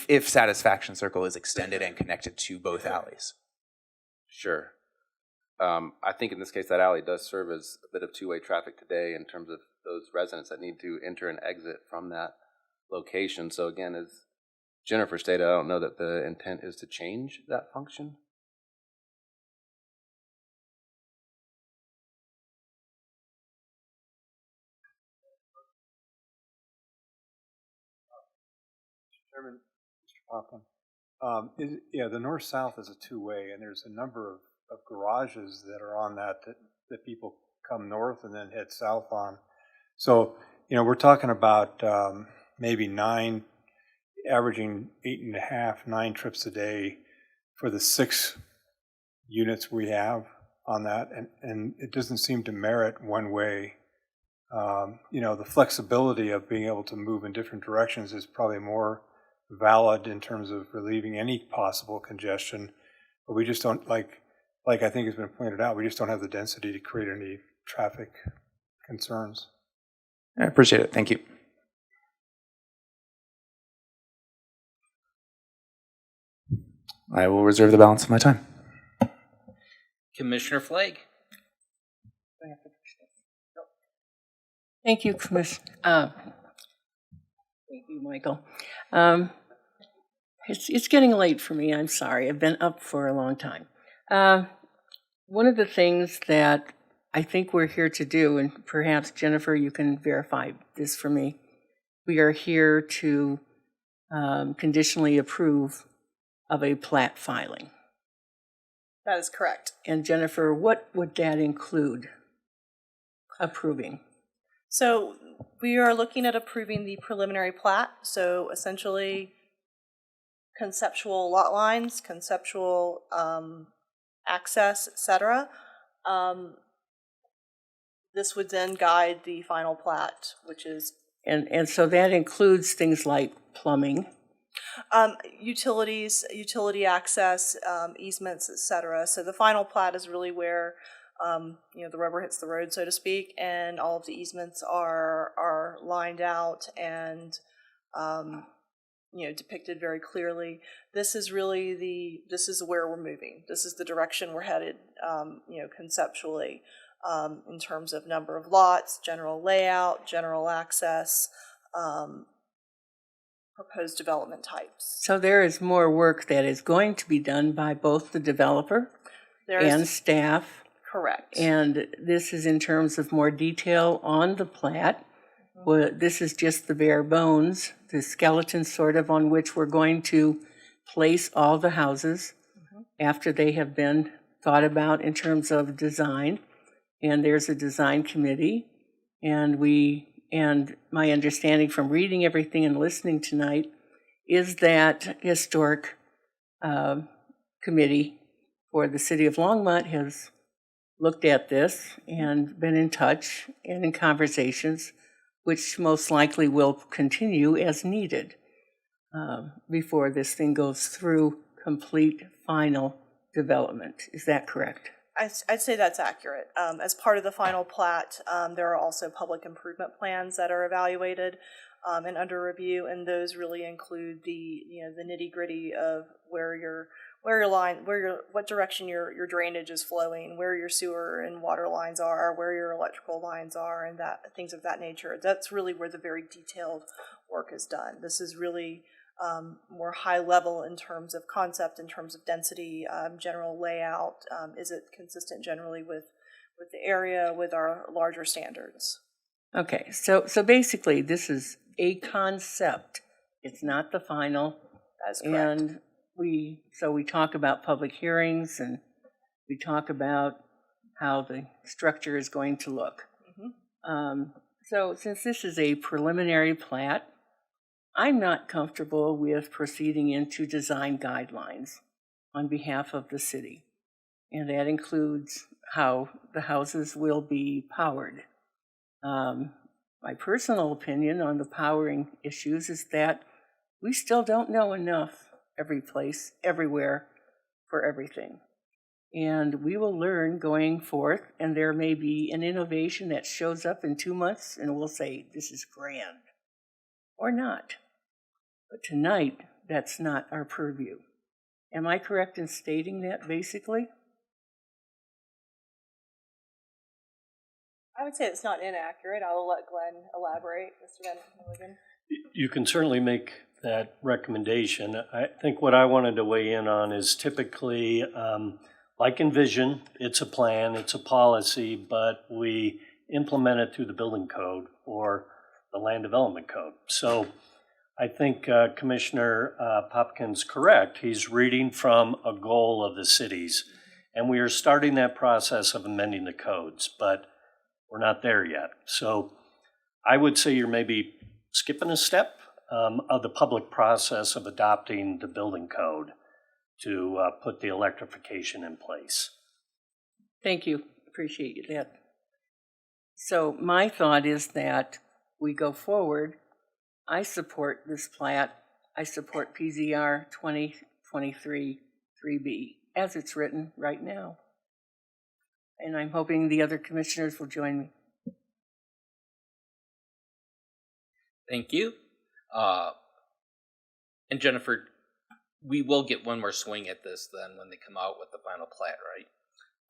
If Satisfaction Circle is extended and connected to both alleys. Sure. I think in this case that alley does serve as a bit of two-way traffic today in terms of those residents that need to enter and exit from that location. So again, as Jennifer stated, I don't know that the intent is to change that function. Chairman, Mr. Popham, the north-south is a two-way, and there's a number of garages that are on that people come north and then head south on. So, you know, we're talking about maybe averaging 8.5, 9 trips a day for the 6 units we have on that, and it doesn't seem to merit one way. You know, the flexibility of being able to move in different directions is probably more valid in terms of relieving any possible congestion, but we just don't, like I think has been pointed out, we just don't have the density to create any traffic concerns. I appreciate it. Thank you. I will reserve the balance of my time. Commissioner Flake. Thank you, Commissioner. Thank you, Michael. It's getting late for me. I'm sorry. I've been up for a long time. One of the things that I think we're here to do, and perhaps Jennifer, you can verify this for me. We are here to conditionally approve of a plat filing. That is correct. And Jennifer, what would that include approving? So we are looking at approving the preliminary plat. So essentially conceptual lot lines, conceptual access, etc. This would then guide the final plat, which is... And so that includes things like plumbing. Utilities, utility access, easements, etc. So the final plat is really where the rubber hits the road, so to speak, and all of the easements are lined out and depicted very clearly. This is really this is where we're moving. This is the direction we're headed, conceptually, in terms of number of lots, general layout, general access, proposed development types. So there is more work that is going to be done by both the developer and staff. Correct. And this is in terms of more detail on the plat. Well, this is just the bare bones, the skeleton sort of on which we're going to place all the houses after they have been thought about in terms of design. And there's a design committee and my understanding from reading everything and listening tonight is that historic committee for the city of Longmont has looked at this and been in touch and in conversations, which most likely will continue as needed before this thing goes through complete final development. Is that correct? I'd say that's accurate. As part of the final plat, there are also public improvement plans that are evaluated and under review, and those really include the nitty gritty of what direction your drainage is flowing, where your sewer and water lines are, where your electrical lines are, and things of that nature. That's really where the very detailed work is done. This is really more high level in terms of concept, in terms of density, general layout. Is it consistent generally with the area, with our larger standards? Okay, so basically this is a concept. It's not the final. That's correct. And we talk about public hearings, and we talk about how the structure is going to look. So since this is a preliminary plat, I'm not comfortable with proceeding into design guidelines on behalf of the city. And that includes how the houses will be powered. My personal opinion on the powering issues is that we still don't know enough every place, everywhere, for everything. And we will learn going forth, and there may be an innovation that shows up in 2 months, and we'll say, this is grand, or not. But tonight, that's not our purview. Am I correct in stating that, basically? I would say it's not inaccurate. I will let Glenn elaborate. Mr. Van Milligan. You can certainly make that recommendation. I think what I wanted to weigh in on is typically, like Envision, it's a plan, it's a policy, but we implement it through the building code or the land development code. So I think Commissioner Popkin's correct. He's reading from a goal of the cities, and we are starting that process of amending the codes, but we're not there yet. So I would say you're maybe skipping a step of the public process of adopting the building code to put the electrification in place. Thank you. Appreciate that. So my thought is that we go forward. I support this plat. I support PZR 2023 3B as it's written right now. And I'm hoping the other commissioners will join me. Thank you. And Jennifer, we will get one more swing at this then when they come out with the final plat, right?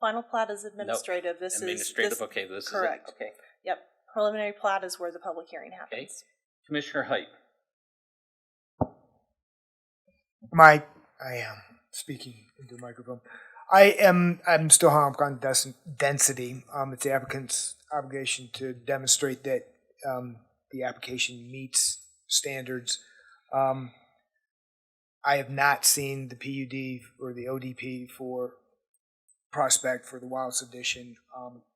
Final plat is administrative. Nope. Administrative, okay. This correct. Is it. Okay. Yep. Preliminary plat is where the public hearing happens. Okay. Commissioner Height. I am speaking into the microphone. I'm still hung up on density. It's the applicant's obligation to demonstrate that the application meets standards. I have not seen the PUD or the ODP for Prospect for the Wilds Edition.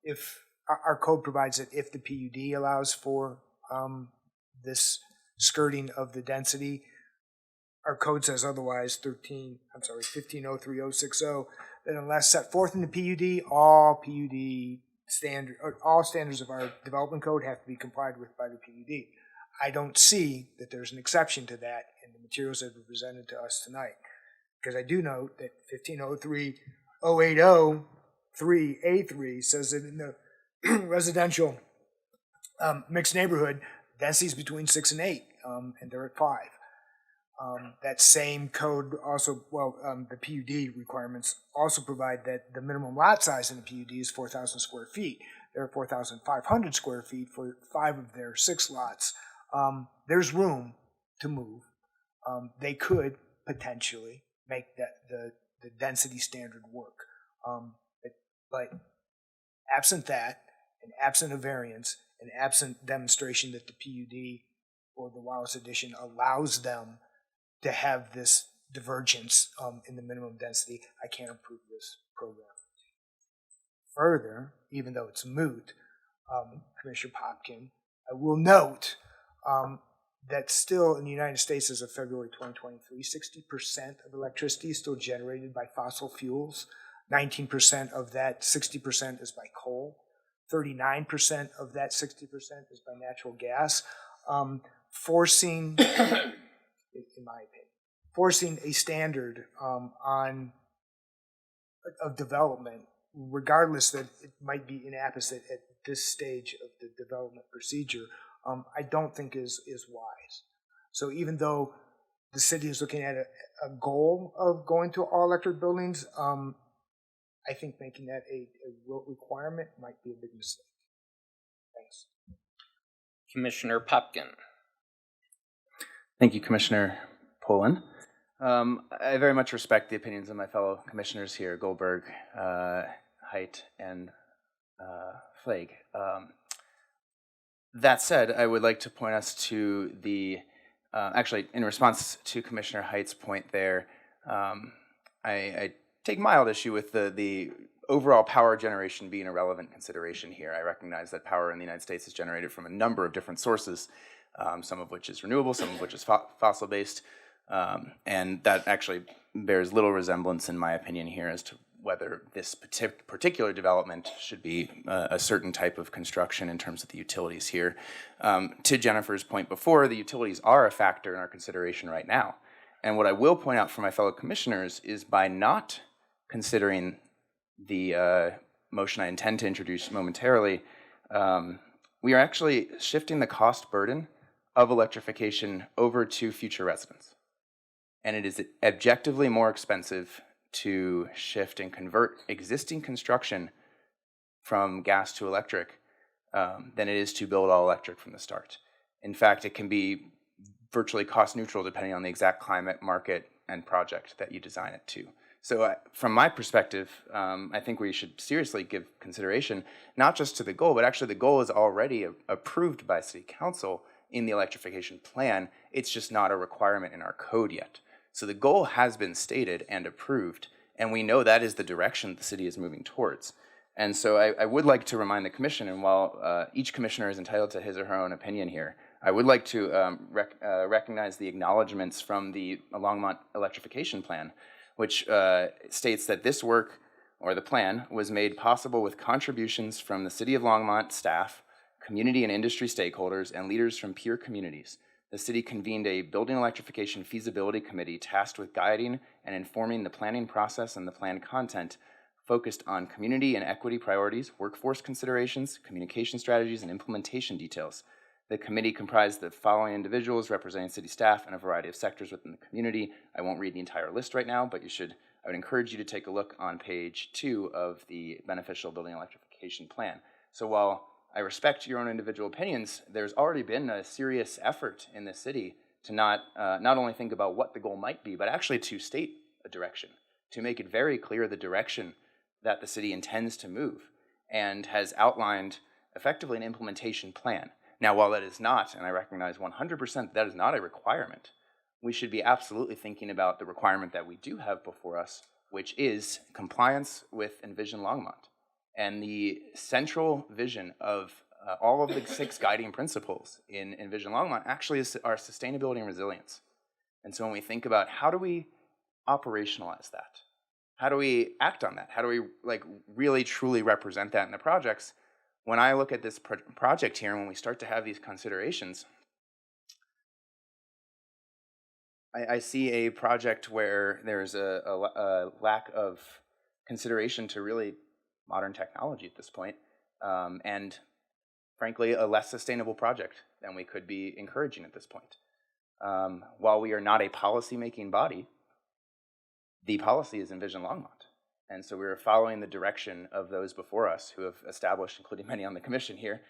If our code provides that if the PUD allows for this skirting of the density, our code says otherwise. 1503.060. That unless set forth in the PUD, all standards of our development code have to be complied with by the PUD. I don't see that there's an exception to that in the materials that were presented to us tonight, because I do note that 1503.080.3A3 says that in the residential mixed neighborhood, density is between 6 and 8, and they're at 5. That same code also, the PUD requirements also provide that the minimum lot size in the PUD is 4,000 square feet. There are 4,500 square feet for 5 of their 6 lots. There's room to move. They could potentially make the density standard work. But absent that, and absent a variance, and absent demonstration that the PUD or the Wallace Edition allows them to have this divergence in the minimum density, I can't approve this program. Further, even though it's moot, Commissioner Popkin. I will note that still in the United States as of February 2023, 60% of electricity is still generated by fossil fuels. 19% of that 60% is by coal. 39% of that 60% is by natural gas. Forcing, in my opinion, forcing a standard of development, regardless that it might be inapposite at this stage of the development procedure, I don't think is wise. So even though the city is looking at a goal of going to all electric buildings, I think making that a requirement might be a big mistake. Thanks. Commissioner Popkin. Thank you, Commissioner Poland. I very much respect the opinions of my fellow commissioners here, Goldberg, Height, and Flake. That said, I would like to point us to the, actually, in response to Commissioner Height's point there, I take mild issue with the overall power generation being a relevant consideration here. I recognize that power in the United States is generated from a number of different sources, some of which is renewable, some of which is fossil-based, and that actually bears little resemblance, in my opinion, here as to whether this particular development should be a certain type of construction in terms of the utilities here. To Jennifer's point before, the utilities are a factor in our consideration right now. And what I will point out for my fellow commissioners is by not considering the motion I intend to introduce momentarily, we are actually shifting the cost burden of electrification over to future residents. And it is objectively more expensive to shift and convert existing construction from gas to electric than it is to build all electric from the start. In fact, it can be virtually cost neutral depending on the exact climate, market, and project that you design it to. So from my perspective, I think we should seriously give consideration not just to the goal, but actually the goal is already approved by City Council in the electrification plan. It's just not a requirement in our code yet. So the goal has been stated and approved, and we know that is the direction the city is moving towards. And so I would like to remind the commission, and while each commissioner is entitled to his or her own opinion here, I would like to recognize the acknowledgments from the Longmont electrification plan, which states that this work, or the plan, was made possible with contributions from the City of Longmont staff, community and industry stakeholders, and leaders from peer communities. The city convened a building electrification feasibility committee tasked with guiding and informing the planning process and the plan content, focused on community and equity priorities, workforce considerations, communication strategies, and implementation details. The committee comprised the following individuals representing city staff and a variety of sectors within the community. I won't read the entire list right now, but I would encourage you to take a look on page 2 of the Beneficial Building Electrification Plan. So while I respect your own individual opinions, there's already been a serious effort in the city to not only think about what the goal might be, but actually to state a direction, to make it very clear the direction that the city intends to move, and has outlined effectively an implementation plan. Now, while that is not, and I recognize 100% that is not a requirement, we should be absolutely thinking about the requirement that we do have before us, which is compliance with Envision Longmont. And the central vision of all of the 6 guiding principles in Envision Longmont actually is our sustainability and resilience. And so when we think about how do we operationalize that, how do we act on that, how do we really truly represent that in the projects, when I look at this project here and when we start to have these considerations, I see a project where there's a lack of consideration to really modern technology at this point, and frankly, a less sustainable project than we could be encouraging at this point. While we are not a policy-making body, the policy is Envision Longmont. And so we are following the direction of those before us who have established, including many on the commission here,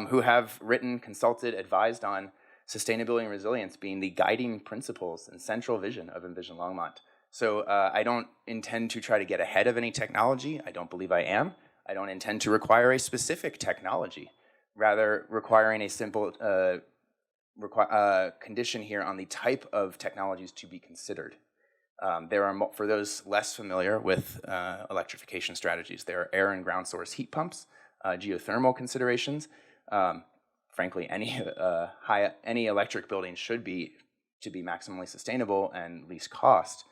who have written, consulted, advised on sustainability and resilience being the guiding principles and central vision of Envision Longmont. So I don't intend to try to get ahead of any technology. I don't believe I am. I don't intend to require a specific technology, rather requiring a simple condition here on the type of technologies to be considered. There are, for those less familiar with electrification strategies, there are air and ground source heat pumps, geothermal considerations. Frankly, any electric building should be to be maximally sustainable and least cost,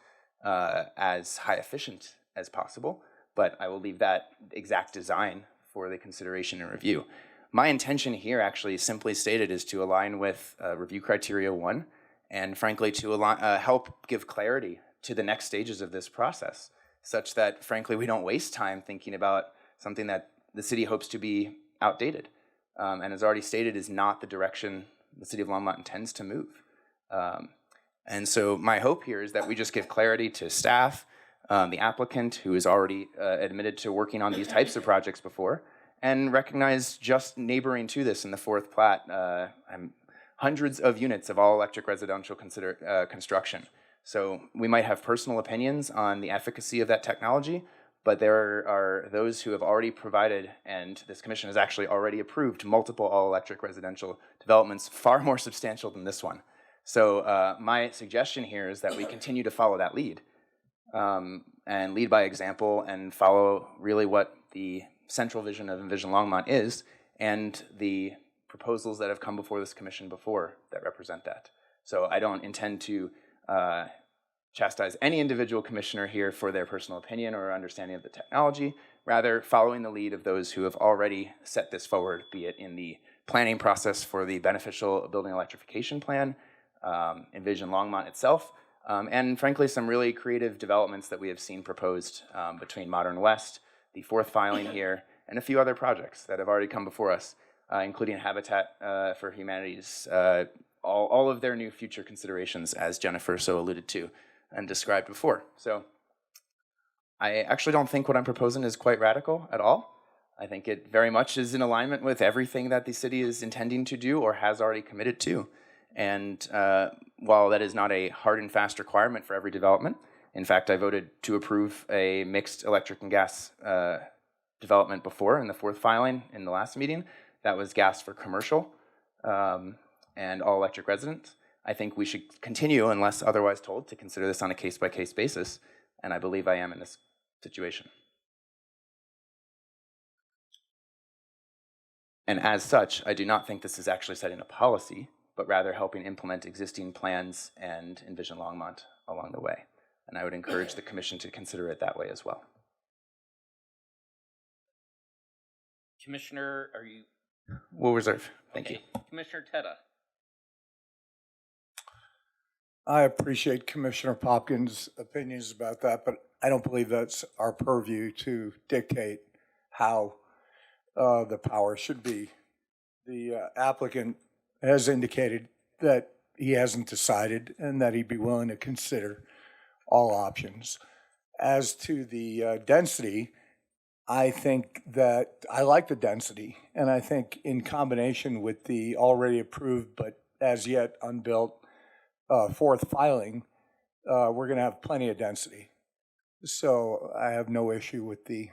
as high efficient as possible. But I will leave that exact design for the consideration and review. My intention here, actually, simply stated, is to align with review criteria 1, and frankly, to help give clarity to the next stages of this process, such that, frankly, we don't waste time thinking about something that the city hopes to be outdated, and as already stated, is not the direction the city of Longmont intends to move. And so my hope here is that we just give clarity to staff, the applicant, who is already admitted to working on these types of projects before, and recognize just neighboring to this in the 4th plat, hundreds of units of all-electric residential construction. So we might have personal opinions on the efficacy of that technology, but there are those who have already provided, and this commission has actually already approved multiple all-electric residential developments far more substantial than this one. So my suggestion here is that we continue to follow that lead, and lead by example, and follow really what the central vision of Envision Longmont is, and the proposals that have come before this commission before that represent that. So I don't intend to chastise any individual commissioner here for their personal opinion or understanding of the technology, rather following the lead of those who have already set this forward, be it in the planning process for the beneficial building electrification plan, Envision Longmont itself, and frankly some really creative developments that we have seen proposed between Modern West, the 4th filing here, and a few other projects that have already come before us, including Habitat for Humanity's, all of their new future considerations, as Jennifer so alluded to and described before. So I actually don't think what I'm proposing is quite radical at all. I think it very much is in alignment with everything that the city is intending to do or has already committed to. And while that is not a hard and fast requirement for every development, in fact, I voted to approve a mixed electric and gas development before in the 4th filing in the last meeting. That was gas for commercial and all electric residents. I think we should continue, unless otherwise told, to consider this on a case-by-case basis, and I believe I am in this situation. And as such, I do not think this is actually setting a policy, but rather helping implement existing plans and Envision Longmont along the way. And I would encourage the commission to consider it that way as well. Commissioner, are you? We'll reserve. Thank you. Commissioner Teta. I appreciate Commissioner Popkins' opinions about that, but I don't believe that's our purview to dictate how the power should be. The applicant has indicated that he hasn't decided and that he'd be willing to consider all options. As to the density, I think that I like the density, and I think in combination with the already approved but as yet unbuilt 4th filing, we're going to have plenty of density. So I have no issue with the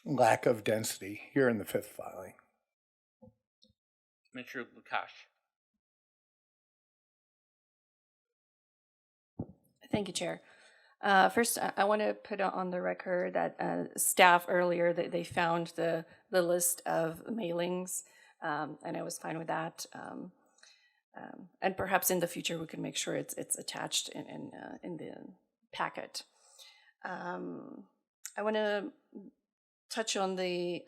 lack of density here in the 5th filing. Commissioner Lukash. Thank you, Chair. First, I want to put on the record that staff earlier, they found the list of mailings, and I was fine with that. And perhaps in the future we can make sure it's attached in the packet. I want to touch on the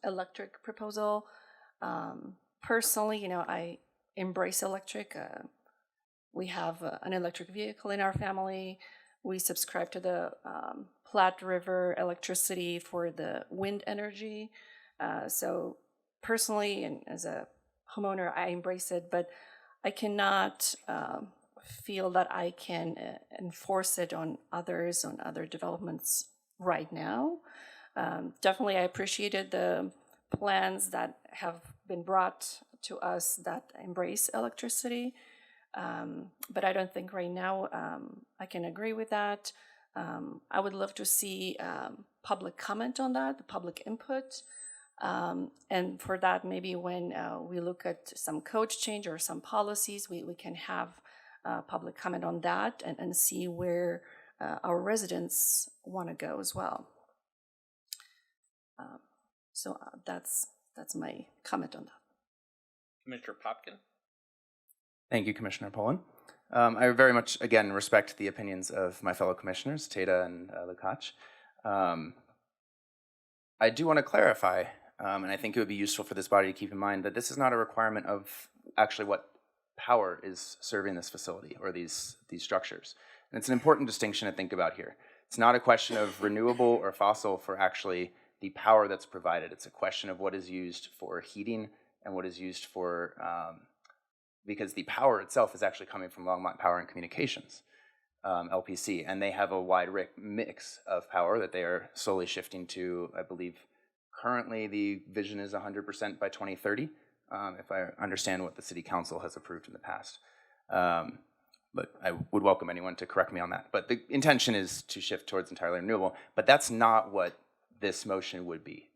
electric proposal. Personally, I embrace electric. We have an electric vehicle in our family. We subscribe to the Platte River electricity for the wind energy. So personally, and as a homeowner, I embrace it, but I cannot feel that I can enforce it on others, on other developments right now. Definitely, I appreciated the plans that have been brought to us that embrace electricity, but I don't think right now I can agree with that. I would love to see public comment on that, the public input. And for that, maybe when we look at some code change or some policies, we can have public comment on that and see where our residents want to go as well. That's my comment on that. Commissioner Popkin? Thank you, Commissioner Poland. I very much, again, respect the opinions of my fellow commissioners, Tata and Lukacs. I do want to clarify, and I think it would be useful for this body to keep in mind, that this is not a requirement of actually what power is serving this facility or these structures. And it's an important distinction to think about here. It's not a question of renewable or fossil for actually the power that's provided. It's a question of what is used for heating and what is used for, because the power itself is actually coming from Longmont Power and Communications, LPC, and they have a wide mix of power that they are slowly shifting to. I believe currently the vision is 100% by 2030, if I understand what the City Council has approved in the past. But I would welcome anyone to correct me on that. But the intention is to shift towards entirely renewable, but that's not what this motion would be.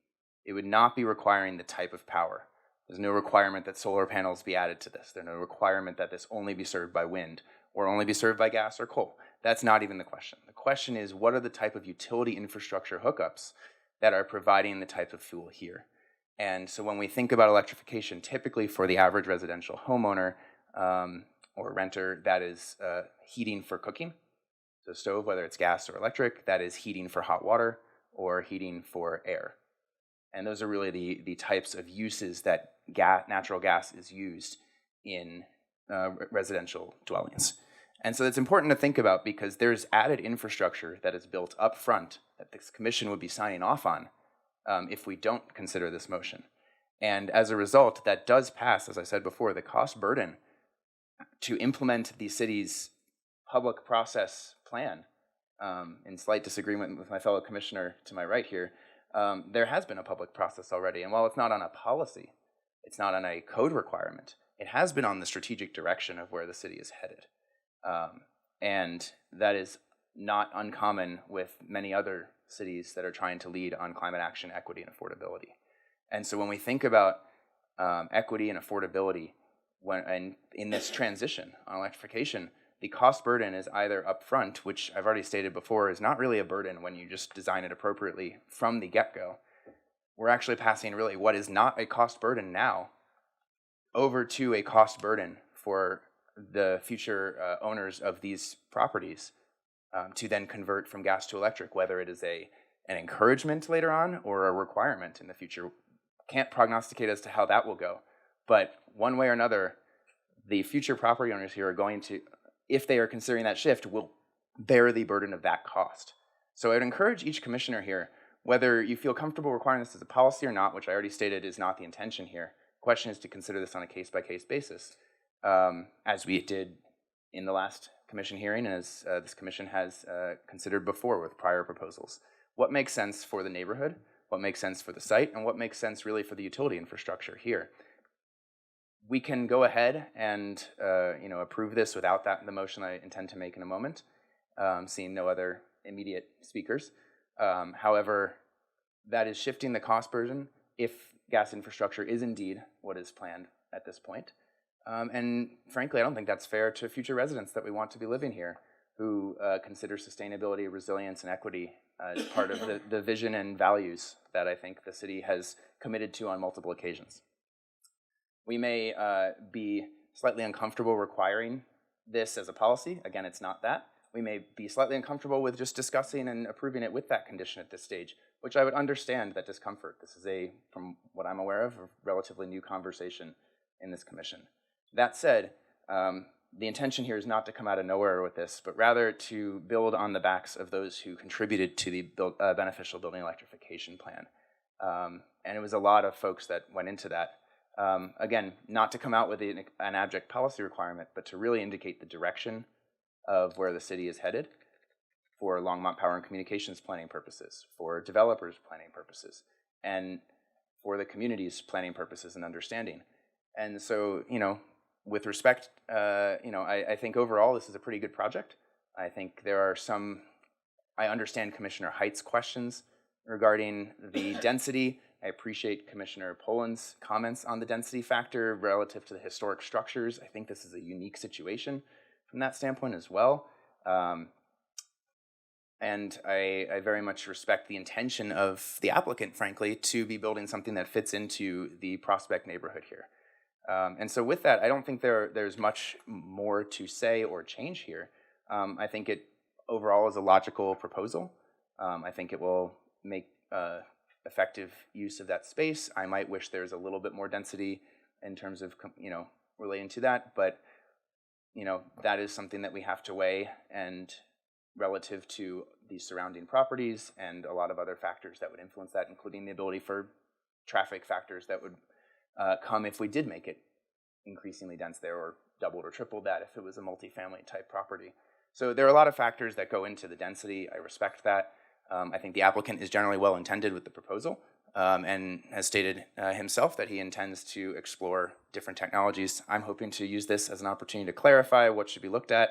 It would not be requiring the type of power. There's no requirement that solar panels be added to this. There's no requirement that this only be served by wind or only be served by gas or coal. That's not even the question. The question is, what are the type of utility infrastructure hookups that are providing the type of fuel here? And so when we think about electrification, typically for the average residential homeowner or renter, that is heating for cooking, so stove, whether it's gas or electric, that is heating for hot water or heating for air. And those are really the types of uses that natural gas is used in residential dwellings. And so it's important to think about because there's added infrastructure that is built up front that this commission would be signing off on if we don't consider this motion. And as a result, that does pass, as I said before, the cost burden to implement the city's public process plan, in slight disagreement with my fellow commissioner to my right here. There has been a public process already, and while it's not on a policy, it's not on a code requirement, it has been on the strategic direction of where the city is headed. And that is not uncommon with many other cities that are trying to lead on climate action, equity, and affordability. And so when we think about equity and affordability and in this transition on electrification, the cost burden is either upfront, which I've already stated before is not really a burden when you just design it appropriately from the get-go. We're actually passing really what is not a cost burden now over to a cost burden for the future owners of these properties to then convert from gas to electric, whether it is an encouragement later on or a requirement in the future. Can't prognosticate as to how that will go, but one way or another, the future property owners here are going to, if they are considering that shift, will bear the burden of that cost. So I'd encourage each commissioner here, whether you feel comfortable requiring this as a policy or not, which I already stated is not the intention here. The question is to consider this on a case-by-case basis, as we did in the last commission hearing, and as this commission has considered before with prior proposals. What makes sense for the neighborhood, what makes sense for the site, and what makes sense really for the utility infrastructure here. We can go ahead and approve this without the motion I intend to make in a moment, seeing no other immediate speakers. However, that is shifting the cost burden if gas infrastructure is indeed what is planned at this point. And frankly, I don't think that's fair to future residents that we want to be living here who consider sustainability, resilience, and equity as part of the vision and values that I think the city has committed to on multiple occasions. We may be slightly uncomfortable requiring this as a policy. Again, it's not that. We may be slightly uncomfortable with just discussing and approving it with that condition at this stage, which I would understand that discomfort. This is from what I'm aware of, a relatively new conversation in this commission. That said, the intention here is not to come out of nowhere with this, but rather to build on the backs of those who contributed to the beneficial building electrification plan. And it was a lot of folks that went into that. Again, not to come out with an abject policy requirement, but to really indicate the direction of where the city is headed for Longmont Power and Communications planning purposes, for developers planning purposes, and for the community's planning purposes and understanding. And so, with respect, I think overall this is a pretty good project. I think there are I understand Commissioner Height's questions regarding the density. I appreciate Commissioner Poland's comments on the density factor relative to the historic structures. I think this is a unique situation from that standpoint as well. and I very much respect the intention of the applicant, frankly, to be building something that fits into the Prospect neighborhood here. And so with that, I don't think there's much more to say or change here. I think it overall is a logical proposal. I think it will make effective use of that space. I might wish there's a little bit more density in terms of, relating to that, but, that is something that we have to weigh, and relative to the surrounding properties and a lot of other factors that would influence that, including the ability for traffic factors that would come if we did make it increasingly dense there, or doubled or tripled that if it was a multifamily type property. So there are a lot of factors that go into the density. I respect that. I think the applicant is generally well intended with the proposal, and has stated himself that he intends to explore different technologies. I'm hoping to use this as an opportunity to clarify what should be looked at.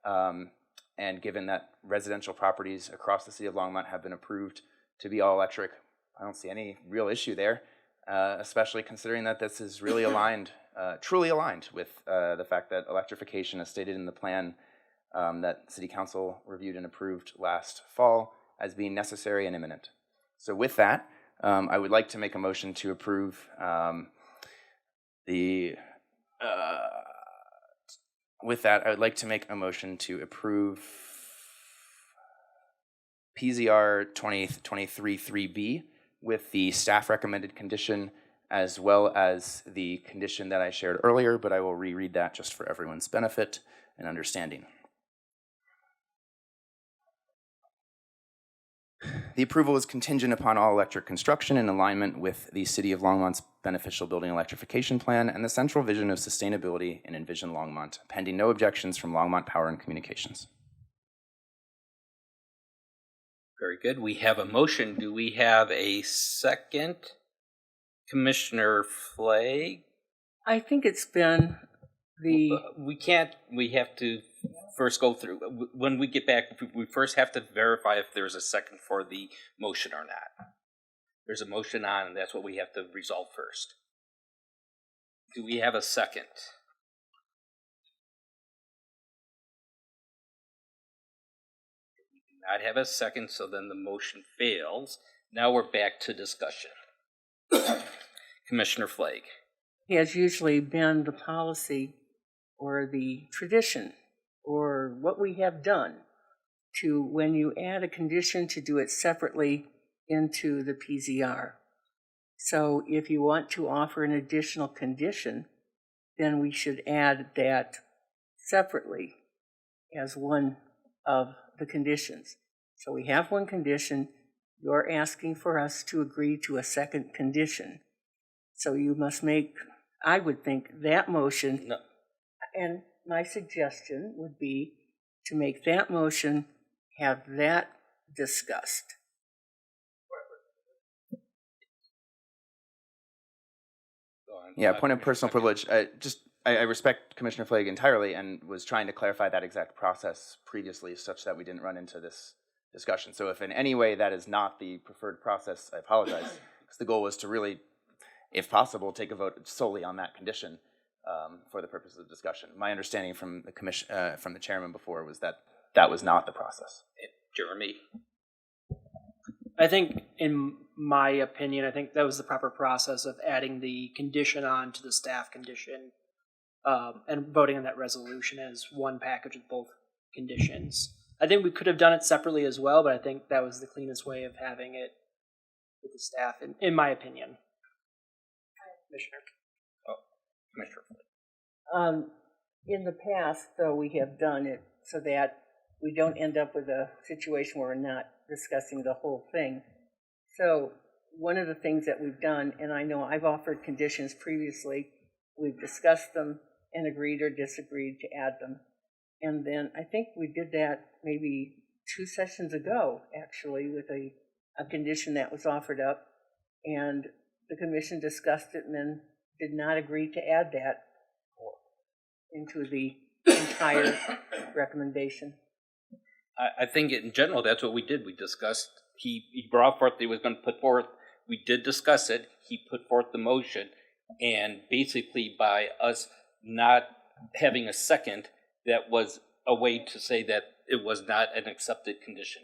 And given that residential properties across the city of Longmont have been approved to be all electric, I don't see any real issue there, especially considering that this is really aligned, truly aligned with the fact that electrification, as stated in the plan that City Council reviewed and approved last fall, as being necessary and imminent. So with that, I would like to make a motion to approve with that, I would like to make a motion to approve PZR 2023-3B with the staff recommended condition, as well as the condition that I shared earlier, but I will reread that just for everyone's benefit and understanding. The approval is contingent upon all electric construction in alignment with the City of Longmont's beneficial building electrification plan and the central vision of sustainability in Envision Longmont, pending no objections from Longmont Power and Communications. Very good. We have a motion. Do we have a second? Commissioner Flagg? I think it's been we have to first go through, when we get back, we first have to verify if there's a second for the motion or not. There's a motion on, and that's what we have to resolve first. Do we have a second? We do not have a second, so then the motion fails. Now we're back to discussion. Commissioner Flagg. has usually been the policy or the tradition or what we have done to, when you add a condition, to do it separately into the PZR. So if you want to offer an additional condition, then we should add that separately as one of the conditions. So we have one condition. You're asking for us to agree to a second condition. So you must make, I would think, that motion. No. And my suggestion would be to make that motion, have that discussed. Yeah, point of personal privilege. I respect Commissioner Flagg entirely and was trying to clarify that exact process previously such that we didn't run into this discussion. So if in any way that is not the preferred process, I apologize. Because the goal was to really, if possible, take a vote solely on that condition for the purpose of discussion. My understanding from the from the chairman before was that that was not the process. Jeremy? I think, in my opinion, I think that was the proper process of adding the condition on to the staff condition and voting on that resolution as one package with both conditions. I think we could have done it separately as well, but I think that was the cleanest way of having it with the staff, in my opinion. Commissioner. Oh, Commissioner. In the past, though, we have done it so that we don't end up with a situation where we're not discussing the whole thing. So one of the things that we've done, and I know I've offered conditions previously, we've discussed them and agreed or disagreed to add them. And then I think we did that maybe 2 sessions ago, actually, with a condition that was offered up. And the commission discussed it and then did not agree to add that into the entire recommendation. I think in general that's what we did. We discussed, he brought forth, he was going to put forth, we did discuss it, he put forth the motion, and basically by us not having a second, that was a way to say that it was not an accepted condition.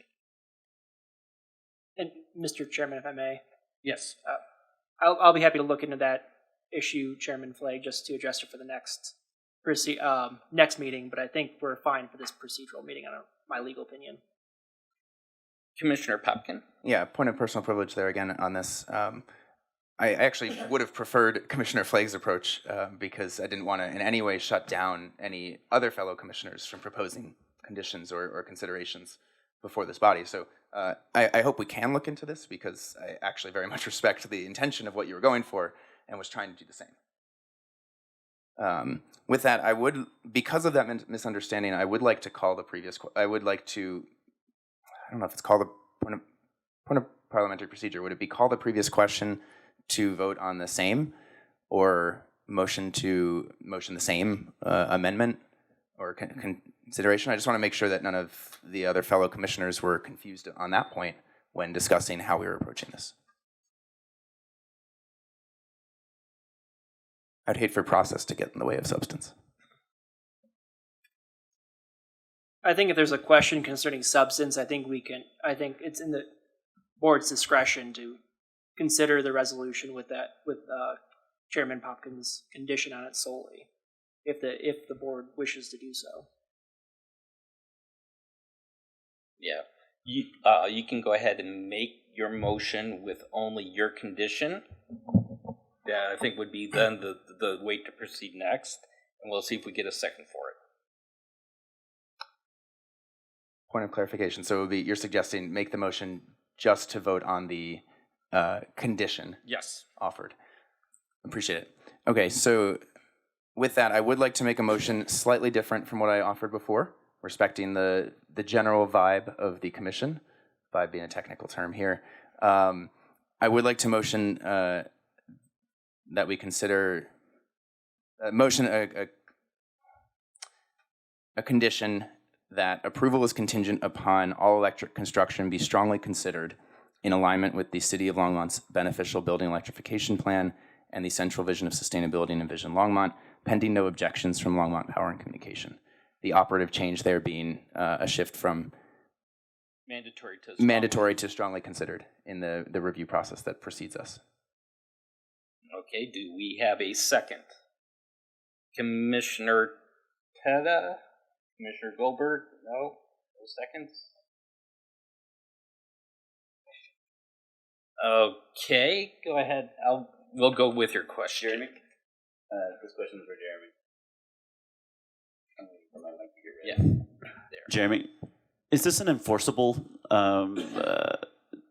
And Mr. Chairman, if I may, Yes. I'll be happy to look into that issue, Chairman Flagg, just to address it for the next next meeting. But I think we're fine for this procedural meeting. My legal opinion. Commissioner Popkin? Yeah, point of personal privilege there again on this. I actually would have preferred Commissioner Flagg's approach because I didn't want to in any way shut down any other fellow commissioners from proposing conditions or considerations before this body. So I hope we can look into this because I actually very much respect the intention of what you were going for and was trying to do the same. With that, because of that misunderstanding, I would like to call the previous, I don't know if it's called a point of parliamentary procedure. Would it be called the previous question to vote on the same, or motion the same amendment or consideration? I just want to make sure that none of the other fellow commissioners were confused on that point when discussing how we were approaching this. I'd hate for process to get in the way of substance. I think if there's a question concerning substance, I think it's in the board's discretion to consider the resolution with Chairman Popkins' condition on it solely, if the board wishes to do so. Yeah, you can go ahead and make your motion with only your condition. Yeah, I think would be then the way to proceed next, and we'll see if we get a second for it. Point of clarification. So it would be, you're suggesting make the motion just to vote on the condition Yes. offered. Appreciate it. Okay, so with that, I would like to make a motion slightly different from what I offered before, respecting the general vibe of the commission, vibe being a technical term here. I would like to motion that we consider a condition that approval is contingent upon all electric construction be strongly considered in alignment with the City of Longmont's beneficial building electrification plan and the central vision of sustainability and Envision Longmont, pending no objections from Longmont Power and Communication. The operative change there being a shift from mandatory to strongly considered in the review process that precedes us. Okay, do we have a second? Commissioner Teta? Commissioner Goldberg? No seconds? Okay, go ahead. We'll go with your question. Jeremy? This question is for Jeremy. Yeah. There. Jeremy, is this an enforceable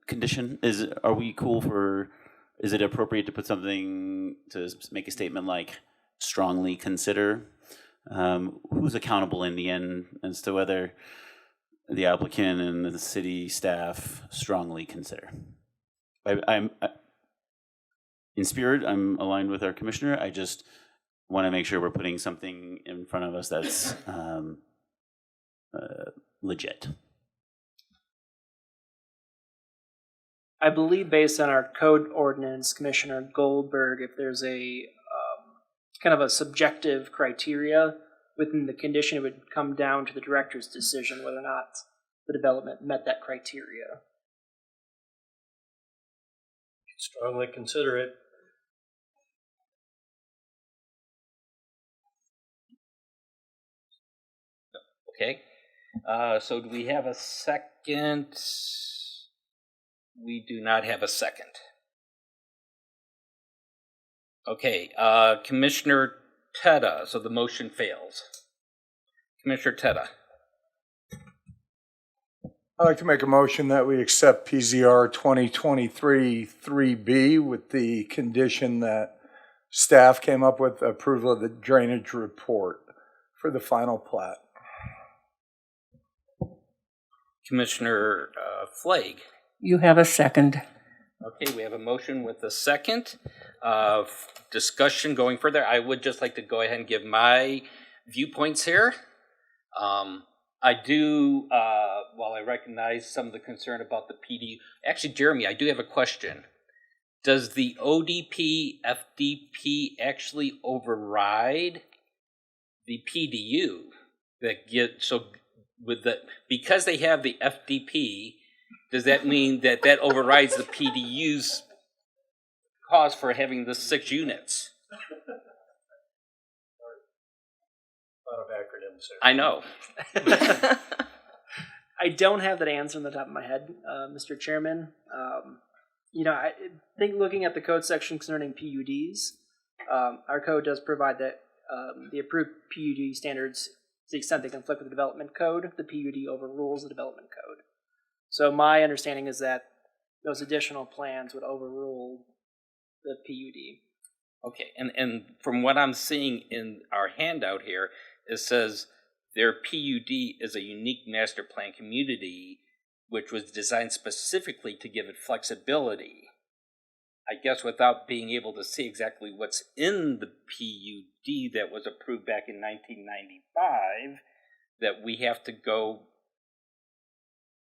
condition? Are we cool for? Is it appropriate to put something to make a statement like "strongly consider"? Who's accountable in the end as to whether the applicant and the city staff strongly consider? I'm in spirit, I'm aligned with our commissioner. I just want to make sure we're putting something in front of us that's legit. I believe based on our code ordinance, Commissioner Goldberg, if there's a kind of a subjective criteria within the condition, it would come down to the director's decision whether or not the development met that criteria. Strongly consider it. Okay. So do we have a second? We do not have a second. Okay, Commissioner Teta, so the motion fails. Commissioner Teta. I'd like to make a motion that we accept PZR 2023-3B with the condition that staff came up with approval of the drainage report for the final plat. Commissioner Flagg. You have a second. Okay, we have a motion with a second. Discussion going further. I would just like to go ahead and give my viewpoints here. I do, while I recognize some of the concern about the PD, actually, Jeremy, I do have a question. Does the ODP FDP actually override the PDU that get so with the because they have the FDP does that mean that that overrides the PDU's cause for having the 6 units? A lot of acronyms there. I know. I don't have that answer on the top of my head, Mr. Chairman. I think looking at the code section concerning PUDs, our code does provide that the approved PUD standards, to the extent they conflict with the development code, the PUD overrules the development code. So my understanding is that those additional plans would overrule the PUD. Okay, and from what I'm seeing in our handout here, it says their PUD is a unique master plan community which was designed specifically to give it flexibility. I guess without being able to see exactly what's in the PUD that was approved back in 1995, that we have to go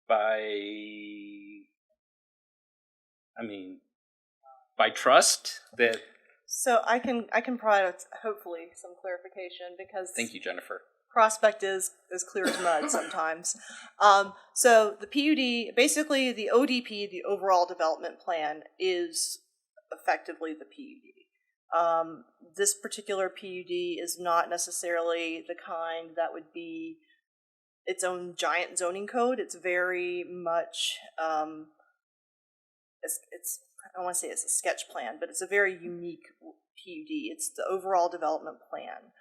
by trust that. So I can provide hopefully some clarification because Thank you, Jennifer. prospect is as clear as mud sometimes. So the PUD, basically the ODP, the overall development plan, is effectively the PUD. This particular PUD is not necessarily the kind that would be its own giant zoning code. It's very much, it's I don't want to say it's a sketch plan, but it's a very unique PUD. It's the overall development plan.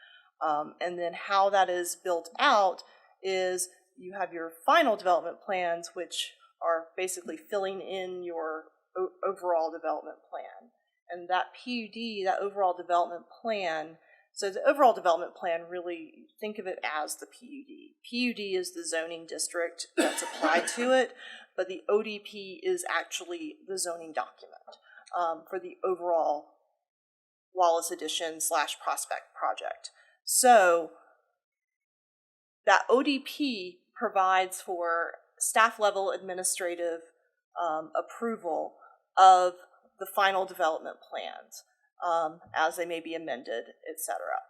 And then how that is built out is you have your final development plans, which are basically filling in your overall development plan. And that PUD, that overall development plan, so the overall development plan, really think of it as the PUD. PUD is the zoning district that's applied to it, but the ODP is actually the zoning document for the overall Wallace Addition / Prospect project. So that ODP provides for staff level administrative approval of the final development plans as they may be amended, etc.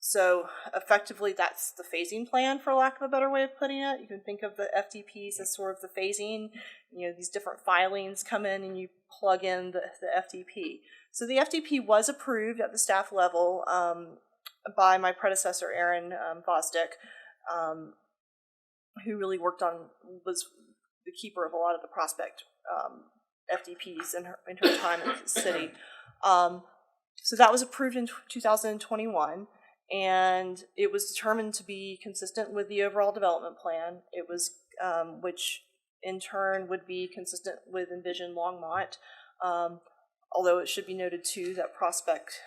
So effectively that's the phasing plan, for lack of a better way of putting it. You can think of the FDPs as sort of the phasing. These different filings come in and you plug in the FDP. So the FDP was approved at the staff level by my predecessor, Aaron Fosdick, who really was the keeper of a lot of the Prospect FDPs in her time in the city. So that was approved in 2021, and it was determined to be consistent with the overall development plan. It was, which in turn would be consistent with Envision Longmont. Although it should be noted too that Prospect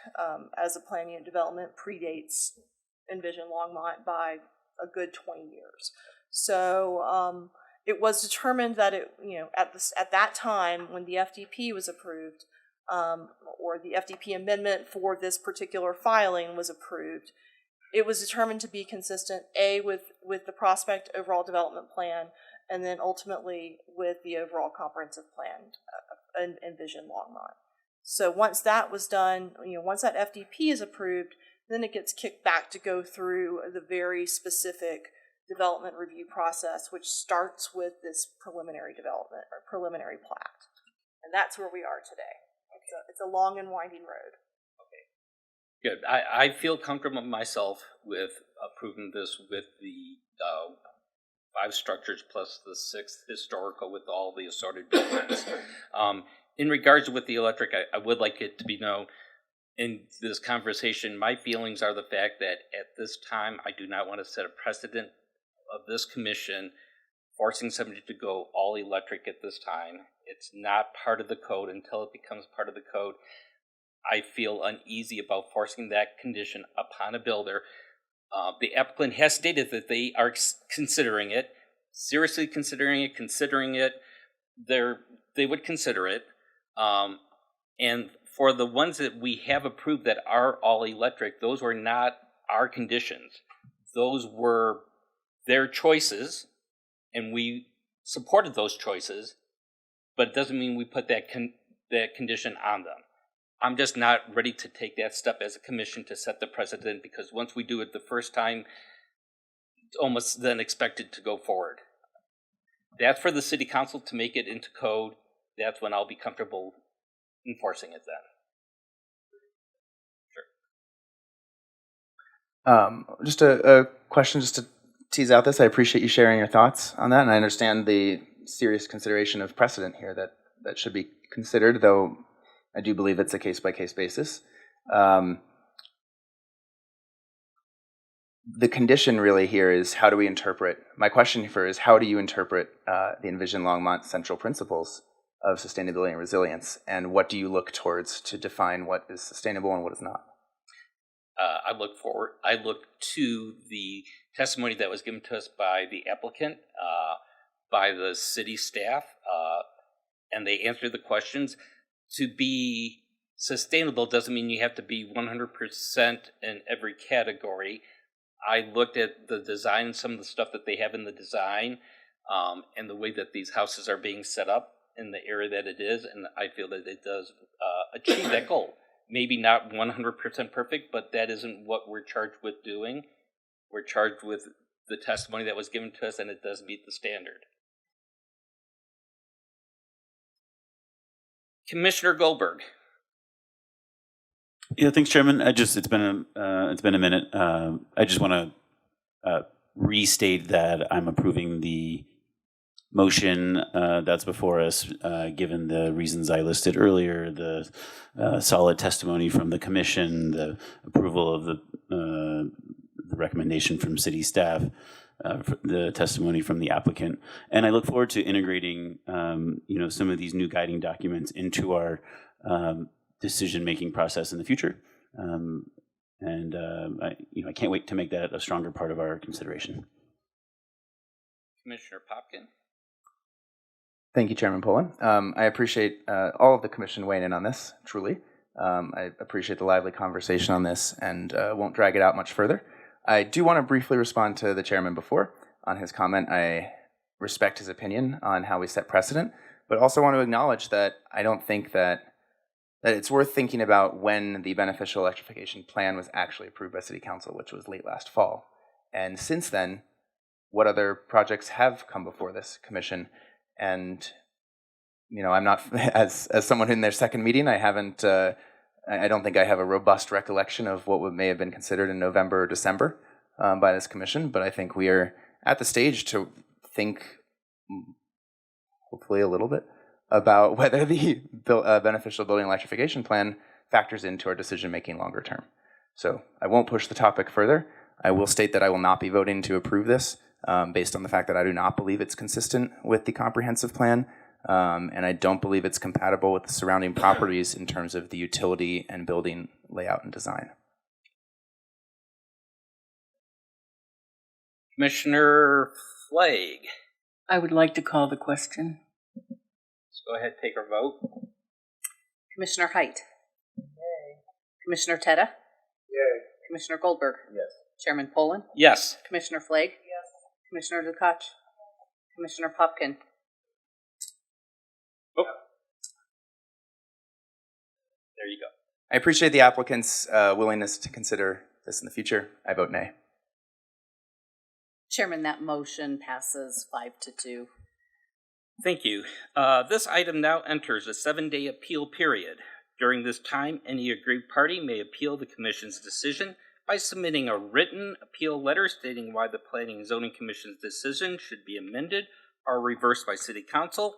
as a plan unit development predates Envision Longmont by a good 20 years. So it was determined that at that time when the FDP was approved, or the FDP amendment for this particular filing was approved, it was determined to be consistent with the Prospect overall development plan, and then ultimately with the overall comprehensive plan, Envision Longmont. So once that was done, once that FDP is approved, then it gets kicked back to go through the very specific development review process, which starts with this preliminary development or preliminary plat. And that's where we are today. It's a long and winding road. Good. I feel comfortable myself with approving this with the 5 structures plus the 6th historical with all the assorted buildings. In regards with the electric, I would like it to be known in this conversation, my feelings are the fact that at this time, I do not want to set a precedent of this commission forcing somebody to go all electric at this time. It's not part of the code until it becomes part of the code. I feel uneasy about forcing that condition upon a builder. The applicant has stated that they are considering it, seriously considering it, they would consider it. And for the ones that we have approved that are all electric, those were not our conditions. Those were their choices, and we supported those choices, but it doesn't mean we put that condition on them. I'm just not ready to take that step as a commission to set the precedent, because once we do it the first time, it's almost then expected to go forward. That's for the city council to make it into code. That's when I'll be comfortable enforcing it then. Just a question just to tease out this. I appreciate you sharing your thoughts on that, and I understand the serious consideration of precedent here that should be considered, though I do believe it's a case-by-case basis. The condition really here is how do we interpret, my question for is how do you interpret the Envision Longmont central principles of sustainability and resilience, and what do you look towards to define what is sustainable and what is not? I look to the testimony that was given to us by the applicant, by the city staff, and they answered the questions. To be sustainable doesn't mean you have to be 100% in every category. I looked at the design and some of the stuff that they have in the design, and the way that these houses are being set up in the area that it is, and I feel that it does achieve that goal. Maybe not 100% perfect, but that isn't what we're charged with doing. We're charged with the testimony that was given to us, and it does meet the standard. Commissioner Goldberg. Yeah, thanks, Chairman. It's been a minute. I just want to restate that I'm approving the motion that's before us, given the reasons I listed earlier, the solid testimony from the commission, the approval of the recommendation from city staff, the testimony from the applicant, and I look forward to integrating, some of these new guiding documents into our decision-making process in the future, I can't wait to make that a stronger part of our consideration. Commissioner Popkin. Thank you, Chairman Poland. I appreciate all of the commission weighing in on this, truly. I appreciate the lively conversation on this and won't drag it out much further. I do want to briefly respond to the chairman before on his comment. I respect his opinion on how we set precedent, but also want to acknowledge that I don't think that it's worth thinking about when the beneficial electrification plan was actually approved by City Council, which was late last fall. And since then, what other projects have come before this commission? And, I'm not, as someone in their second meeting, I haven't, I don't think I have a robust recollection of what may have been considered in November or December by this commission, but I think we are at the stage to think, hopefully a little bit, about whether the beneficial building electrification plan factors into our decision-making longer term. So I won't push the topic further. I will state that I will not be voting to approve this based on the fact that I do not believe it's consistent with the comprehensive plan, and I don't believe it's compatible with the surrounding properties in terms of the utility and building layout and design. Commissioner Flagg. I would like to call the question. Let's go ahead and take our vote. Commissioner Height. Yay. Commissioner Tedda. Yay. Commissioner Goldberg. Yes. Chairman Poland. Yes. Commissioner Flagg. Yes. Commissioner Lukacs. Commissioner Popkin. Oh. There you go. I appreciate the applicant's willingness to consider this in the future. I vote nay. Chairman, that motion passes 5-2. Thank you. This item now enters a 7-day appeal period. During this time, any aggrieved party may appeal the Commission's decision by submitting a written appeal letter stating why the Planning and Zoning Commission's decision should be amended or reversed by City Council.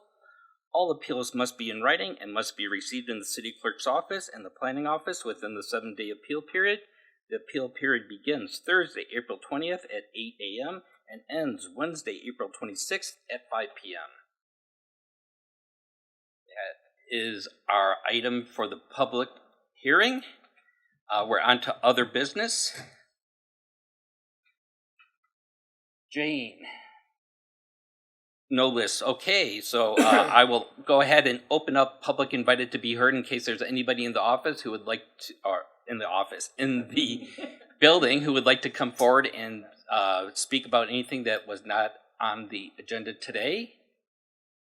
All appeals must be in writing and must be received in the City Clerk's office and the Planning Office within the 7-day appeal period. The appeal period begins Thursday, April 20th at 8 a.m. and ends Wednesday, April 26th at 5 p.m. That is our item for the public hearing. We're on to other business. Jane. No list. Okay, so I will go ahead and open up public invited to be heard in case there's anybody in the office who would like to, or in the building who would like to come forward and speak about anything that was not on the agenda today.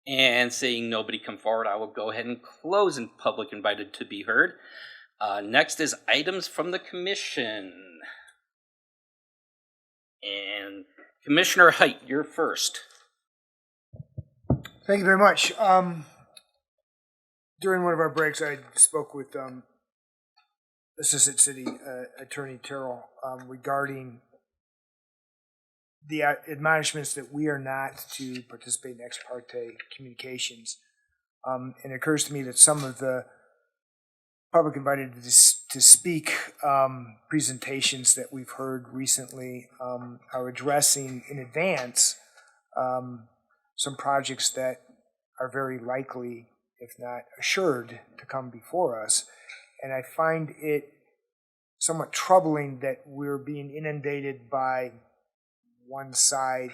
And seeing nobody come forward, I will go ahead and close in public invited to be heard. Next is items from the commission. And Commissioner Height, you're first. Thank you very much. During one of our breaks, I spoke with Assistant City Attorney Terrell regarding the admonishments that we are not to participate in ex parte communications. And it occurs to me that some of the public invited to speak presentations that we've heard recently are addressing in advance some projects that are very likely, if not assured, to come before us. And I find it somewhat troubling that we're being inundated by one side,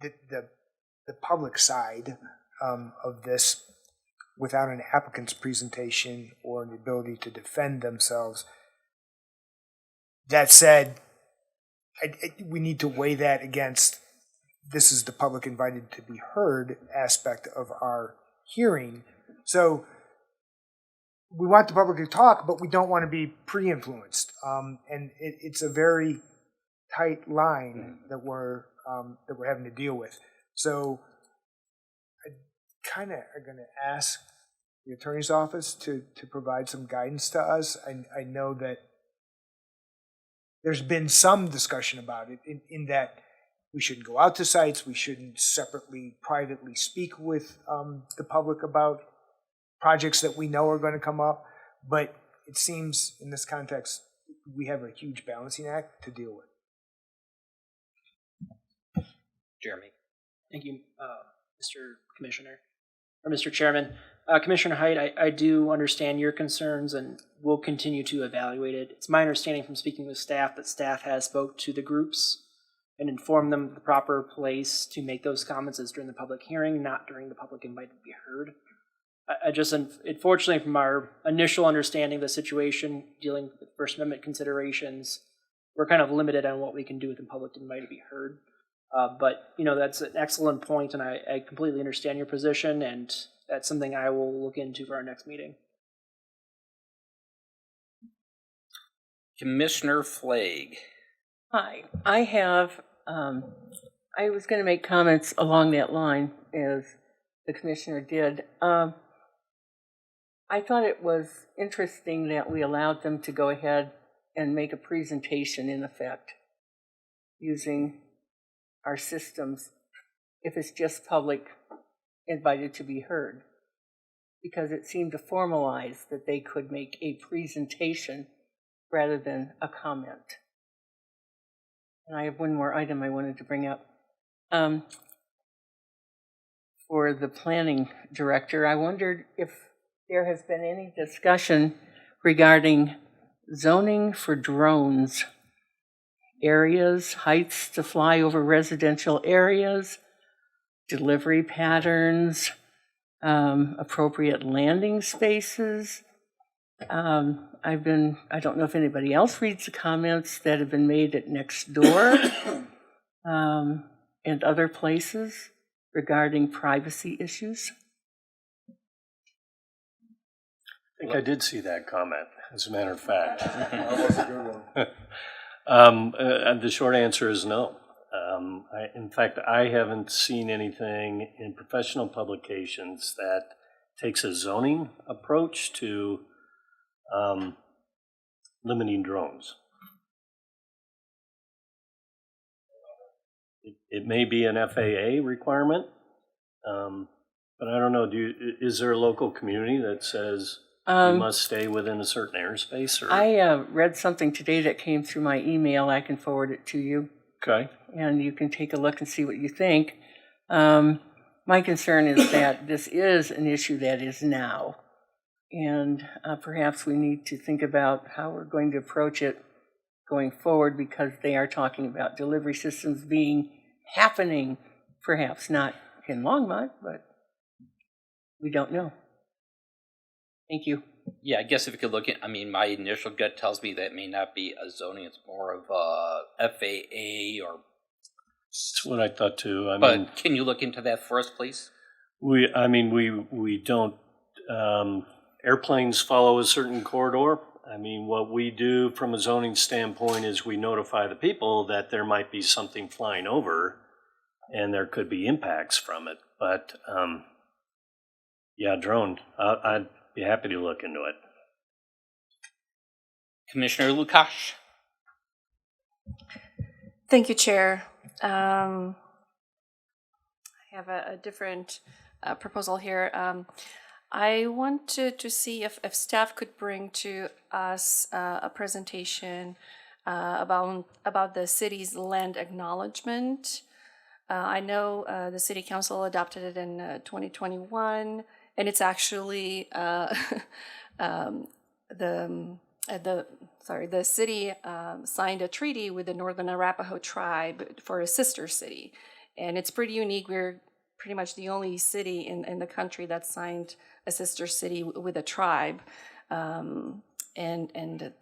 the public side of this, without an applicant's presentation or an ability to defend themselves. That said, we need to weigh that against this is the public invited to be heard aspect of our hearing. So we want the public to talk, but we don't want to be pre-influenced. And it's a very tight line that we're having to deal with. So I kind of are going to ask the attorney's office to provide some guidance to us. I know that there's been some discussion about it in that we shouldn't go out to sites, we shouldn't separately, privately speak with the public about projects that we know are going to come up, but it seems in this context we have a huge balancing act to deal with. Jeremy. Thank you, Mr. Commissioner, or Mr. Chairman. Commissioner Height, I do understand your concerns and will continue to evaluate it. It's my understanding from speaking with staff that staff has spoke to the groups and informed them of the proper place to make those comments is during the public hearing, not during the public invite to be heard. Unfortunately, from our initial understanding of the situation, dealing with First Amendment considerations, we're kind of limited on what we can do with the public invite to be heard. But, you know, that's an excellent point, and I completely understand your position, and that's something I will look into for our next meeting. Commissioner Flagg. Hi, I have, I was going to make comments along that line as the commissioner did. I thought it was interesting that we allowed them to go ahead and make a presentation in effect using our systems if it's just public invited to be heard, because it seemed to formalize that they could make a presentation rather than a comment. And I have one more item I wanted to bring up. For the planning director, I wondered if there has been any discussion regarding zoning for drones, areas, heights to fly over residential areas, delivery patterns, appropriate landing spaces. I don't know if anybody else reads the comments that have been made at Next Door and other places regarding privacy issues. I think I did see that comment, as a matter of fact. That was a good one. The short answer is no. In fact, I haven't seen anything in professional publications that takes a zoning approach to limiting drones. It may be an FAA requirement, but I don't know. Is there a local community that says you must stay within a certain airspace? Or? I read something today that came through my email. I can forward it to you. Okay. And you can take a look and see what you think. My concern is that this is an issue that is now, and perhaps we need to think about how we're going to approach it going forward, because they are talking about delivery systems happening, perhaps not in Longmont, but we don't know. Thank you. Yeah, I guess if you could look at, my initial gut tells me that may not be a zoning, it's more of a FAA or... That's what I thought too. But can you look into that for us, please? We don't, airplanes follow a certain corridor. What we do from a zoning standpoint is we notify the people that there might be something flying over and there could be impacts from it. But yeah, drone. I'd be happy to look into it. Commissioner Lukash. Thank you, Chair. I have a different proposal here. I wanted to see if staff could bring to us a presentation about the city's land acknowledgement. I know the City Council adopted it in 2021, and it's actually the city signed a treaty with the Northern Arapaho tribe for a sister city, and it's pretty unique. We're pretty much the only city in the country that signed a sister city with a tribe, and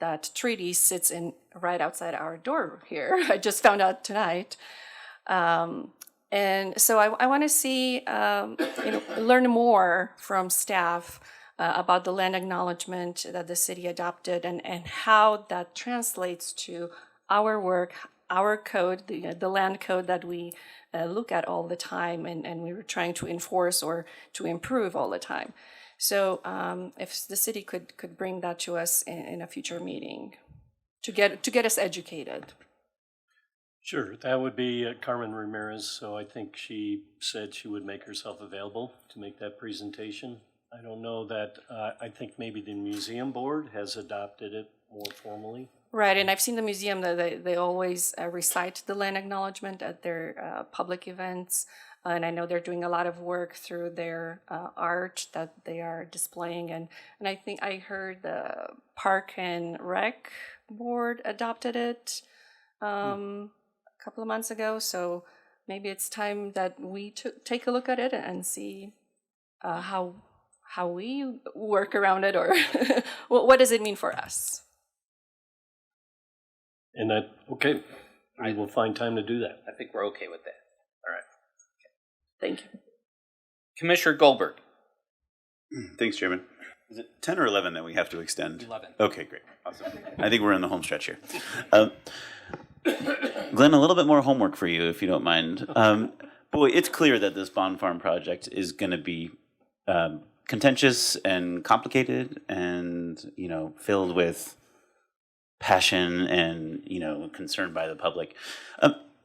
that treaty sits right outside our door here. I just found out tonight. And so I want to see, learn more from staff about the land acknowledgement that the city adopted and how that translates to our work, our code, the land code that we look at all the time and we were trying to enforce or to improve all the time. So if the city could bring that to us in a future meeting to get us educated. Sure, that would be Carmen Ramirez, so I think she said she would make herself available to make that presentation. I don't know that, I think maybe the museum board has adopted it more formally. Right, and I've seen the museum that they always recite the land acknowledgement at their public events, and I know they're doing a lot of work through their art that they are displaying, and I think I heard the Park and Rec board adopted it. A couple of months ago, so maybe it's time that we take a look at it and see how we work around it, or what does it mean for us. And that, okay, I will find time to do that. I think we're okay with that. All right. Thank you. Commissioner Goldberg. Thanks, Chairman. Is it 10 or 11 that we have to extend? 11. Okay, great. Awesome. I think we're in the home stretch here. Glenn, a little bit more homework for you, if you don't mind. Boy, it's clear that this Bond Farm project is going to be contentious and complicated and, filled with passion and, concern by the public.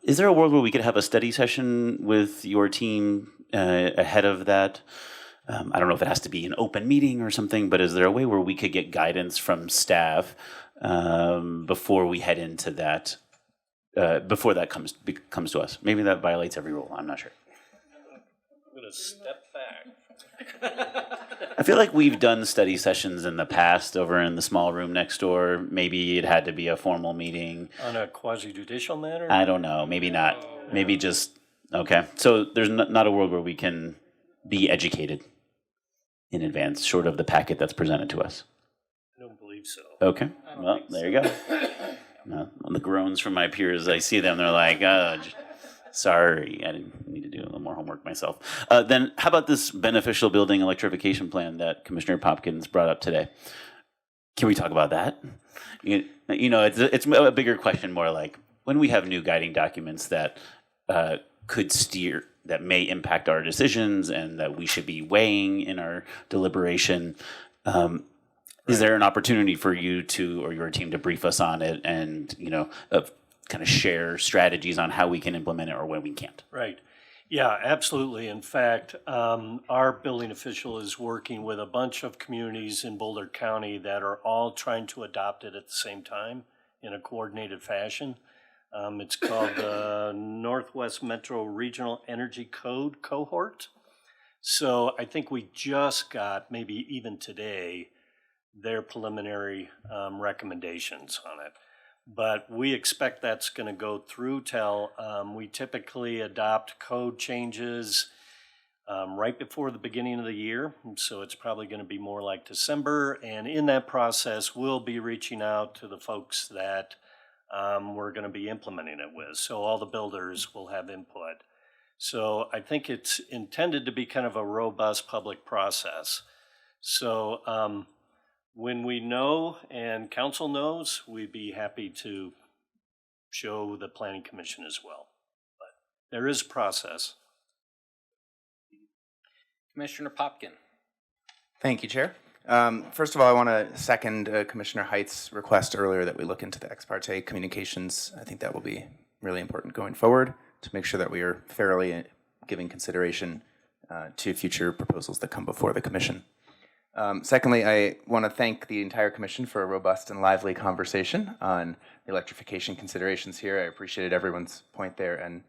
Is there a world where we could have a study session with your team ahead of that? I don't know if it has to be an open meeting or something, but is there a way where we could get guidance from staff before we head into that? Before that comes to us. Maybe that violates every rule. I'm not sure. I'm going to step back. I feel like we've done study sessions in the past over in the small room next door. Maybe it had to be a formal meeting. On a quasi-judicial matter? I don't know. Maybe not. Maybe just, okay. So there's not a world where we can be educated in advance, short of the packet that's presented to us. I don't believe so. Okay. Well, there you go. The groans from my peers, I see them, they're like, sorry, I didn't need to do a little more homework myself. Then how about this beneficial building electrification plan that Commissioner Popkins brought up today? Can we talk about that? It's a bigger question, more like when we have new guiding documents that could steer, that may impact our decisions and that we should be weighing in our deliberation, is there an opportunity for you to, or your team, to brief us on it and, kind of share strategies on how we can implement it or when we can't? Right. Yeah, absolutely. In fact, our building official is working with a bunch of communities in Boulder County that are all trying to adopt it at the same time in a coordinated fashion. It's called the Northwest Metro Regional Energy Code Cohort. So I think we just got, maybe even today, their preliminary recommendations on it. But we expect that's going to go through till we typically adopt code changes right before the beginning of the year. So it's probably going to be more like December. And in that process, we'll be reaching out to the folks that we're going to be implementing it with. So all the builders will have input. So I think it's intended to be kind of a robust public process. So when we know and council knows, we'd be happy to show the planning commission as well. But there is a process. Commissioner Popkin. Thank you, Chair. First of all, I want to second Commissioner Height's request earlier that we look into the ex parte communications. I think that will be really important going forward to make sure that we are fairly giving consideration to future proposals that come before the Commission. Secondly, I want to thank the entire Commission for a robust and lively conversation on the electrification considerations here. I appreciated everyone's point there, and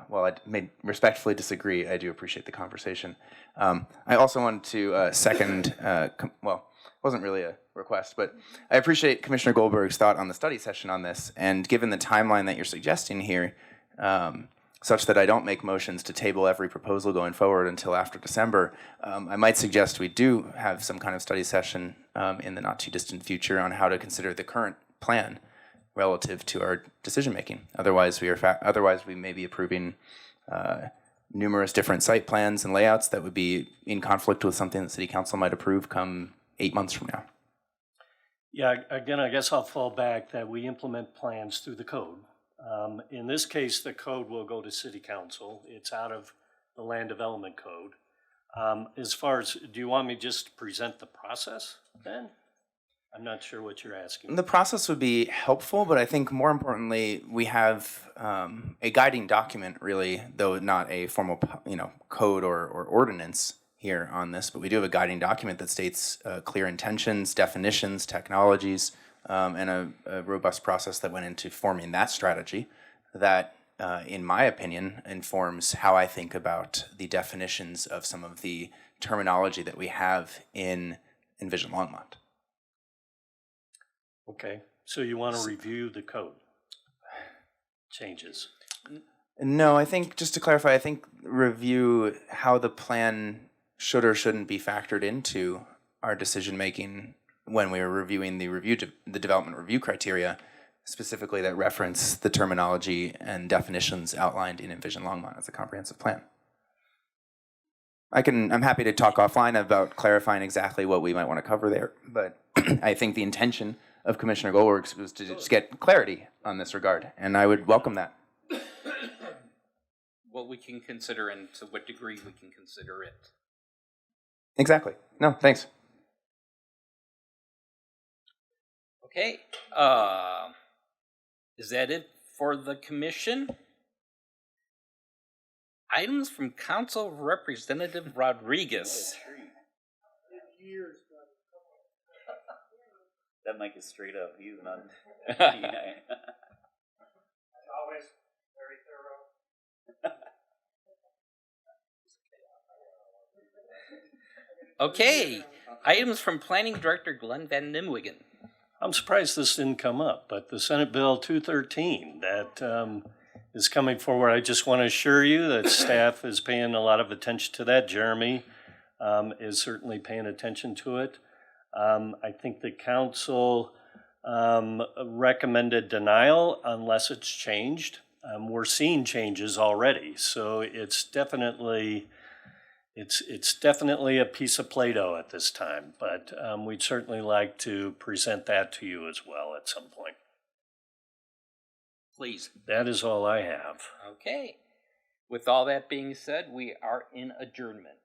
while I may respectfully disagree, I do appreciate the conversation. I also wanted to second, well, it wasn't really a request, but I appreciate Commissioner Goldberg's thought on the study session on this, and given the timeline that you're suggesting here, such that I don't make motions to table every proposal going forward until after December, I might suggest we do have some kind of study session in the not too distant future on how to consider the current plan relative to our decision making. Otherwise, we may be approving numerous different site plans and layouts that would be in conflict with something that City Council might approve come 8 months from now. Yeah, again, I guess I'll fall back that we implement plans through the code. In this case, the code will go to City Council. It's out of the Land Development Code. As far as, do you want me just to present the process then? I'm not sure what you're asking. The process would be helpful, but I think more importantly, we have a guiding document, really, though not a formal, code or ordinance here on this. But we do have a guiding document that states clear intentions, definitions, technologies, and a robust process that went into forming that strategy. That, in my opinion, informs how I think about the definitions of some of the terminology that we have in Envision Longmont. Okay, so you want to review the code changes? No, I think, just to clarify, I think review how the plan should or shouldn't be factored into our decision making when we were reviewing the development review criteria, specifically that reference the terminology and definitions outlined in Envision Longmont as a comprehensive plan. I'm happy to talk offline about clarifying exactly what we might want to cover there, but I think the intention of Commissioner Goldberg was to just get clarity on this regard, and I would welcome that. What we can consider and to what degree we can consider it. Exactly. No, thanks. Okay. Is that it for the Commission? Items from Council Representative Rodriguez. That mic is straight up. He's not. Always very thorough. Okay. Items from Planning Director Glenn Van Nimwegen. I'm surprised this didn't come up, but the Senate Bill 213 that is coming forward, I just want to assure you that staff is paying a lot of attention to that. Jeremy is certainly paying attention to it. I think the council recommended denial unless it's changed. We're seeing changes already, so it's definitely a piece of Play-Doh at this time, but we'd certainly like to present that to you as well at some point. Please. That is all I have. Okay. With all that being said, we are in adjournment.